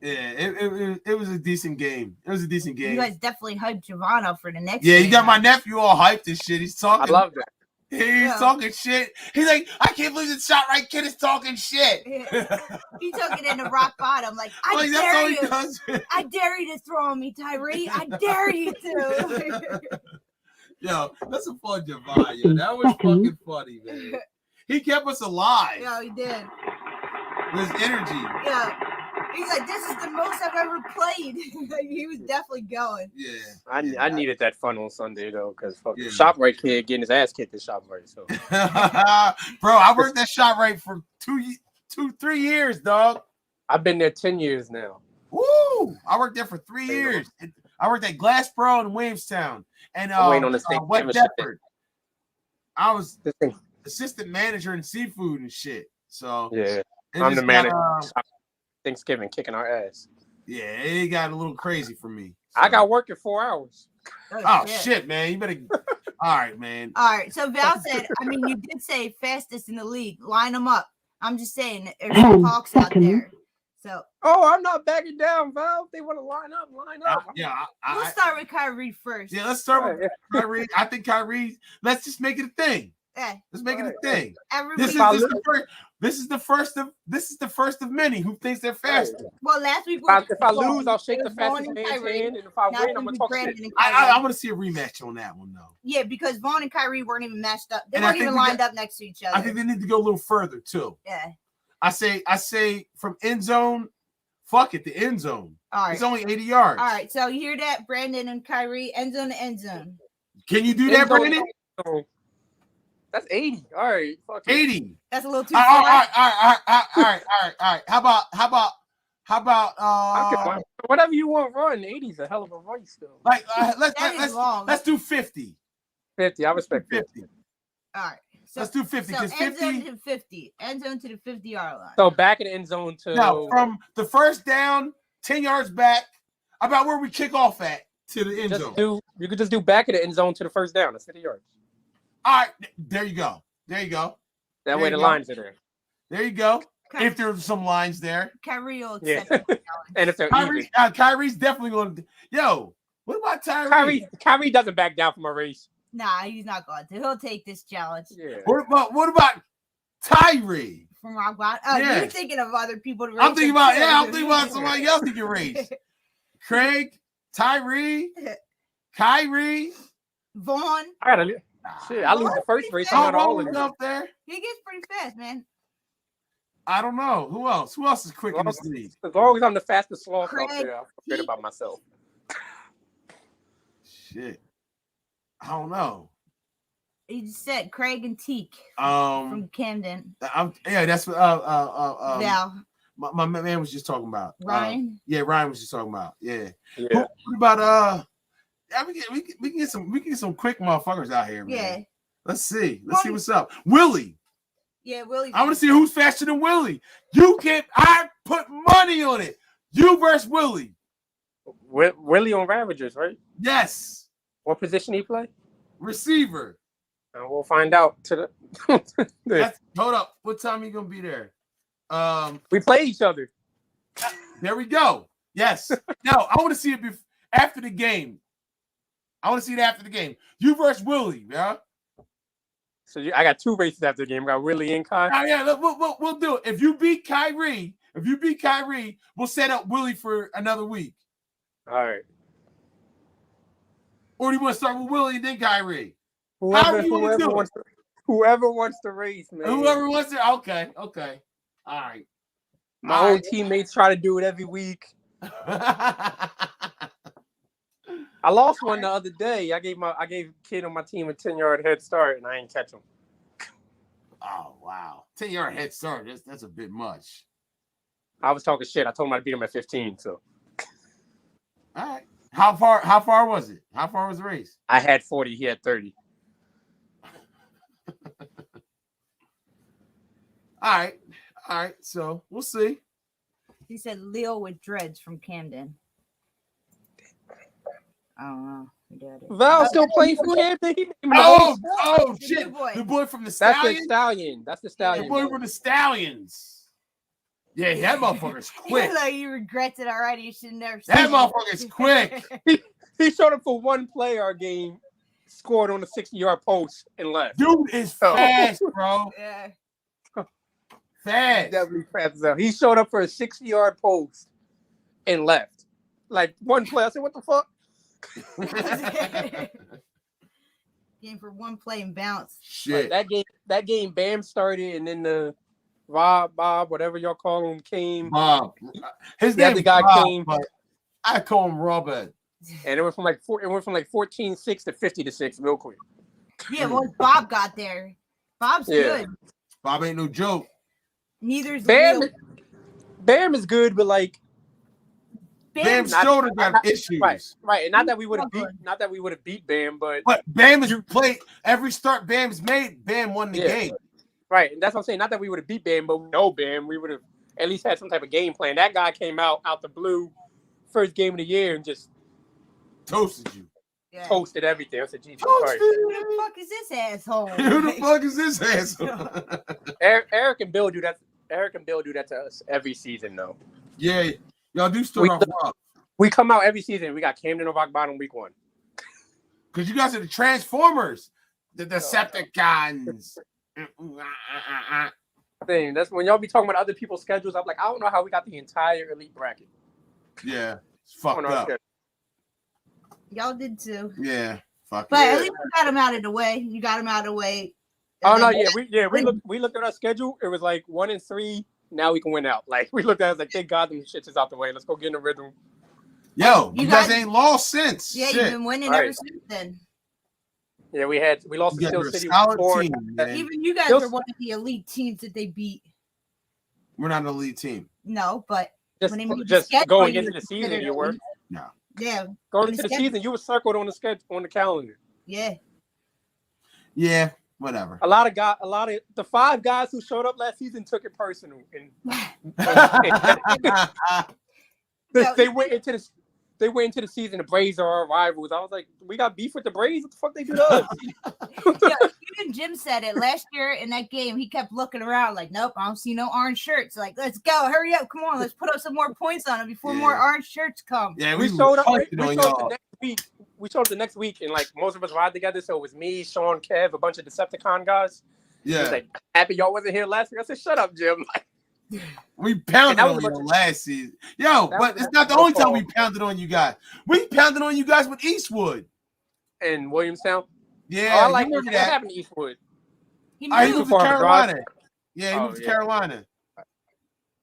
Yeah, it was a decent game. It was a decent game. You guys definitely hyped Javon up for the next Yeah, game. you got my nephew all hyped and shit. He's talking. I love that. He's talking shit. He's like, I can't believe the SHOPRITE kid is talking shit. He took it into rock bottom. Like, I that's dare all he you. does. I dare you to throw on me, Tyree. I dare you to. Yo, that's a fun Javon. Yo, that was fucking funny, man. He kept us alive. Yeah, he did. With his energy. Yeah. He's like, this is the most I've ever played. He was definitely going. Yeah. I needed that fun on Sunday though, because fucking SHOPRITE kid getting his ass kicked at SHOPRITE. So bro, I worked at SHOPRITE for 3 years, dog. I've been there 10 years now. Woo! I worked there for 3 years. I worked at Glass Pro in Williamstown and West Deptford. I was assistant manager in seafood and shit. So yeah, I'm the manager. Thanksgiving kicking our ass. Yeah, it got a little crazy for me. So. I got work in 4 hours. Oh shit, man! You better. All right, man. All right. So Val said, I mean, you did say fastest in the league. Line them up. I'm just saying, there's some hawks out there. So Oh, I'm not backing down, Val. If they want to line up. We'll start with Kyrie first. Yeah, let's start with Kyrie. I think Kyrie. Let's just make it a thing. Yeah. Let's make it a thing. Everybody. This is the first of many who thinks they're faster. Well, last week if I lose, I'll shake the fastest man's hand, and if I win, I'm gonna talk shit. I want to see a rematch on that one though. Yeah, because Vaughn and Kyrie weren't even matched up. They weren't even lined up next to each other. I think they need to go a little further too. Yeah. I say from end zone. Fuck it, the end zone. All right. It's only 80 yards. All right, so you hear that, Brandon and Kyrie, end zone to end zone. Can you do that, Brandon? That's 80. All right, fuck 80. That's a little too far. far. All right. How about whatever you want, run. 80 is a hell of a run still. Like let's do 50. 50. I respect 50. All right. So, let's do 50. So end 50, zone to 50. End zone to the 50-yard line. So back in the end zone to no, from the first down, 10 yards back, about where we kick off at to the end zone. You could just do back in the end zone to the first down. That's 50 yards. All right, there you go. That way the lines are there. There you go. Okay. If there's some lines there. Kyrie will accept and if they're Kyrie's definitely going to. Yo, what about Tyree? Kyrie doesn't back down from a race. Nah, he's not going to. He'll take this challenge. Yeah. What about Tyree? From Rock Bottom. Oh, yeah. You're thinking of other people to race. I'm thinking about somebody else who can race. Craig, Tyree, Kyrie, Vaughn. I lose the first race. I'm not all in up there. He gets pretty fast, man. I don't know. Who else? Who else is quick in this league? As long as I'm the fastest sloth out there, I'll forget about myself. Shit. I don't know. He just said Craig and Teak from Camden. That's what Val. My man was just talking about. Ryan? Ryan was just talking about. Yeah. What about we can get some quick motherfuckers out here, man. Yeah. Let's see what's up. Willie. Yeah, Willie. I want to see who's faster than Willie. I put money on it. You versus Willie. Willie on Ravagers, right? Yes. What position he play? Receiver. And we'll find out hold up. What time are you gonna be there? We play each other. There we go. Yes. Now I want to see it after the game. I want to see it after the game. You versus Willie, yeah. So I got two races after the game. I got Willie and Kai. We'll do it. If you beat Kyrie, we'll set up Willie for another week. All right. Or do you want to start with Willie and then Kyrie? Whoever wants to race, man. Whoever wants to. Okay. All right. My own teammates try to do it every week. I lost one the other day. I gave a kid on my team a 10-yard head start, and I didn't catch him. Oh wow, 10-yard head start. That's a bit much. I was talking shit. I told him I'd beat him at 15. So. All right. How far was it? How far was the race? I had 40. He had 30. All right. So we'll see. He said Leo with dreads from Camden. I don't know. Val still playing for Camden. Oh shit! The boy from the Stallion. That's the Stallion. The boy from the Stallions. Yeah, that motherfucker's quick. Like he regrets it already. You should never. That motherfucker's quick. He showed up for one play our game, scored on the 60-yard post, and left. Dude is fast, bro. Yeah. Fast. Definitely fast as hell. He showed up for a 60-yard post and left. Like one play. I said, "What the fuck?" Game for one play and bounce. Shit. Like that game, Bam started, and then the Bob, whatever y'all call him, came. Bob. His name guy Bob, came. But I call him Robert. And it went from like 14-6 to 50-6 real quick. Yeah, once Bob got there, Bob's good. Bob ain't no joke. Neither is Bam. Bam is good, but like Bam's shoulder got issues. Right. And not that we would have beat Bam, but Bam has played every start Bam's made. Bam won the game. Right, and that's what I'm saying. Not that we would have beat Bam, but no Bam, we would have at least had some type of game plan. That guy came out the blue, first game of the year, and just toasted you. Yeah. Toasted everything. I said, Jesus Christ. Who the fuck is this asshole? Who the fuck is this asshole? Eric and Bill do that. Eric and Bill do that to us every season, though. Yeah, y'all do start off rough. We come out every season. We got Camden on rock bottom week 1. Because you guys are the Transformers, the Decepticons. Thing. That's when y'all be talking about other people's schedules. I'm like, I don't know how we got the entire elite bracket. Yeah, it's fucked up. Y'all did too. Yeah, fuck. But at least you got him out of the way. You got him out of the way. Oh no, we looked at our schedule. It was like 1 and 3. Now we can win out. Like we looked at it, it was like, thank God them shits is out the way. Let's go get in the rhythm. Yo, you guys ain't lost since. Yeah, Shit. you've been winning ever since then. Yeah, we lost to Steel City. Even you guys were one of the elite teams that they beat. We're not an elite team. No, but just going into the season, you were. No. Yeah. Going into the season, you were circled on the schedule on the calendar. Yeah. Yeah, whatever. A lot of the 5 guys who showed up last season took it personal, and they went into the season. The Braves are our rivals. I was like, we got beef with the Braves. What the fuck they do to us? Yeah, even Jim said it last year in that game. He kept looking around like, nope, I don't see no orange shirts. Like, let's go, hurry up, come on, let's put up some more points on it before more orange shirts come. Yeah, we showed up. We showed up the next week. We showed up the next week, and like most of us ride together. So it was me, Sean, Kev, a bunch of Decepticon guys. Yeah, he was like, happy y'all wasn't here last week. I said, shut up, Jim. We pounded on you last season. Yo, but it's not the only time we pounded on you guys. We pounded on you guys with Eastwood. And Williamstown? Yeah, I like what happened to Eastwood. He moved to Carolina. Yeah, he moved to Carolina.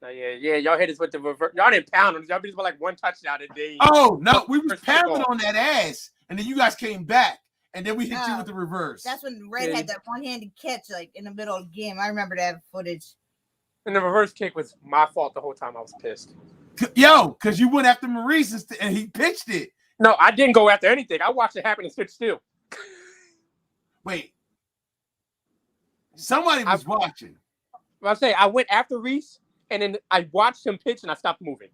Yeah, y'all hit us with the reverse. Y'all didn't pound on us. Y'all beat us with like 1 touchdown a day. Oh, no, we was pounding on that ass, and then you guys came back, and then we hit you with the reverse. That's when Red had that one-handed catch like in the middle of the game. I remember that footage. And the reverse kick was my fault the whole time. I was pissed. Yo, because you went after Maurice and he pitched it. No, I didn't go after anything. I watched it happen and stood still. Wait. Somebody was watching. I say I went after Reese, and then I watched him pitch, and I stopped moving.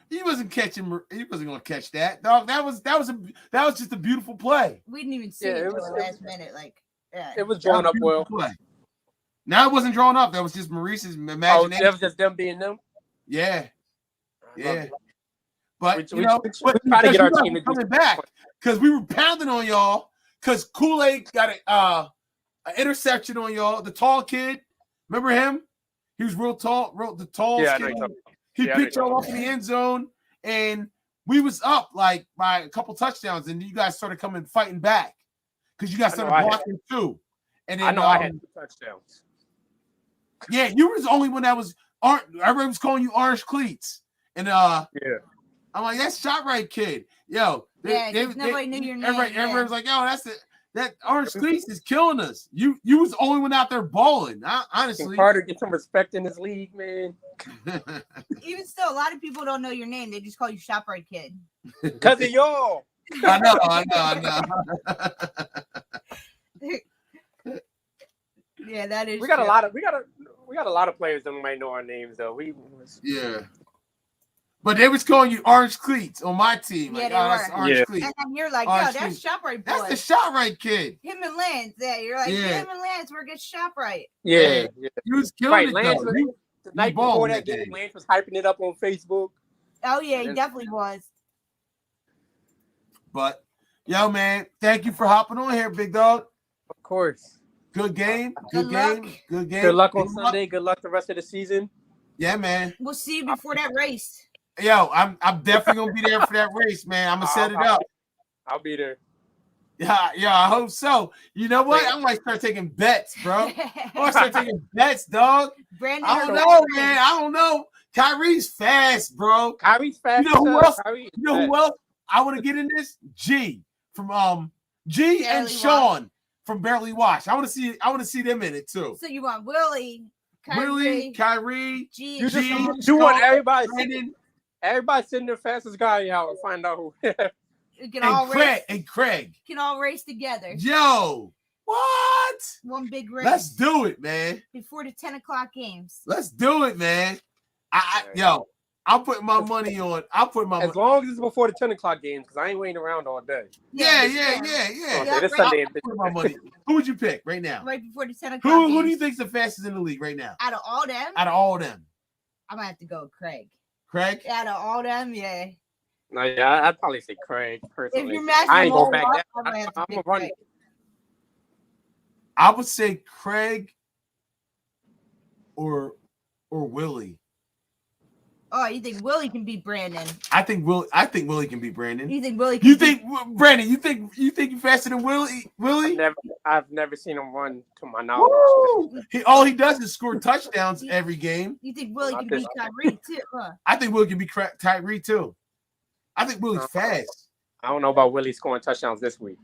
He wasn't catching. He wasn't going to catch that, dog. That was just a beautiful play. We didn't even see it until the last minute. Like, it was drawn up well. Play. Now it wasn't drawn up. That was just Maurice's imagination. Oh, that was just them being them. Yeah. But we try to get our team coming back because we were pounding on y'all because Kool-Aid got an interception on y'all. The tall kid, remember him? He was real tall, the tall. Yeah, kid. He picked y'all off in the end zone, and we was up like by a couple touchdowns, and you guys started coming fighting back because you guys started blocking too. And then, I had 2 touchdowns. Yeah, you were the only one that was everybody was calling you Orange Cleats. And I'm like, that's SHOPRITE kid. Yo, nobody knew your name. Everybody was like, yo, that Orange Cleats is killing us. You was the only one out there balling. Honestly. Carter, get some respect in this league, man. Even still, a lot of people don't know your name. They just call you SHOPRITE kid. Because of y'all. I know. Yeah, that is. We got a lot of players that might know our names though. Yeah. But they was calling you Orange Cleats on my team. Yeah, like, they were. That's Orange Cleats. And then you're like, Orange yo, that's SHOPRITE boy. That's the SHOPRITE kid. Him and Lance. Yeah, you're like, him and Lance work at SHOPRITE. Yeah. He was killing it. Lance the night before that game, Lance was hyping it up on Facebook. Oh yeah, he definitely was. But yo, man, thank you for hopping on here, big dog. Of course. Good game. Good game. Good luck on Sunday. Good luck the rest of the season. Yeah, man. We'll see you before that race. Yo, I'm definitely gonna be there for that race, man. I'm gonna set it up. I'll be there. Yeah, I hope so. You know what? I might start taking bets, bro. I might start taking bets, dog. Brandon, I don't know, man. I don't know. Kyrie's fast, bro. Kyrie's fast. You know who else? Who else? I want to get in this. G from G and Sean from Barely Watch. I want to see them in it too. So you want Willie, Kyrie, G. You want everybody sitting the fastest guy out and find out who. Craig can all race together. Yo, what? One big race. Let's do it, man. Before the 10 o'clock games. Let's do it, man. I'm putting my money on. As long as it's before the 10 o'clock games, because I ain't waiting around all day. Yeah. Okay, this Sunday. Put my money. Who would you pick right now? Right before the 10 o'clock Who do you think's the fastest in the league right now? Out of all them? Out of all them. I'm gonna have to go with Craig. Craig? Out of all them, yeah. No, yeah, I'd probably say Craig personally. If you're matching I ain't them going back all down. up, I'm gonna have to I'm pick gonna run Craig. it. I would say Craig or Willie. Oh, you think Willie can beat Brandon? I think Willie can beat Brandon. You think Willie can You think Brandon? You think you faster than Willie? I've never seen him run to my knowledge. Woo! All he does is score touchdowns every game. You think Willie can beat Tyree too? Huh? I think Willie can beat Tyree too. I think Willie's fast. I don't know about Willie scoring touchdowns this week.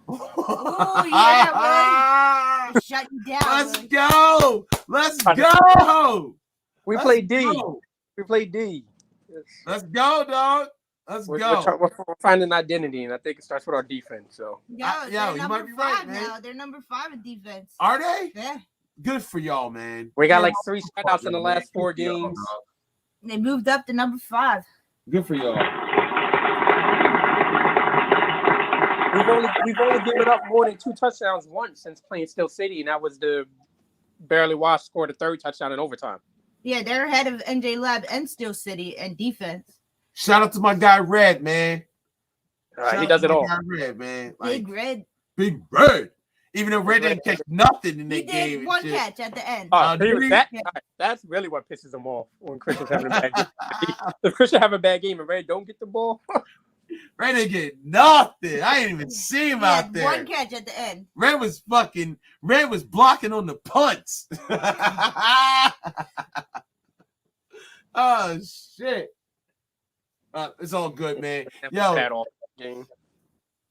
Oh yeah, Willie. Shut you down. Let's Willie. go. Let's go. We played D. We played D. Let's go, dog. Let's go. We're finding an identity, and I think it starts with our defense. So, They're you number might be 5 right, man. now. They're number 5 in defense. Are they? Yeah. Good for y'all, man. we got like 3 shutouts in the last 4 games. They moved up to number 5. Good for y'all. We've only given up more than 2 touchdowns once since playing Steel City, and that was the Barely Washed scored a 3rd touchdown in overtime. Yeah, they're ahead of NJ Lab and Steel City and defense. Shout out to my guy Red, man. He does it all. Red, man. Big Red. Big Red. Even though Red didn't catch nothing in that game. He did one catch at the end. That's really what pisses him off when Christian's having a bad game. If Christian have a bad game and Red don't get the ball. Red didn't get nothing. I didn't even see him out there. One catch at the end. Red was blocking on the punts. Oh shit. It's all good, man. Yo,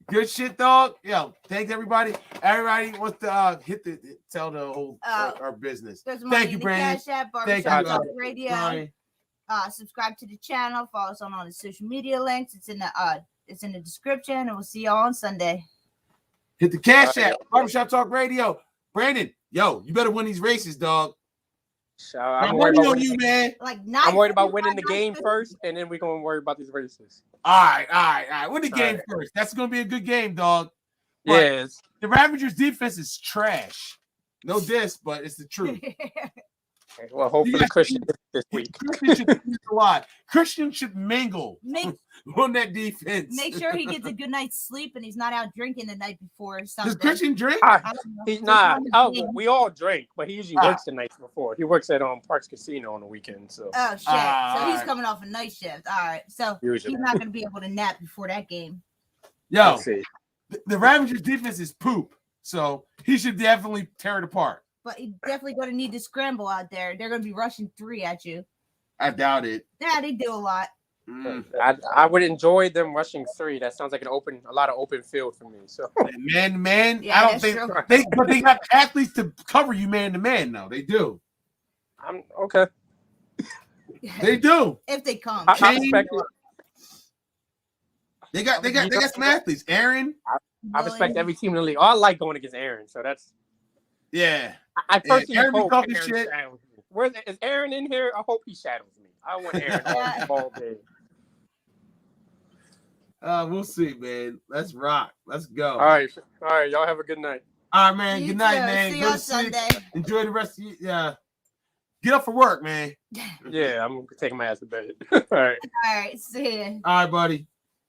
good shit, dog. Yo, thanks everybody. Everybody wants to tell the whole our business. Thank you, Brandon. Thank you, Radio. Subscribe to the channel. Follow us on all the social media links. It's in the description, and we'll see y'all on Sunday. Hit the Cash App. Barbershop Talk Radio. Brandon, yo, you better win these races, dog. I'm worried about you, man. I'm worried about winning the game first, and then we're gonna worry about these races. All right. Win the game first. That's gonna be a good game, dog. Yes. The Ravagers' defense is trash. No diss, but it's the truth. Okay, well, hopefully Christian this week. Christian should mingle on that defense. Make sure he gets a good night's sleep and he's not out drinking the night before or something. Does Christian drink? He's not. We all drink, but he usually works the nights before. He works at Parks Casino on the weekend. So. Oh shit! So he's coming off a night shift. All right, so usually. He's not going to be able to nap before that game. Yo, the Ravagers' defense is poop, so he should definitely tear it apart. But he's definitely going to need to scramble out there. They're going to be rushing 3 at you. I doubt it. Yeah, they do a lot. I would enjoy them rushing 3. That sounds like a lot of open field for me. So man, yeah, I don't think but they got athletes to cover you man to man. No, they do. I'm okay. They do. If they come, I respect it. They got some athletes. Aaron. I respect every team in the league. I like going against Aaron, so that's. Yeah. I personally hope Aaron shit. Is Aaron in here? I hope he shadows me. I want Aaron all day. We'll see, man. Let's rock. Let's go. All right. Y'all have a good night. All right, man. You Good night, too. man. See Go you to sleep. Sunday. Enjoy the rest of you. Get up for work, man. Yeah, I'm taking my ass to bed. All right. All right. See ya. All right, buddy.